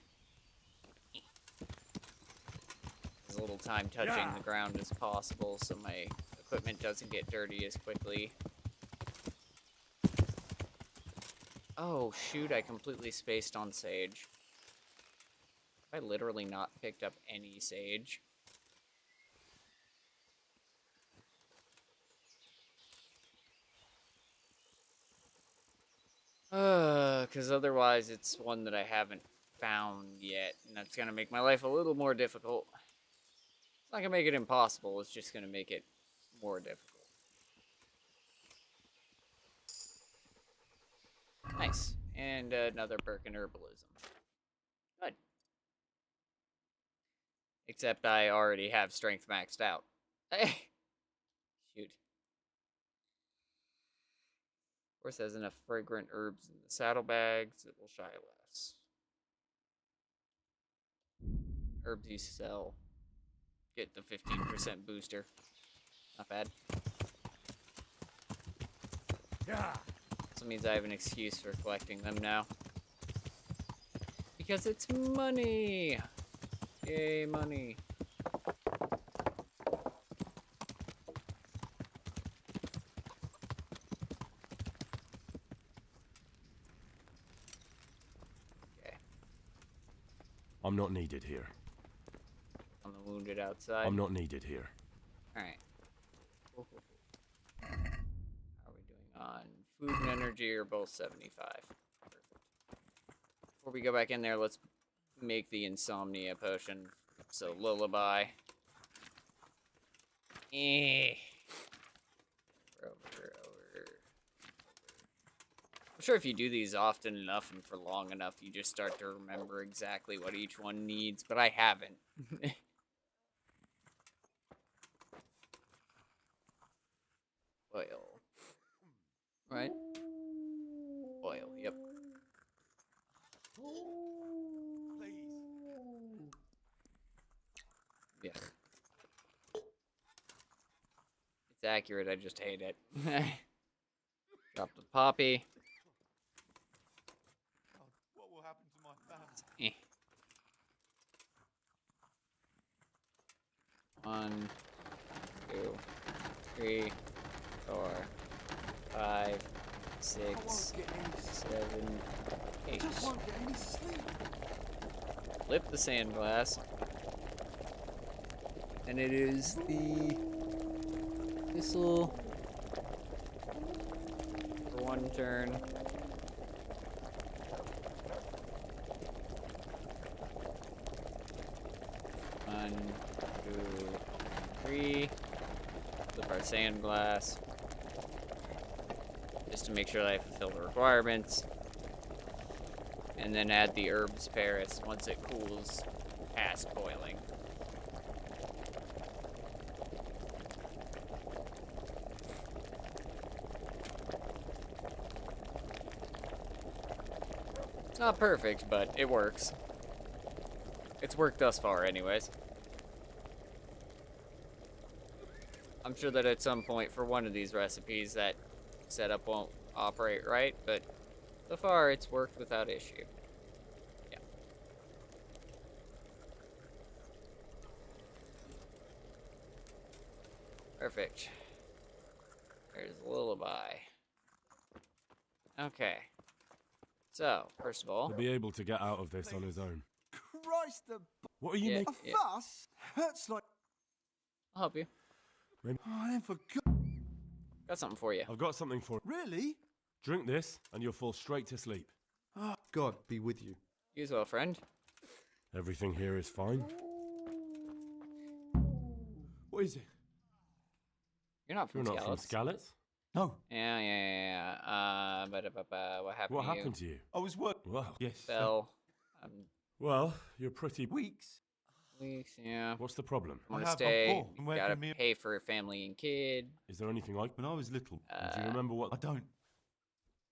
Speaker 1: As little time touching the ground as possible so my equipment doesn't get dirty as quickly. Oh, shoot, I completely spaced on sage. I literally not picked up any sage. Because otherwise it's one that I haven't found yet, and that's going to make my life a little more difficult. It's not going to make it impossible, it's just going to make it more difficult. Nice. And another perk in herbalism. Good. Except I already have strength maxed out. Shoot. Horse has enough fragrant herbs in the saddlebags, it will shy less. Herbs you sell. Get the 15% booster. Not bad. Yeah. So means I have an excuse for collecting them now. Because it's money! Yay, money. Okay.
Speaker 4: I'm not needed here.
Speaker 1: On the wounded outside.
Speaker 4: I'm not needed here.
Speaker 1: Alright. Cool. How are we doing on food and energy are both 75. Perfect. Before we go back in there, let's make the insomnia potion. So lullaby. Over. I'm sure if you do these often enough and for long enough, you just start to remember exactly what each one needs, but I haven't. Oil. Right? Oil, yep. Yeah. It's accurate, I just hate it. Drop the poppy.
Speaker 8: What will happen to my family?
Speaker 1: 1, 2, 3, 4, 5, 6, 7, 8. Flip the sand glass. And it is the thistle for 1 turn. One, 2, 3. Flip our sand glass. Just to make sure that I fulfill the requirements. And then add the herbs Paris once it cools past boiling. It's not perfect, but it works. It's worked thus far, anyways. I'm sure that at some point for one of these recipes that setup won't operate right, but so far it's worked without issue. Yeah. Perfect. There's Lullaby. Okay. So, first of all...
Speaker 4: He'll be able to get out of this on his own.
Speaker 2: Christ,
Speaker 4: What are you making?
Speaker 2: A fuss hurts like...
Speaker 1: I'll help you.
Speaker 2: Oh, then for
Speaker 1: Got something for you.
Speaker 4: I've got something for you.
Speaker 2: Really?
Speaker 4: Drink this, and you'll fall straight to sleep.
Speaker 6: Oh, God be with you.
Speaker 1: You as well, friend.
Speaker 4: Everything here is fine.
Speaker 6: What is it?
Speaker 1: You're not from
Speaker 4: You're not from
Speaker 1: Skalitz?
Speaker 4: Skalitz?
Speaker 8: No.
Speaker 1: Yeah. What happened
Speaker 4: What
Speaker 1: to you?
Speaker 4: happened to you?
Speaker 8: I was working.
Speaker 4: Well,
Speaker 8: Yes.
Speaker 1: Fell.
Speaker 4: well, you're pretty
Speaker 8: Weeks.
Speaker 1: Weeks, yeah.
Speaker 4: What's the problem?
Speaker 1: Want
Speaker 8: I
Speaker 1: to
Speaker 8: have, I'm
Speaker 1: stay.
Speaker 8: poor. I'm working
Speaker 1: Gotta
Speaker 8: me-
Speaker 1: pay for a family and kid.
Speaker 4: Is there anything like?
Speaker 8: When I was little.
Speaker 4: Do you remember what?
Speaker 8: I don't.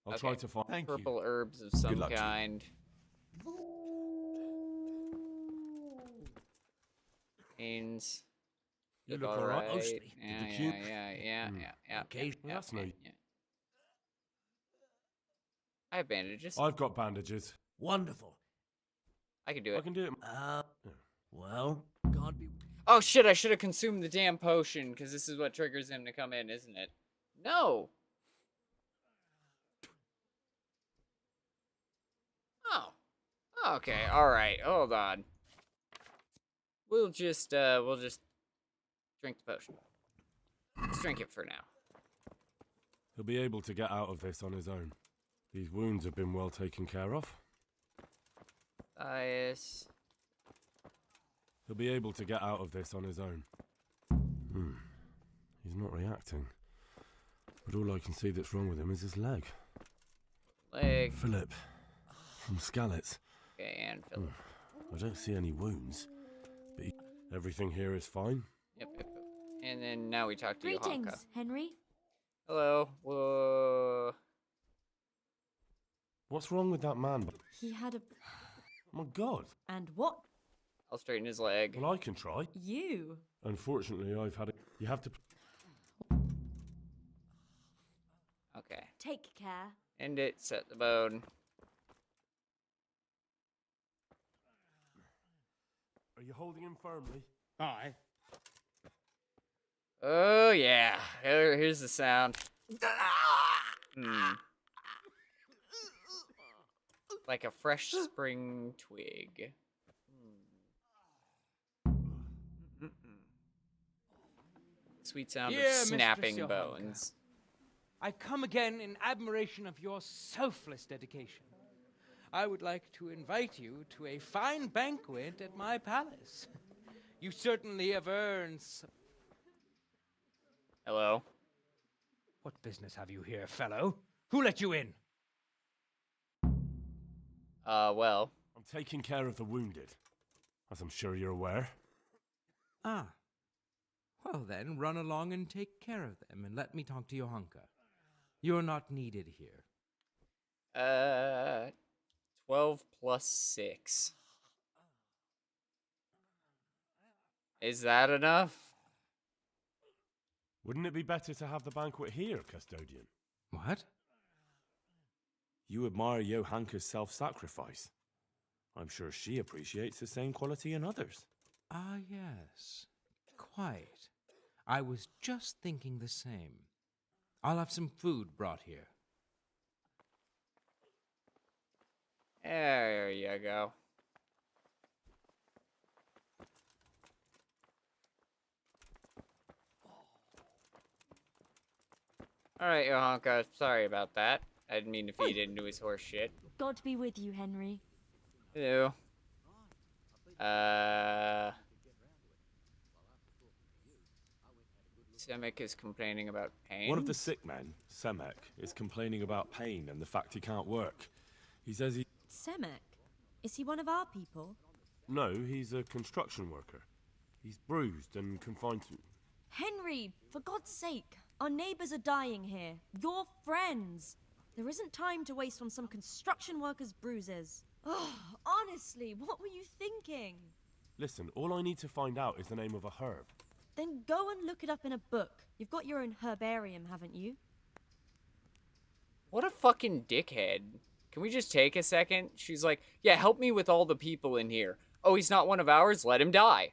Speaker 4: I'll try to find.
Speaker 8: Thank you.
Speaker 1: Purple herbs of some
Speaker 4: luck to you.
Speaker 1: kind. Beans.
Speaker 4: You
Speaker 1: Look
Speaker 4: look all right.
Speaker 20: Mostly.
Speaker 1: Yeah,
Speaker 4: The cube?
Speaker 1: yeah.
Speaker 20: Occasionally.
Speaker 1: Yeah,
Speaker 4: That's no-
Speaker 1: yeah. I have bandages.
Speaker 4: I've got bandages.
Speaker 20: Wonderful.
Speaker 1: I can do
Speaker 4: I
Speaker 1: it.
Speaker 4: can do it.
Speaker 20: Well, God be.
Speaker 1: Oh shit, I should have consumed the damn potion, because this is what triggers him to come in, isn't it? No! Oh. Okay, alright, hold on. We'll just drink the potion. Let's drink it for now.
Speaker 4: He'll be able to get out of this on his own. These wounds have been well taken care of.
Speaker 1: Yes.
Speaker 4: He'll be able to get out of this on his own. He's not reacting. But all I can see that's wrong with him is his leg.
Speaker 1: Leg.
Speaker 4: Philip. From Skalitz.
Speaker 1: Okay, and Philip.
Speaker 4: I don't see any wounds. But everything here is fine.
Speaker 1: Yep. And then now we talk to
Speaker 24: Greetings,
Speaker 1: Johanka.
Speaker 24: Henry.
Speaker 1: Hello. Whoa.
Speaker 4: What's wrong with that man?
Speaker 24: He had a...
Speaker 4: Oh my god.
Speaker 24: And what?
Speaker 1: I'll straighten his leg.
Speaker 4: Well, I can try.
Speaker 24: You?
Speaker 4: Unfortunately, I've had it. You have to...
Speaker 1: Okay.
Speaker 24: Take care.
Speaker 1: End it, set the bone.
Speaker 4: Are you holding him firmly?
Speaker 6: Aye.
Speaker 1: Oh, yeah. Here's the sound. Like a fresh spring twig. Sweet sound
Speaker 18: Dear
Speaker 1: of
Speaker 18: Mistress
Speaker 1: snapping
Speaker 18: Johanka,
Speaker 1: bones.
Speaker 18: I come again in admiration of your selfless dedication. I would like to invite you to a fine banquet at my palace. You certainly have earned some...
Speaker 1: Hello?
Speaker 18: What business have you here, fellow? Who let you in?
Speaker 1: Well.
Speaker 4: I'm taking care of the wounded, as I'm sure you're aware.
Speaker 9: Ah. Well then, run along and take care of them, and let me talk to Johanka. You're not needed here.
Speaker 1: 12 plus 6. Is that enough?
Speaker 4: Wouldn't it be better to have the banquet here, custodian?
Speaker 9: What?
Speaker 15: You admire Johanka's self-sacrifice. I'm sure she appreciates the same quality in others.
Speaker 9: Ah, yes. Quite. I was just thinking the same. I'll have some food brought here.
Speaker 1: There you go. Alright, Johanka, sorry about that. I didn't mean to feed into his horse shit.
Speaker 24: God be with you, Henry.
Speaker 1: Hello. Semek is complaining about pain.
Speaker 15: One of the sick men, Semek, is complaining about pain and the fact he can't work. He says he...
Speaker 24: Semek? Is he one of our people?
Speaker 4: No, he's a construction worker. He's bruised and confined to...
Speaker 24: Henry, for God's sake. Our neighbors are dying here. Your friends. There isn't time to waste on some construction worker's bruises. Oh, honestly, what were you thinking?
Speaker 4: Listen, all I need to find out is the name of a herb.
Speaker 24: Then go and look it up in a book. You've got your own herbarium, haven't you?
Speaker 1: What a fucking dickhead. Can we just take a second? She's like, yeah, help me with all the people in here. Oh, he's not one of ours? Let him die.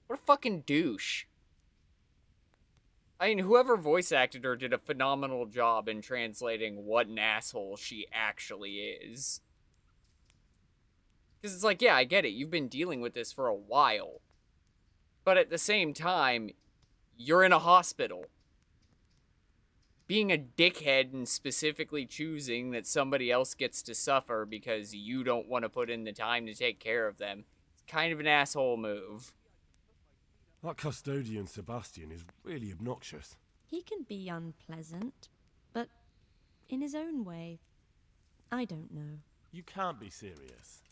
Speaker 1: What a fucking douche. I mean, whoever voice acted her did a phenomenal job in translating what an asshole she actually is. Because it's like, yeah, I get it. You've been dealing with this for a while. But at the same time, you're in a hospital. Being a dickhead and specifically choosing that somebody else gets to suffer because you don't want to put in the time to take care of them, it's kind of an asshole move.
Speaker 4: That custodian Sebastian is really obnoxious.
Speaker 24: He can be unpleasant, but in his own way. I don't know.
Speaker 4: You can't be serious.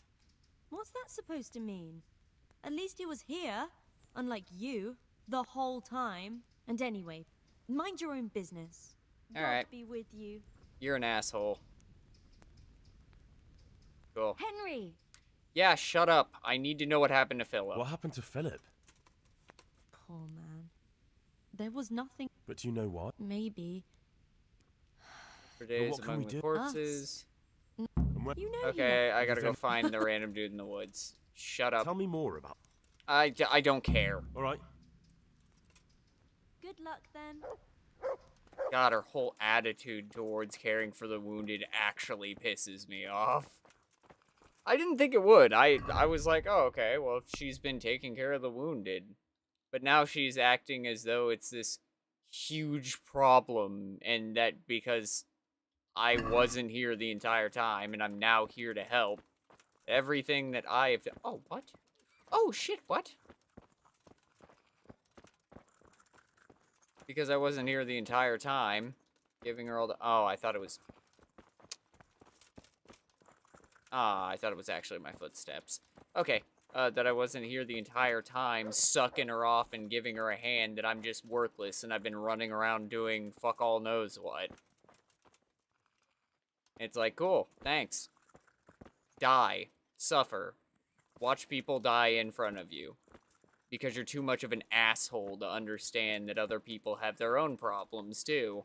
Speaker 24: What's that supposed to mean? At least he was here, unlike you, the whole time. And anyway, mind your own business.
Speaker 1: All right.
Speaker 24: God be with you.
Speaker 1: You're an asshole. Cool.
Speaker 24: Henry!
Speaker 1: Yeah, shut up. I need to know what happened to Philip.
Speaker 4: What happened to Philip?
Speaker 24: Poor man. There was nothing.
Speaker 4: But you know what?
Speaker 24: Maybe.
Speaker 1: For days
Speaker 4: what can
Speaker 1: among
Speaker 4: we
Speaker 1: the
Speaker 4: do?
Speaker 1: corpses.
Speaker 24: You know
Speaker 1: Okay, I gotta go find the random dude in the woods. Shut up.
Speaker 4: Tell me more about.
Speaker 1: I don't care.
Speaker 4: All right.
Speaker 24: Good luck then.
Speaker 1: God, her whole attitude towards caring for the wounded actually pisses me off. I didn't think it would. I was like, oh, okay, well, she's been taking care of the wounded. But now she's acting as though it's this huge problem, and that because I wasn't here the entire time, and I'm now here to help, everything that I have done... Oh, what? Oh, shit, what? Because I wasn't here the entire time, giving her all the... Oh, I thought it was... Ah, I thought it was actually my footsteps. Okay, that I wasn't here the entire time, sucking her off and giving her a hand, that I'm just worthless, and I've been running around doing fuck all knows what. It's like, cool, thanks. Die. Suffer. Watch people die in front of you. Because you're too much of an asshole to understand that other people have their own problems, too.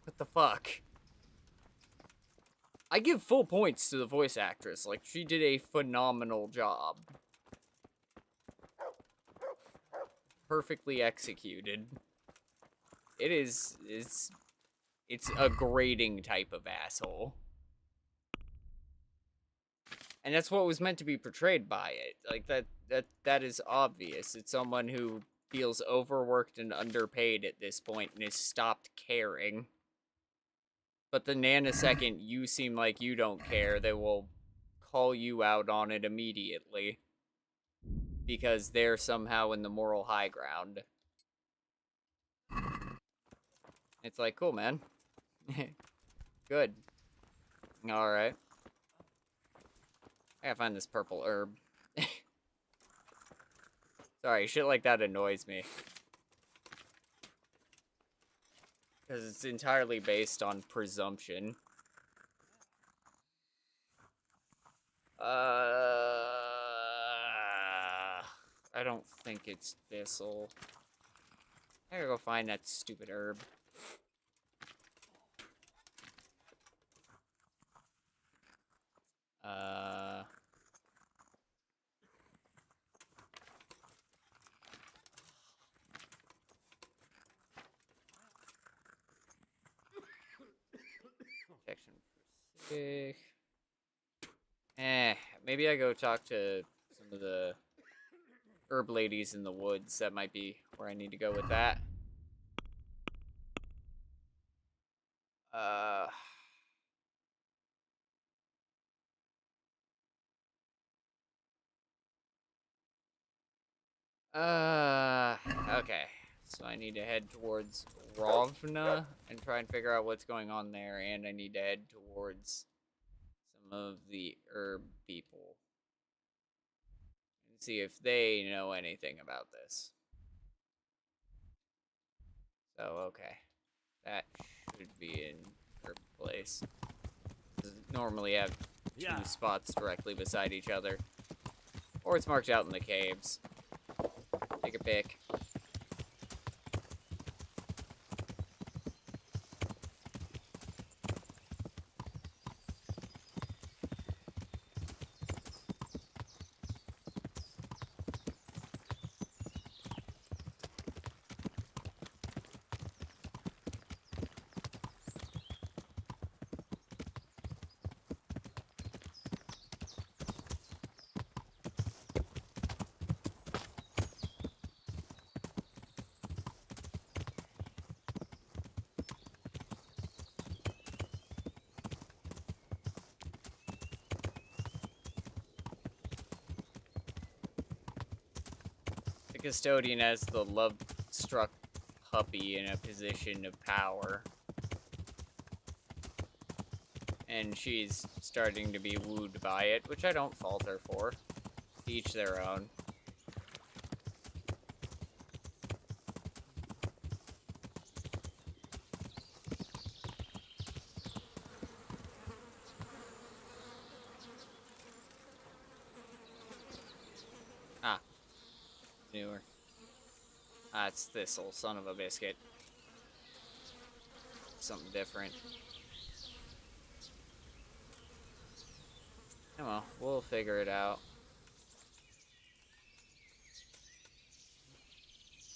Speaker 1: What the fuck? I give full points to the voice actress. Like, she did a phenomenal job. Perfectly executed. It's a grating type of asshole. And that's what was meant to be portrayed by it. Like, that is obvious. It's someone who feels overworked and underpaid at this point and has stopped caring. But the nanosecond you seem like you don't care, they will call you out on it immediately. Because they're somehow in the moral high ground. It's like, cool, man. Good. Alright. I gotta find this purple herb. Sorry, shit like that annoys me. Because it's entirely based on presumption. I don't think it's thistle. I gotta go find that stupid herb. Protection for sick. Maybe I go talk to some of the herb ladies in the woods. That might be where I need to go with that. Okay. So I need to head towards Rovna and try and figure out what's going on there, and I need to head towards some of the herb people and see if they know anything about this. So, okay. That should be an herb place. Normally have two spots directly beside each other. Or it's marked out in the caves. Take a pick. custodian has the love-struck puppy in a position of power. And she's starting to be wooed by it, which I don't fault her for. Each their own. Ah. Newer. Ah, it's Thistle, son of a biscuit. Something different. Oh well, we'll figure it out.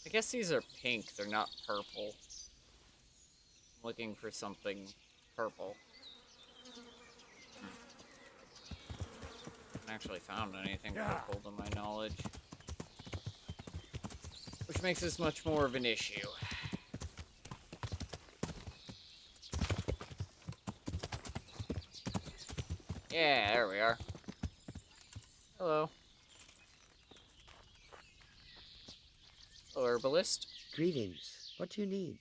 Speaker 1: I guess these are pink, they're not purple. I'm looking for something purple. Haven't actually found anything purple to my knowledge. Which makes this much more of an issue. Yeah, there we are. Hello. Hello, herbalist.
Speaker 3: Greetings. What do you need?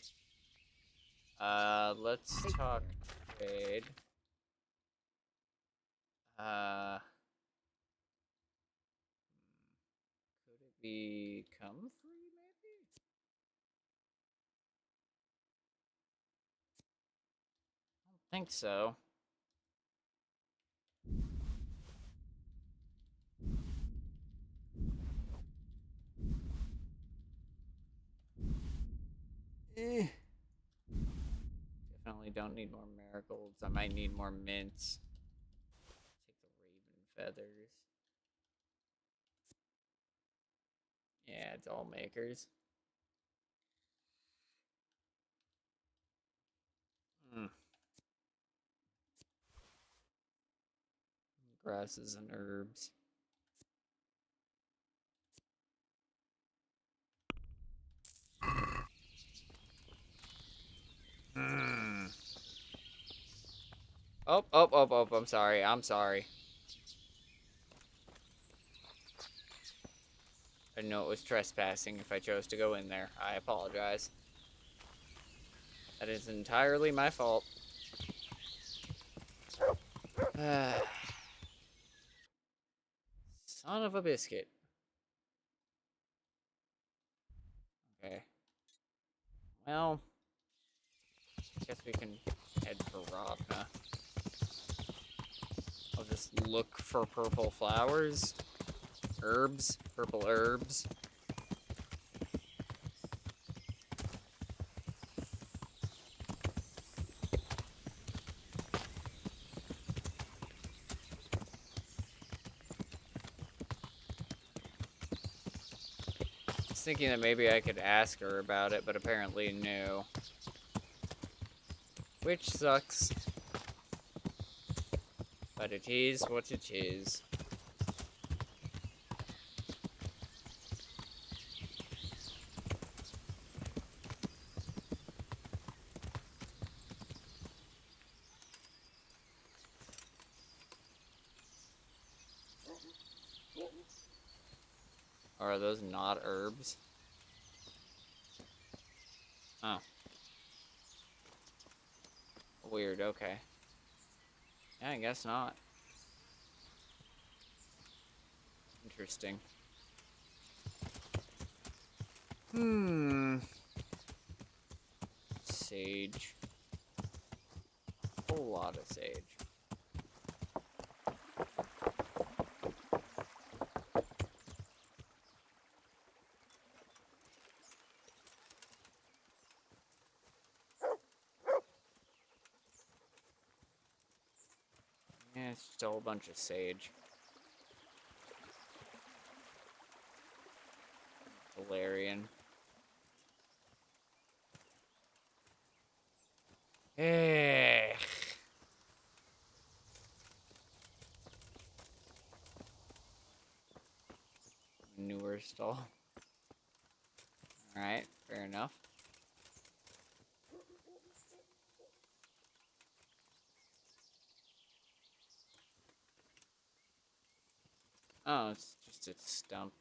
Speaker 1: Let's talk trade. Could it be comfrey, maybe? I don't think so. Definitely don't need more marigolds. I might need more mints. Take the raven feathers. Yeah, doll makers. Grasses and herbs. Oh, I'm sorry. I'm sorry. I didn't know it was trespassing if I chose to go in there. I apologize. That is entirely my fault. Son of a biscuit. Okay. Well, I guess we can head for Ravna. I'll just look for purple flowers. Herbs. Purple herbs. I was thinking that maybe I could ask her about it, but apparently no. Which sucks. But it is what it is. Or are those not herbs? Oh. Weird, okay. Yeah, I guess not. Interesting. Sage. A whole lot of sage. Yeah, it's just a whole bunch of sage. Valerian. Eh. Newer stall. Alright, fair enough. Oh, it's just a stump.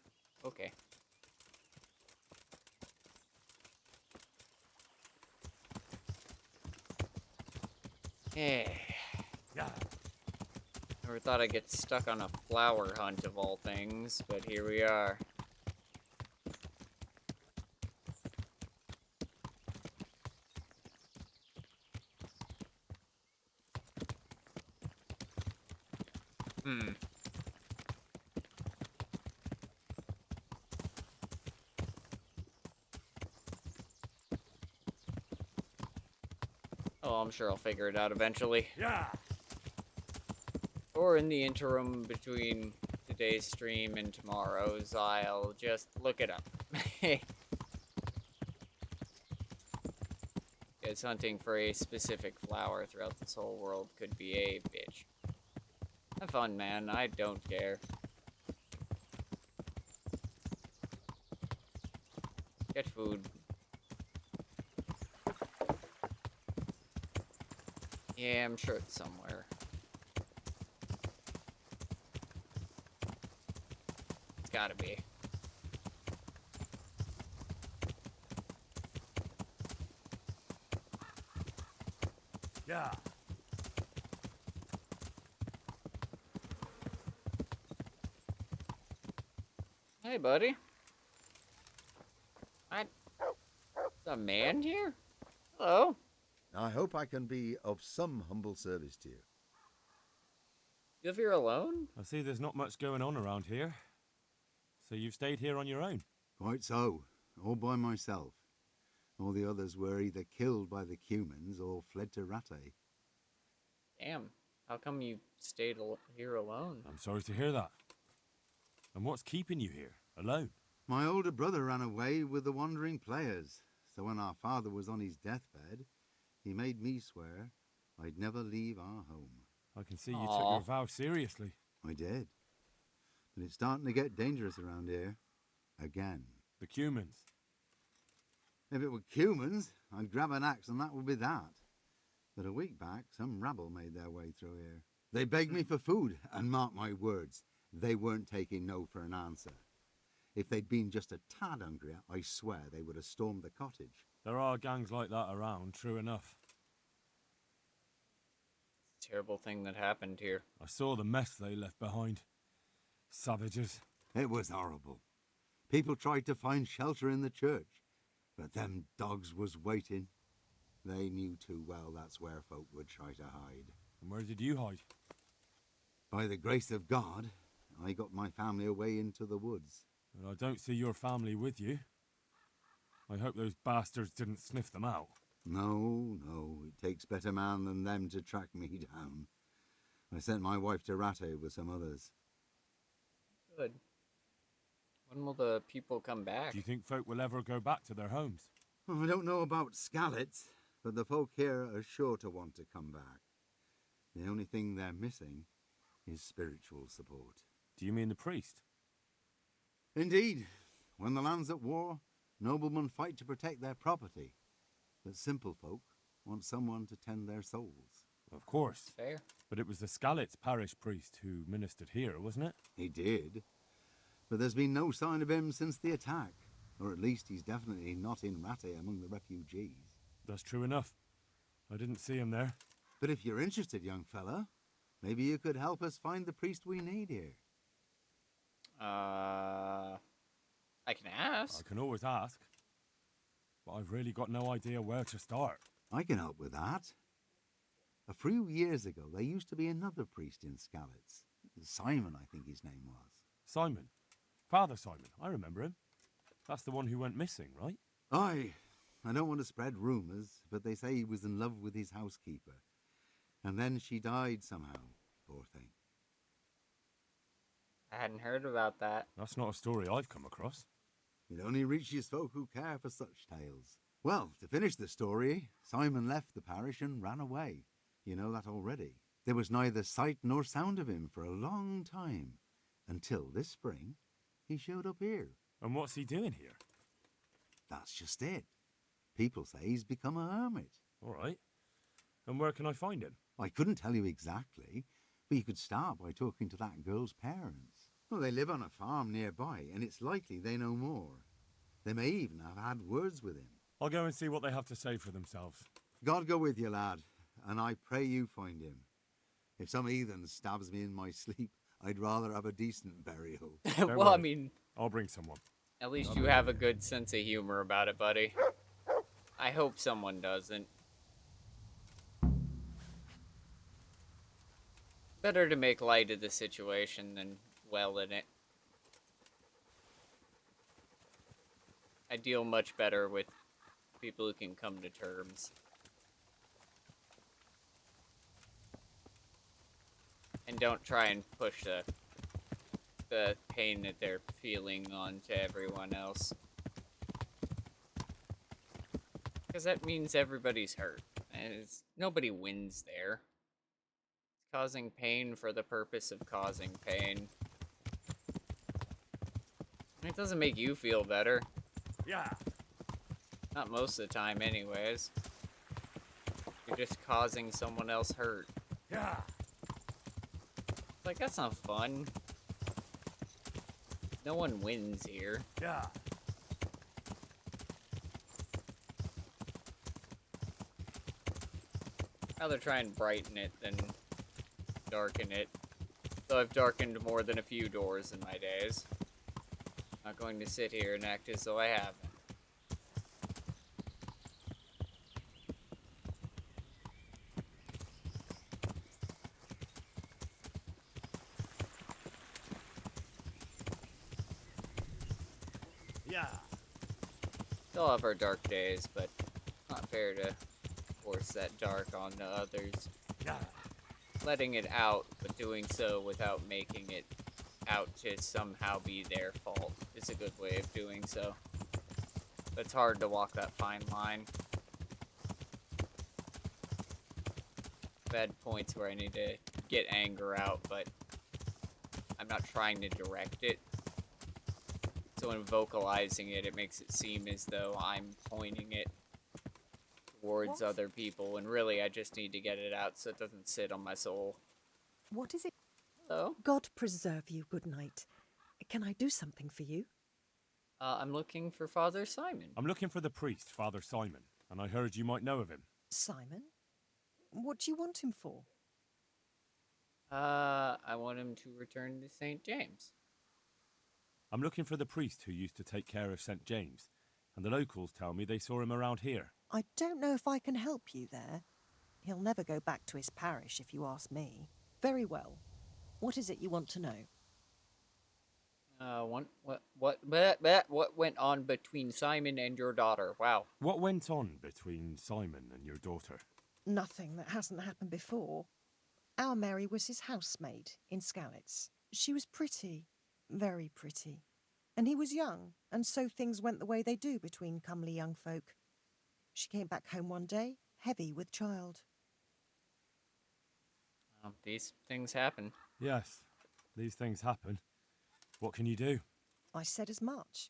Speaker 1: Okay. Yeah. Never thought I'd get stuck on a flower hunt of all things, but here we are. Oh, I'm sure I'll figure it out eventually.
Speaker 4: Yeah.
Speaker 1: Or in the interim between today's stream and tomorrow's, I'll just look it up. Because hunting for a specific flower throughout this whole world could be a bitch. Have fun, man. I don't care. Get food. Yeah, I'm sure it's somewhere. It's gotta be.
Speaker 4: Yeah.
Speaker 1: Hey, buddy. A man here? Hello.
Speaker 7: I hope I can be of some humble service to you.
Speaker 1: You live here alone?
Speaker 4: I see there's not much going on around here. So you've stayed here on your own?
Speaker 7: Quite so. All by myself. All the others were either killed by the Cumans or fled to Rattay.
Speaker 1: Damn. How come you stayed here alone?
Speaker 4: I'm sorry to hear that. And what's keeping you here, alone?
Speaker 7: My older brother ran away with the wandering players. So when our father was on his deathbed, he made me swear I'd never leave our home.
Speaker 4: I can see you took your vow seriously.
Speaker 7: I did. But it's starting to get dangerous around here. Again.
Speaker 4: The Cumans.
Speaker 7: If it were Cumans, I'd grab an axe and that would be that. But a week back, some rabble made their way through here. They begged me for food, and mark my words, they weren't taking no for an answer. If they'd been just a tad hungrier, I swear they would have stormed the cottage.
Speaker 4: There are gangs like that around, true enough.
Speaker 1: Terrible thing that happened here.
Speaker 4: I saw the mess they left behind. Savages.
Speaker 7: It was horrible. People tried to find shelter in the church, but them dogs was waiting. They knew too well that's where folk would try to hide.
Speaker 4: And where did you hide?
Speaker 7: By the grace of God, I got my family away into the woods.
Speaker 4: But I don't see your family with you. I hope those bastards didn't sniff them out.
Speaker 7: No, it takes better man than them to track me down. I sent my wife to Rattay with some others.
Speaker 1: Good. When will the people come back?
Speaker 4: Do you think folk will ever go back to their homes?
Speaker 7: Well, I don't know about Skallets, but the folk here are sure to want to come back. The only thing they're missing is spiritual support.
Speaker 4: Do you mean the priest?
Speaker 7: Indeed. When the land's at war, noblemen fight to protect their property. But simple folk want someone to tend their souls.
Speaker 4: Of course.
Speaker 1: Fair.
Speaker 4: But it was the Skallets parish priest who ministered here, wasn't it?
Speaker 7: He did. But there's been no sign of him since the attack. Or at least he's definitely not in Rattay among the refugees.
Speaker 4: That's true enough. I didn't see him there.
Speaker 7: But if you're interested, young fella, maybe you could help us find the priest we need here.
Speaker 1: I can ask.
Speaker 4: I can always ask. But I've really got no idea where to start.
Speaker 7: I can help with that. A few years ago, there used to be another priest in Skallets. Simon, I think his name was.
Speaker 4: Simon? Father Simon, I remember him. That's the one who went missing, right?
Speaker 7: Aye. I don't want to spread rumours, but they say he was in love with his housekeeper. And then she died somehow, poor thing.
Speaker 1: I hadn't heard about that.
Speaker 4: That's not a story I've come across.
Speaker 7: It only reaches folk who care for such tales. Well, to finish the story, Simon left the parish and ran away. You know that already. There was neither sight nor sound of him for a long time. Until this spring, he showed up here.
Speaker 4: And what's he doing here?
Speaker 7: That's just it. People say he's become a hermit.
Speaker 4: All right. And where can I find him?
Speaker 7: I couldn't tell you exactly, but you could start by talking to that girl's parents. Well, they live on a farm nearby, and it's likely they know more. They may even have had words with him.
Speaker 4: I'll go and see what they have to say for themselves.
Speaker 7: God go with you, lad. and I pray you find him. If some heathen stabs me in my sleep, I'd rather have a decent burial.
Speaker 1: Well, I mean,
Speaker 4: I'll bring someone.
Speaker 1: At least you have a good sense of humor about it, buddy. I hope someone doesn't. Better to make light of the situation than dwell in it. I deal much better with people who can come to terms. And don't try and push the pain that they're feeling onto everyone else. Because that means everybody's hurt. And nobody wins there. Causing pain for the purpose of causing pain. It doesn't make you feel better.
Speaker 4: Yeah.
Speaker 1: Not most of the time, anyways. You're just causing someone else hurt.
Speaker 4: Yeah.
Speaker 1: Like, that's not fun. No one wins here.
Speaker 4: Yeah.
Speaker 1: Rather try and brighten it than darken it. Though I've darkened more than a few doors in my days. Not going to sit here and act as though I haven't.
Speaker 4: Yeah.
Speaker 1: Still have our dark days, but not fair to force that dark onto others.
Speaker 4: Yeah.
Speaker 1: Letting it out, but doing so without making it out to somehow be their fault is a good way of doing so. But it's hard to walk that fine line. I've had points where I need to get anger out, but I'm not trying to direct it. So in vocalizing it, it makes it seem as though I'm pointing it towards other people, and really I just need to get it out so it doesn't sit on my soul.
Speaker 21: What is it?
Speaker 1: Hello?
Speaker 21: God preserve you, good night. Can I do something for you?
Speaker 1: I'm looking for Father Simon.
Speaker 4: I'm looking for the priest, Father Simon, and I heard you might know of him.
Speaker 21: Simon? What do you want him for?
Speaker 1: I want him to return to St. James.
Speaker 4: I'm looking for the priest who used to take care of St. James, and the locals tell me they saw him around here.
Speaker 21: I don't know if I can help you there. He'll never go back to his parish, if you ask me. Very well. What is it you want to know?
Speaker 1: What went on between Simon and your daughter? Wow.
Speaker 4: What went on between Simon and your daughter?
Speaker 21: Nothing that hasn't happened before. Our Mary was his housemaid in Skalitz. She was pretty, very pretty. And he was young, and so things went the way they do between comely young folk. She came back home one day, heavy with child.
Speaker 1: These things happen.
Speaker 4: Yes, these things happen. What can you do?
Speaker 21: I said as much.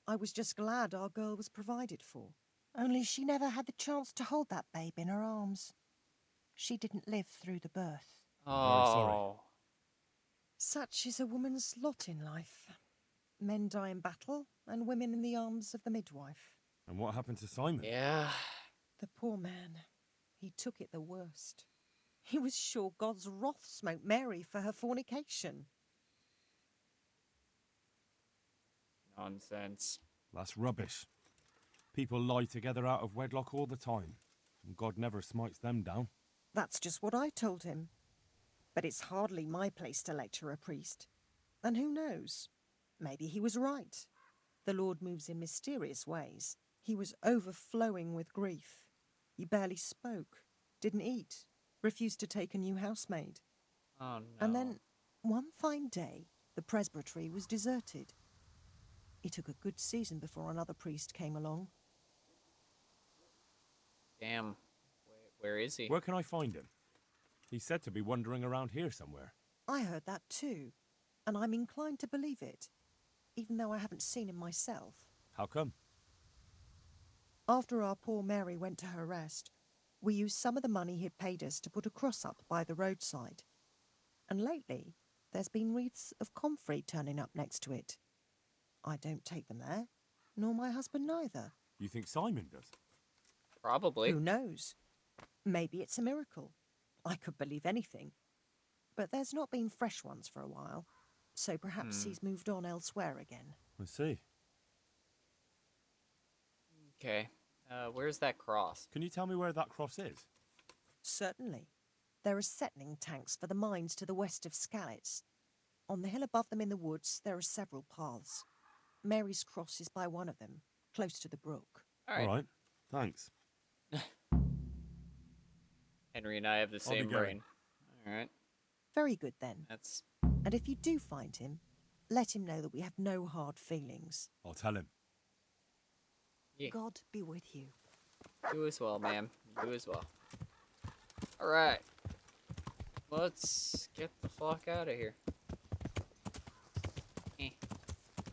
Speaker 21: I was just glad our girl was provided for. Only she never had the chance to hold that babe in her arms. She didn't live through the birth.
Speaker 1: Oh. Sorry.
Speaker 21: Such is a woman's lot in life. Men die in battle, and women in the arms of the midwife.
Speaker 4: And what happened to Simon?
Speaker 1: Yeah.
Speaker 21: The poor man. He took it the worst. He was sure God's wrath smote Mary for her fornication.
Speaker 1: Nonsense.
Speaker 4: That's rubbish. People lie together out of wedlock all the time, and God never smites them down.
Speaker 21: That's just what I told him. But it's hardly my place to lecture a priest. And who knows? Maybe he was right. The Lord moves in mysterious ways. He was overflowing with grief. He barely spoke, didn't eat, refused to take a new housemaid.
Speaker 1: Oh, no.
Speaker 21: And then, one fine day, the presbytery was deserted. It took a good season before another priest came along.
Speaker 1: Damn. Where is he?
Speaker 4: Where can I find him? He's said to be wandering around here somewhere.
Speaker 21: I heard that too, and I'm inclined to believe it, even though I haven't seen him myself.
Speaker 4: How come?
Speaker 21: After our poor Mary went to her rest, we used some of the money he'd paid us to put a cross up by the roadside. And lately, there's been wreaths of comfrey turning up next to it. I don't take them there, nor my husband neither.
Speaker 4: You think Simon does?
Speaker 1: Probably.
Speaker 21: Who knows? Maybe it's a miracle. I could believe anything. But there's not been fresh ones for a while, so perhaps he's moved on elsewhere again.
Speaker 4: I see.
Speaker 1: Okay. Where's that cross?
Speaker 4: Can you tell me where that cross is?
Speaker 21: Certainly. There are settling tanks for the mines to the west of Skalitz. On the hill above them in the woods, there are several paths. Mary's Cross is by one of them, close to the brook.
Speaker 1: All
Speaker 4: right. Thanks.
Speaker 1: Henry and I have the
Speaker 4: I'll be
Speaker 1: same
Speaker 4: going.
Speaker 1: brain. All right.
Speaker 21: Very good then.
Speaker 1: That's.
Speaker 21: And if you do find him, let him know that we have no hard feelings.
Speaker 4: I'll tell him.
Speaker 1: Yeah.
Speaker 21: God be with you.
Speaker 1: You as well, ma'am. You as well. All right. Let's get the fuck out of here.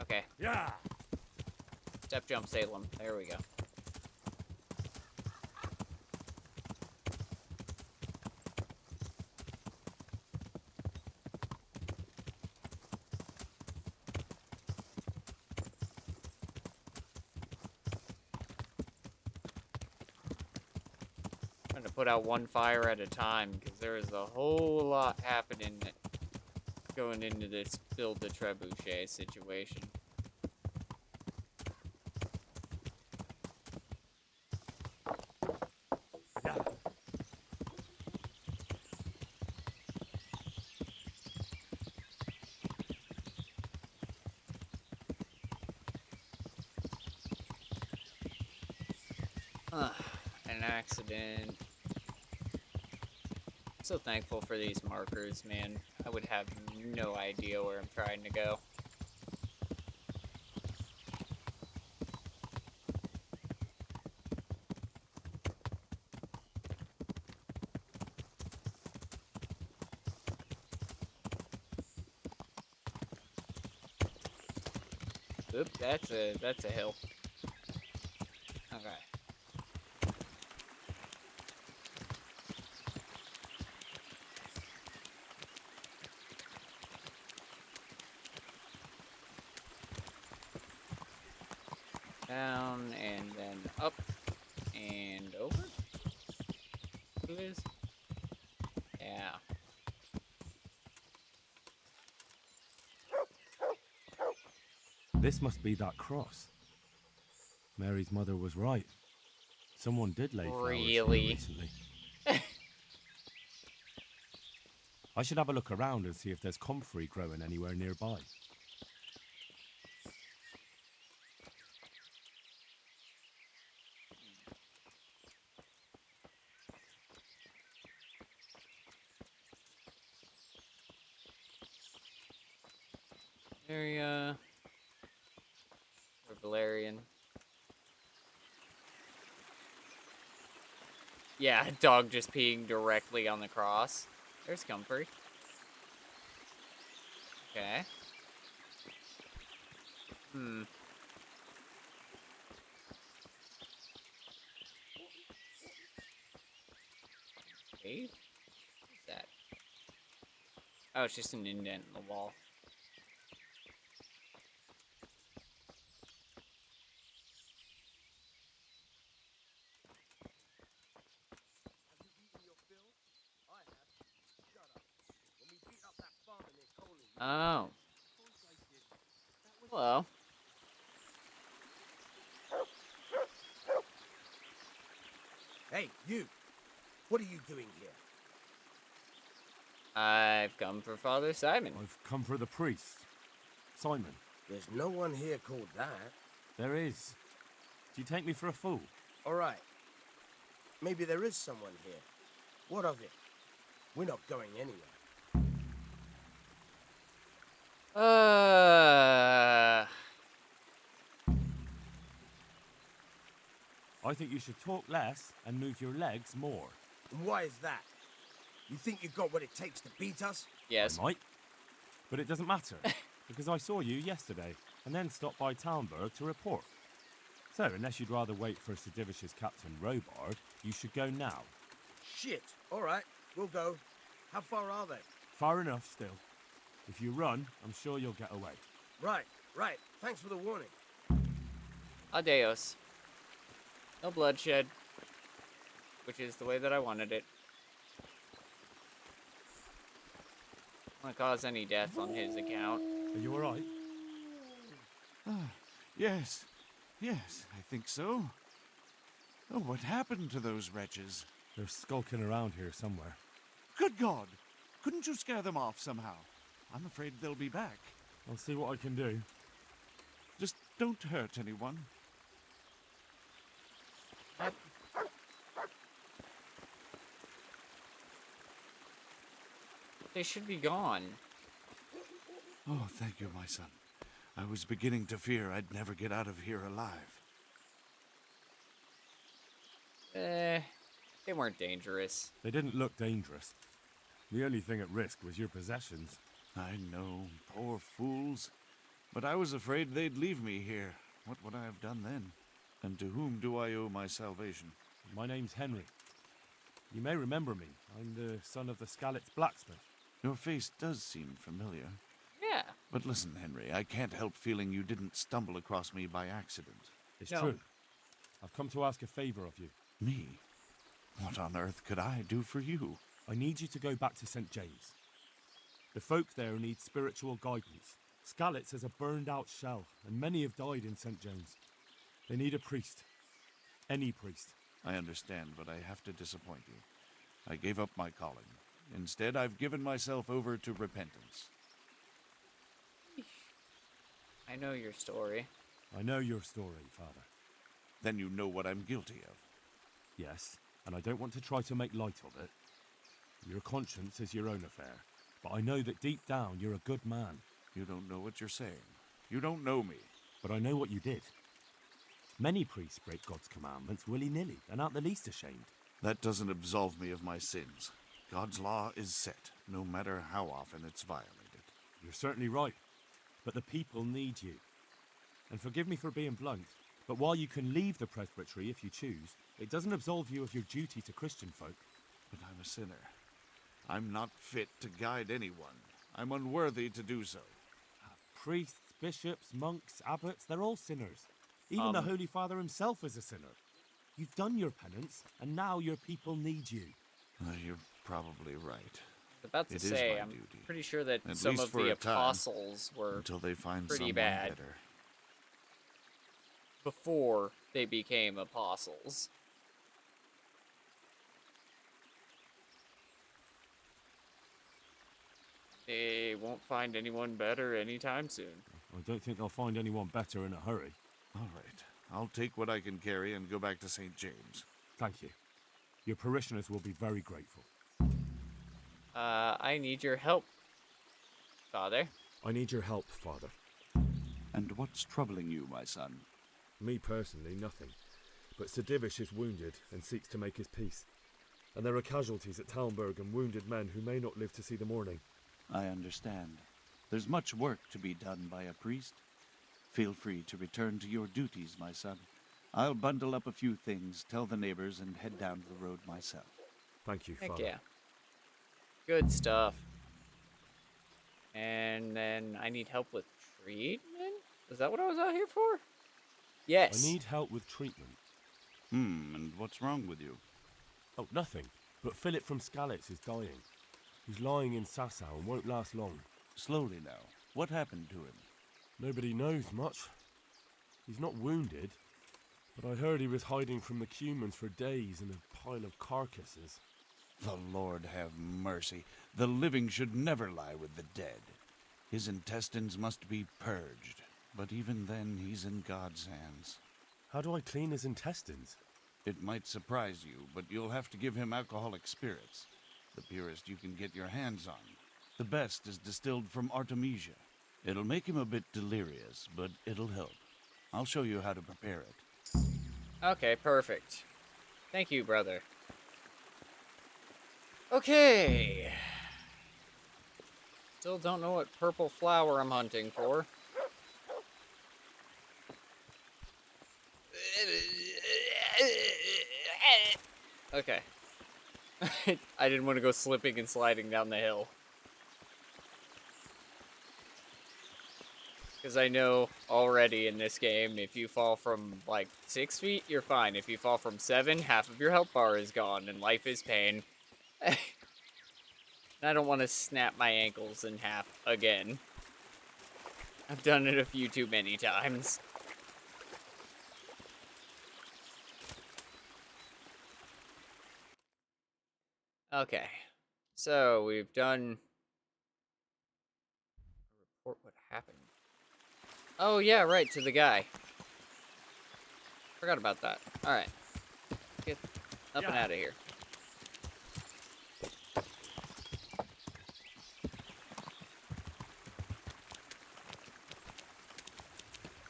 Speaker 1: Okay.
Speaker 4: Yeah.
Speaker 1: Step jump Salem. There we go. I'm gonna put out one fire at a time because there is a whole lot happening going into this build the trebuchet situation. An accident. I'm so thankful for these markers, man. I would have no idea where I'm trying to go. Oop, that's a hill. Okay. Down and then up and over. What it is? Yeah.
Speaker 4: This must be that cross. Mary's mother was right. Someone did lay flowers here
Speaker 1: Really?
Speaker 4: recently. I should have a look around and see if there's comfrey growing anywhere nearby.
Speaker 1: Area. Or Valerian. Yeah, dog just peeing directly on the cross. There's comfrey. Okay. Cave? What's that? Oh, it's just an indent in the wall. Oh. Hello.
Speaker 10: Hey, you! What are you doing here?
Speaker 1: I've come for Father Simon.
Speaker 4: I've come for the priest. Simon.
Speaker 10: There's no one here called that.
Speaker 4: There is. Do you take me for a fool?
Speaker 10: All right. Maybe there is someone here. What of it? We're not going anywhere.
Speaker 4: I think you should talk less and move your legs more.
Speaker 10: And why is that? You think you've got what it takes to beat us?
Speaker 1: Yes.
Speaker 4: I might. But it doesn't matter, because I saw you yesterday, and then stopped by Talmberg to report. So, unless you'd rather wait for Sir Divish's Captain Robard, you should go now.
Speaker 10: Shit. All right, we'll go. How far are they?
Speaker 4: Far enough, still. If you run, I'm sure you'll get away.
Speaker 10: Right. Thanks for the warning.
Speaker 1: Adios. No bloodshed. which is the way that I wanted it. I don't want to cause any death on his account.
Speaker 4: Are you alright?
Speaker 11: Yes. Yes, I think so. Oh, what happened to those wretches?
Speaker 4: They're skulking around here somewhere.
Speaker 11: Good God! Couldn't you scare them off somehow? I'm afraid they'll be back.
Speaker 4: I'll see what I can do.
Speaker 11: Just don't hurt anyone.
Speaker 1: They should be gone.
Speaker 11: Oh, thank you, my son. I was beginning to fear I'd never get out of here alive.
Speaker 1: They weren't dangerous.
Speaker 4: They didn't look dangerous. The only thing at risk was your possessions.
Speaker 11: I know, poor fools. But I was afraid they'd leave me here. What would I have done then? And to whom do I owe my salvation?
Speaker 4: My name's Henry. You may remember me. I'm the son of the Skalitz blacksmith.
Speaker 11: Your face does seem familiar.
Speaker 1: Yeah.
Speaker 11: But listen, Henry, I can't help feeling you didn't stumble across me by accident.
Speaker 4: It's true. I've come to ask a favor of you.
Speaker 11: Me? What on earth could I do for you?
Speaker 4: I need you to go back to St. James. The folk there need spiritual guidance. Skalitz is a burned-out shell, and many have died in St. James. They need a priest. Any priest.
Speaker 11: I understand, but I have to disappoint you. I gave up my calling. Instead, I've given myself over to repentance.
Speaker 1: I know your story.
Speaker 4: I know your story, Father.
Speaker 11: Then you know what I'm guilty of.
Speaker 4: Yes, and I don't want to try to make light of it. Your conscience is your own affair, but I know that deep down you're a good man.
Speaker 11: You don't know what you're saying. You don't know me.
Speaker 4: But I know what you did. Many priests break God's commandments willy-nilly and aren't the least ashamed.
Speaker 11: That doesn't absolve me of my sins. God's law is set, no matter how often it's violated.
Speaker 4: You're certainly right, but the people need you. And forgive me for being blunt, but while you can leave the presbytery if you choose, it doesn't absolve you of your duty to Christian folk.
Speaker 11: But I'm a sinner. I'm not fit to guide anyone. I'm unworthy to do so.
Speaker 4: Priests, bishops, monks, abbots, they're all sinners. Even the Holy Father himself is a sinner. You've done your penance, and now your people need you.
Speaker 11: You're probably right.
Speaker 1: I was about to say, I'm pretty sure that
Speaker 11: At
Speaker 1: some
Speaker 11: least
Speaker 1: of
Speaker 11: for
Speaker 1: the
Speaker 11: a time,
Speaker 1: apostles were
Speaker 11: until they find
Speaker 1: pretty
Speaker 11: someone
Speaker 1: bad
Speaker 11: better.
Speaker 1: before they became apostles. They won't find anyone better anytime soon.
Speaker 4: I don't think they'll find anyone better in a hurry.
Speaker 11: All right. I'll take what I can carry and go back to St. James.
Speaker 4: Thank you. Your parishioners will be very grateful.
Speaker 1: I need your help, Father.
Speaker 4: I need your help, Father.
Speaker 11: And what's troubling you, my son?
Speaker 4: Me personally, nothing. But Sir Divish is wounded and seeks to make his peace. And there are casualties at Talmberg and wounded men who may not live to see the morning.
Speaker 11: I understand. There's much work to be done by a priest. Feel free to return to your duties, my son. I'll bundle up a few things, tell the neighbors, and head down the road myself.
Speaker 4: Thank you,
Speaker 1: Heck
Speaker 4: Father.
Speaker 1: yeah. Good stuff. And then I need help with treatment? Is that what I was out here for? Yes.
Speaker 4: I need help with treatment.
Speaker 11: And what's wrong with you?
Speaker 4: Oh, nothing. But Philip from Skalitz is dying. He's lying in Sasau and won't last long.
Speaker 11: Slowly now. What happened to him?
Speaker 4: Nobody knows much. He's not wounded, but I heard he was hiding from the Cumans for days in a pile of carcasses.
Speaker 11: The Lord have mercy. The living should never lie with the dead. His intestines must be purged, but even then he's in God's hands.
Speaker 4: How do I clean his intestines?
Speaker 11: It might surprise you, but you'll have to give him alcoholic spirits. The purest you can get your hands on. The best is distilled from Artemisia. It'll make him a bit delirious, but it'll help. I'll show you how to prepare it.
Speaker 1: Okay, perfect. Thank you, brother. Okay. Still don't know what purple flower I'm hunting for. Okay. I didn't want to go slipping and sliding down the hill. Because I know already in this game, if you fall from, like, 6 feet, you're fine. If you fall from 7, half of your health bar is gone, and life is pain. I don't want to snap my ankles in half again. I've done it a few too many times. Okay. So, we've done... Report what happened. Oh, yeah, right, to the guy. Forgot about that. Alright. Get up and out of here.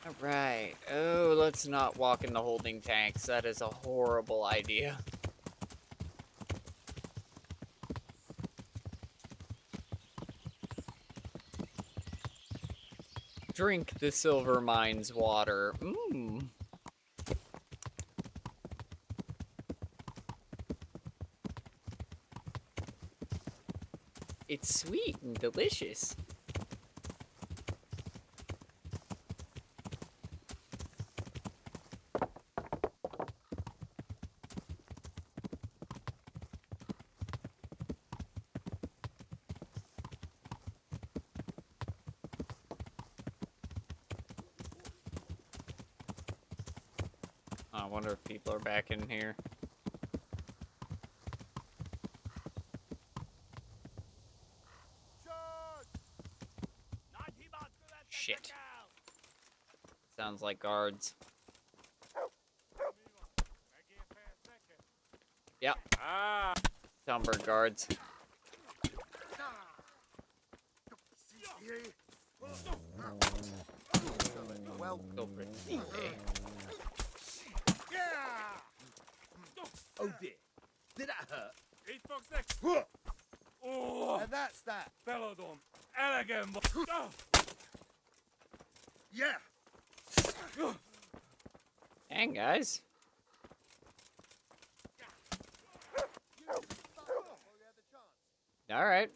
Speaker 1: Alright. Oh, let's not walk in the holding tanks. That is a horrible idea. Drink the silver mine's water. Mmm. It's sweet and delicious. I wonder if people are back in here. Shit. Sounds like guards. Yep. Soundbird guards. Well, go for it.
Speaker 13: Oh dear. Did that hurt?
Speaker 12: Eat fox next. Oh,
Speaker 13: And that's that.
Speaker 12: Bellodon. Elegant.
Speaker 13: Yeah.
Speaker 1: Dang, guys. All right.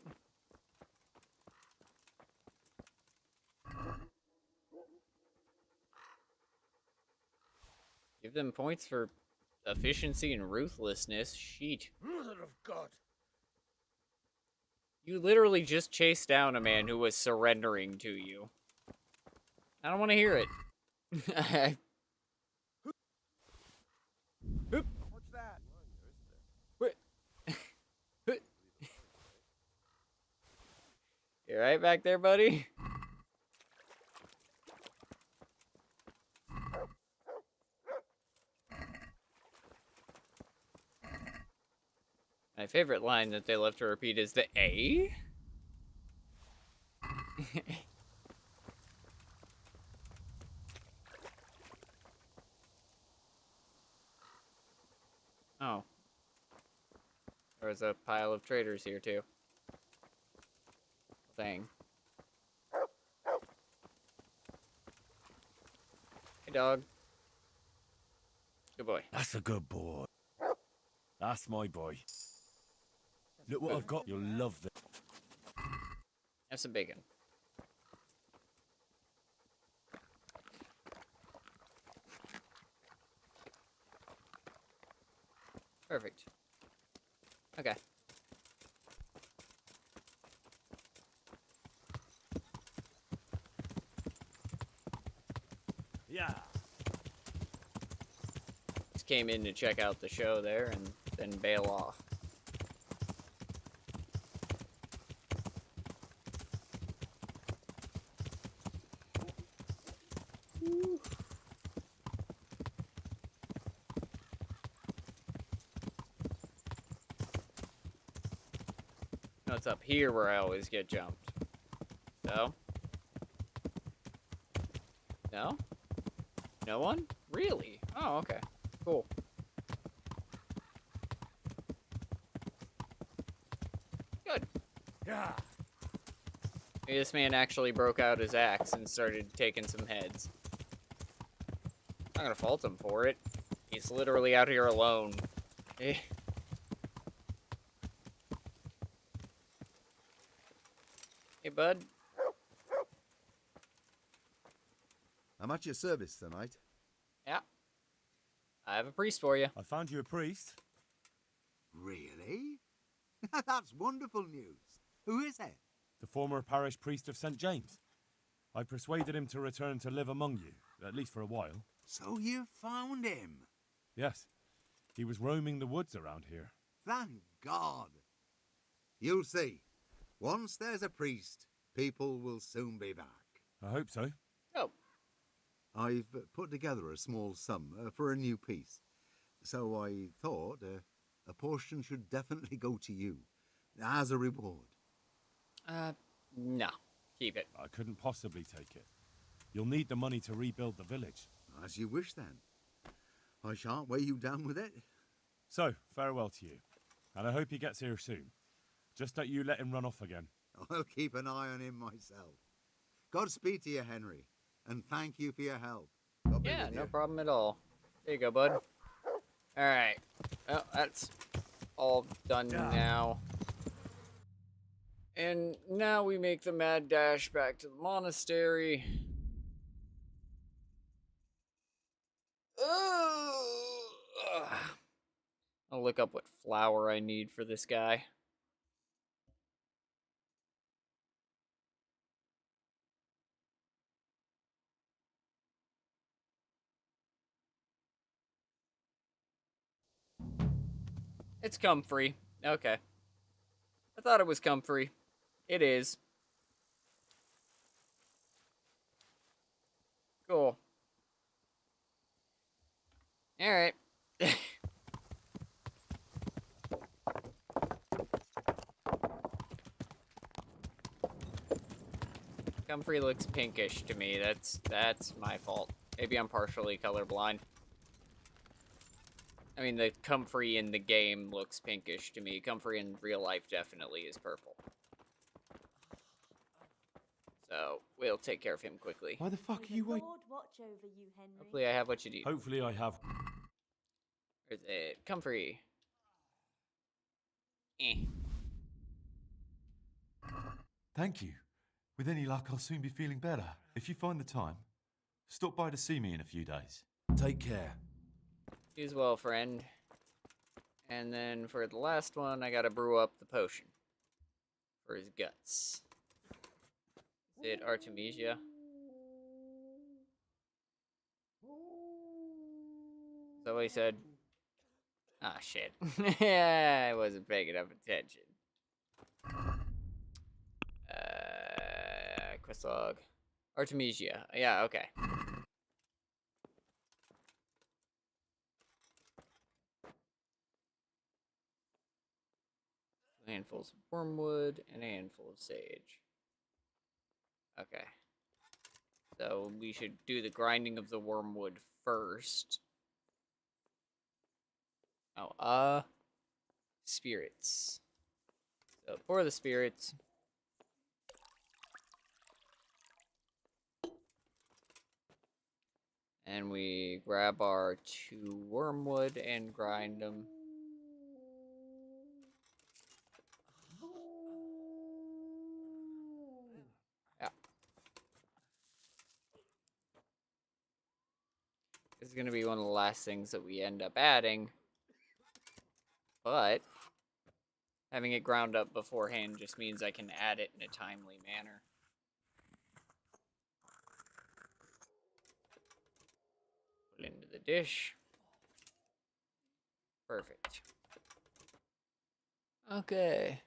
Speaker 1: Give them points for efficiency and ruthlessness. Sheet.
Speaker 13: Mother of God.
Speaker 1: You literally just chased down a man who was surrendering to you. I don't want to hear it.
Speaker 13: What's that?
Speaker 1: You right back there, buddy? My favorite line that they love to repeat is the A. Oh. There's a pile of traitors here, too. Dang. Hey, dog. Good boy.
Speaker 4: That's a good boy. That's my boy. Look what I've got. You'll love this.
Speaker 1: Have some bacon. Perfect. Okay.
Speaker 4: Yeah.
Speaker 1: Just came in to check out the show there and then bail off. No, it's up here where I always get jumped. So? No? No one? Really? Oh, okay. Cool. Good.
Speaker 12: Yeah.
Speaker 1: Maybe this man actually broke out his axe and started taking some heads. I'm not gonna fault him for it. He's literally out here alone. Eh. Hey, bud.
Speaker 14: I'm at your service tonight.
Speaker 1: Yeah. I have a priest for you.
Speaker 15: I found you a priest.
Speaker 7: Really? That's wonderful news. Who is it?
Speaker 4: The former parish priest of St. James. I persuaded him to return to live among you, at least for a while.
Speaker 7: So you found him?
Speaker 4: Yes. He was roaming the woods around here.
Speaker 7: Thank God. You'll see. Once there's a priest, people will soon be back.
Speaker 4: I hope so.
Speaker 1: Oh.
Speaker 7: I've put together a small sum for a new piece. So I thought a portion should definitely go to you, as a reward.
Speaker 1: No. Keep it.
Speaker 4: I couldn't possibly take it. You'll need the money to rebuild the village.
Speaker 7: As you wish, then. I shan't weigh you down with it.
Speaker 4: So, farewell to you. And I hope he gets here soon. Just don't you let him run off again.
Speaker 7: I'll keep an eye on him myself. Godspeed to you, Henry. And thank you for your help.
Speaker 1: Yeah, no problem at all. There you go, bud. Alright. Well, that's all done now. And now we make the mad dash back to the monastery. I'll look up what flour I need for this guy. It's comfrey. Okay. I thought it was comfrey. It is. Cool. Alright. Comfrey looks pinkish to me. That's my fault. Maybe I'm partially colorblind. I mean, the comfrey in the game looks pinkish to me. Comfrey in real life definitely is purple. So, we'll take care of him quickly.
Speaker 6: Why the fuck are you waiting?
Speaker 24: Watch over you, Henry.
Speaker 1: Hopefully I have what you need.
Speaker 4: Hopefully I have...
Speaker 1: Where's it? Comfrey.
Speaker 8: Thank you. With any luck, I'll soon be feeling better. If you find the time, stop by to see me in a few days.
Speaker 20: Take care.
Speaker 1: You as well, friend. And then for the last one, I gotta brew up the potion. For his guts. Is it Artemisia? Is that what he said? Ah, shit. Yeah, I wasn't paying enough attention. Quest log. Artemisia. Yeah, okay. Handfuls of wormwood and a handful of sage. Okay. So we should do the grinding of the wormwood first. Oh, spirits. So pour the spirits. And we grab our 2 wormwood and grind them. Yeah. This is going to be one of the last things that we end up adding. But having it ground up beforehand just means I can add it in a timely manner. Put it into the dish. Perfect. Okay.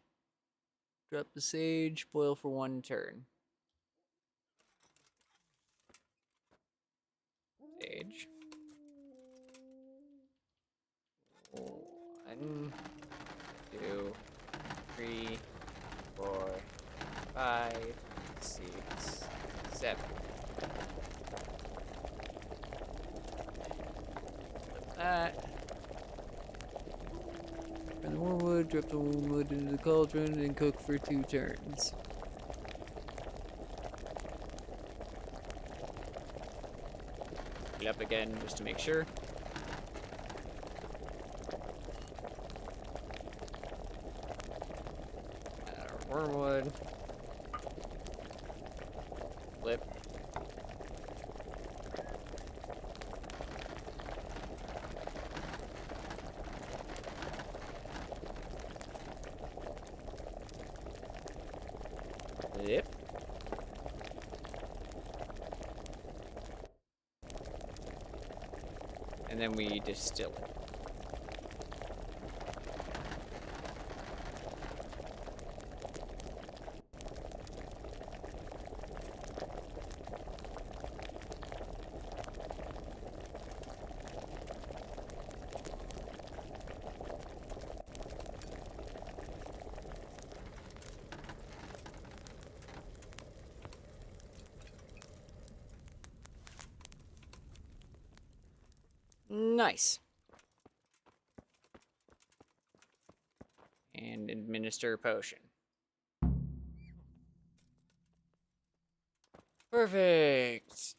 Speaker 1: Drop the sage, boil for 1 turn. Sage. 1, 2, 3, 4, 5, 6, 7. Flip that. Burn the wormwood, drop the wormwood into the cauldron, and cook for 2 turns. Heat up again just to make sure. Add our wormwood. Flip. Yep. And then we distill it. Nice. And administer a potion. Perfect.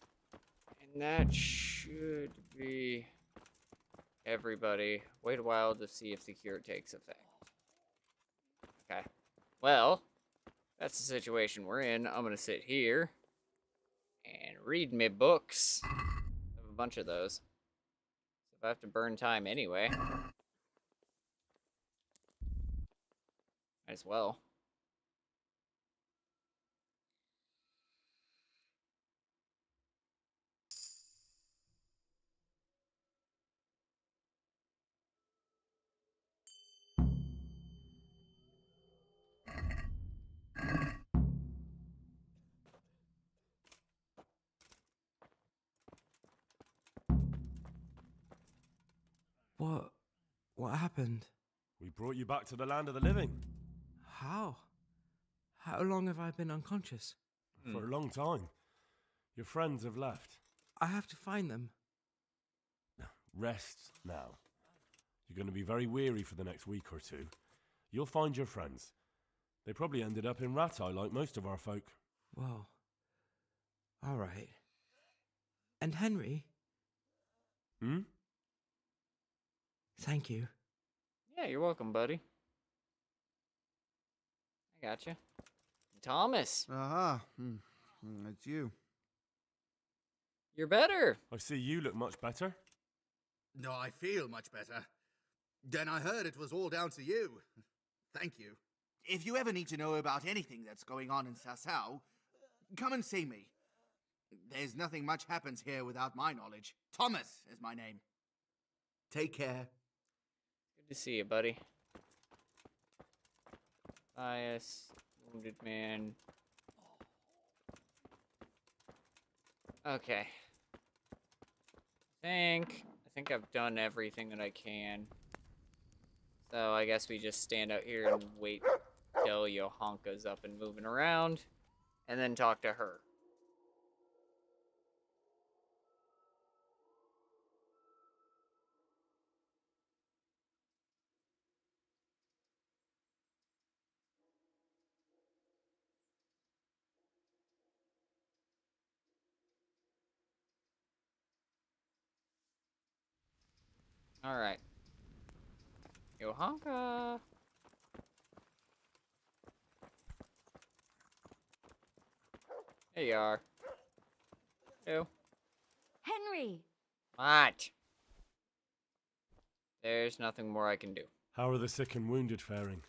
Speaker 1: And that should be everybody. Wait a while to see if the cure takes effect. Okay. Well, that's the situation we're in. I'm gonna sit here and read me books. I have a bunch of those. So if I have to burn time anyway, might as well.
Speaker 9: What happened?
Speaker 4: We brought you back to the land of the living.
Speaker 9: How? How long have I been unconscious?
Speaker 4: For a long time. Your friends have left.
Speaker 9: I have to find them.
Speaker 4: Rest now. You're going to be very weary for the next week or two. You'll find your friends. They probably ended up in Ratai like most of our folk.
Speaker 9: Well, all right. And Henry?
Speaker 4: Hmm?
Speaker 9: Thank you.
Speaker 1: Yeah, you're welcome, buddy. I gotcha. Thomas.
Speaker 2: Aha. It's you.
Speaker 1: You're better.
Speaker 4: I see you look much better.
Speaker 14: No, I feel much better. Then I heard it was all down to you. Thank you. If you ever need to know about anything that's going on in Sasau, come and see me. There's nothing much happens here without my knowledge. Thomas is my name. Take care.
Speaker 1: Good to see you, buddy. Bias, wounded man. Okay. I think I've done everything that I can. So I guess we just stand out here and wait till Johanka's up and moving around, and then talk to her. Alright. Johanka! There you are. Hello.
Speaker 24: Henry!
Speaker 1: What? There's nothing more I can do.
Speaker 4: How are the sick and wounded faring?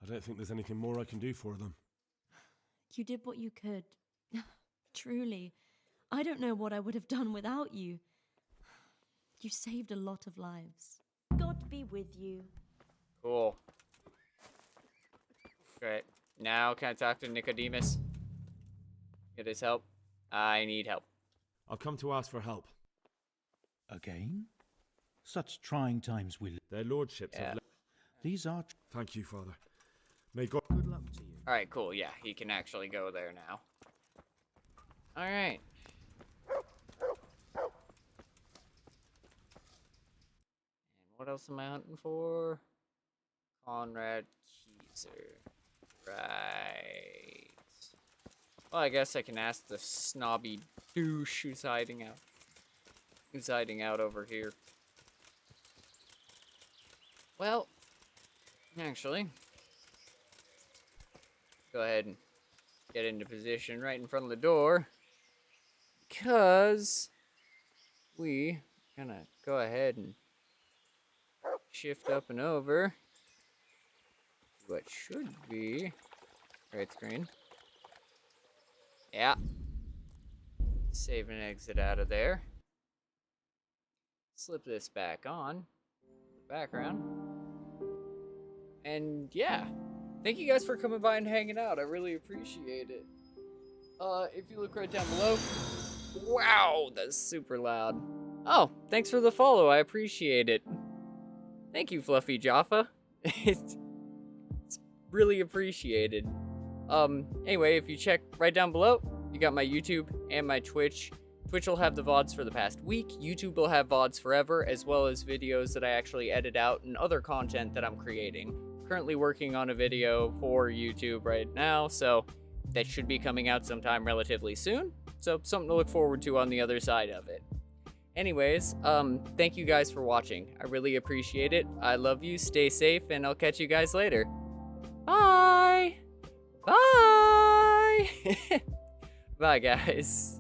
Speaker 4: I don't think there's anything more I can do for them.
Speaker 24: You did what you could. Truly. I don't know what I would have done without you. You saved a lot of lives. God be with you.
Speaker 1: Cool. Great. Now can I talk to Nicodemus? Get his help? I need help.
Speaker 15: I'll come to ask for help.
Speaker 23: Again? Such trying times we live.
Speaker 15: Their lordships have left.
Speaker 23: These are...
Speaker 15: Thank you, Father. May God...
Speaker 23: Good luck to you.
Speaker 1: Alright, cool. Yeah, he can actually go there now. Alright. And what else am I hunting for? Conrad Kieser. Right. Well, I guess I can ask the snobby douche who's hiding out. Who's hiding out over here. Well, actually, go ahead and get into position right in front of the door, because we gonna go ahead and shift up and over to what should be right screen. Yeah. Save and exit out of there. Slip this back on. The background. And yeah. Thank you guys for coming by and hanging out. I really appreciate it. If you look right down below. Wow, that's super loud. Oh, thanks for the follow. I appreciate it. Thank you, Fluffy Jaffa. It's really appreciated. Anyway, if you check right down below, you got my YouTube and my Twitch. Twitch will have the VODs for the past week. YouTube will have VODs forever, as well as videos that I actually edit out and other content that I'm creating. Currently working on a video for YouTube right now, so that should be coming out sometime relatively soon. So something to look forward to on the other side of it. Anyways, thank you guys for watching. I really appreciate it. I love you, stay safe, and I'll catch you guys later. Bye! Bye! Bye, guys.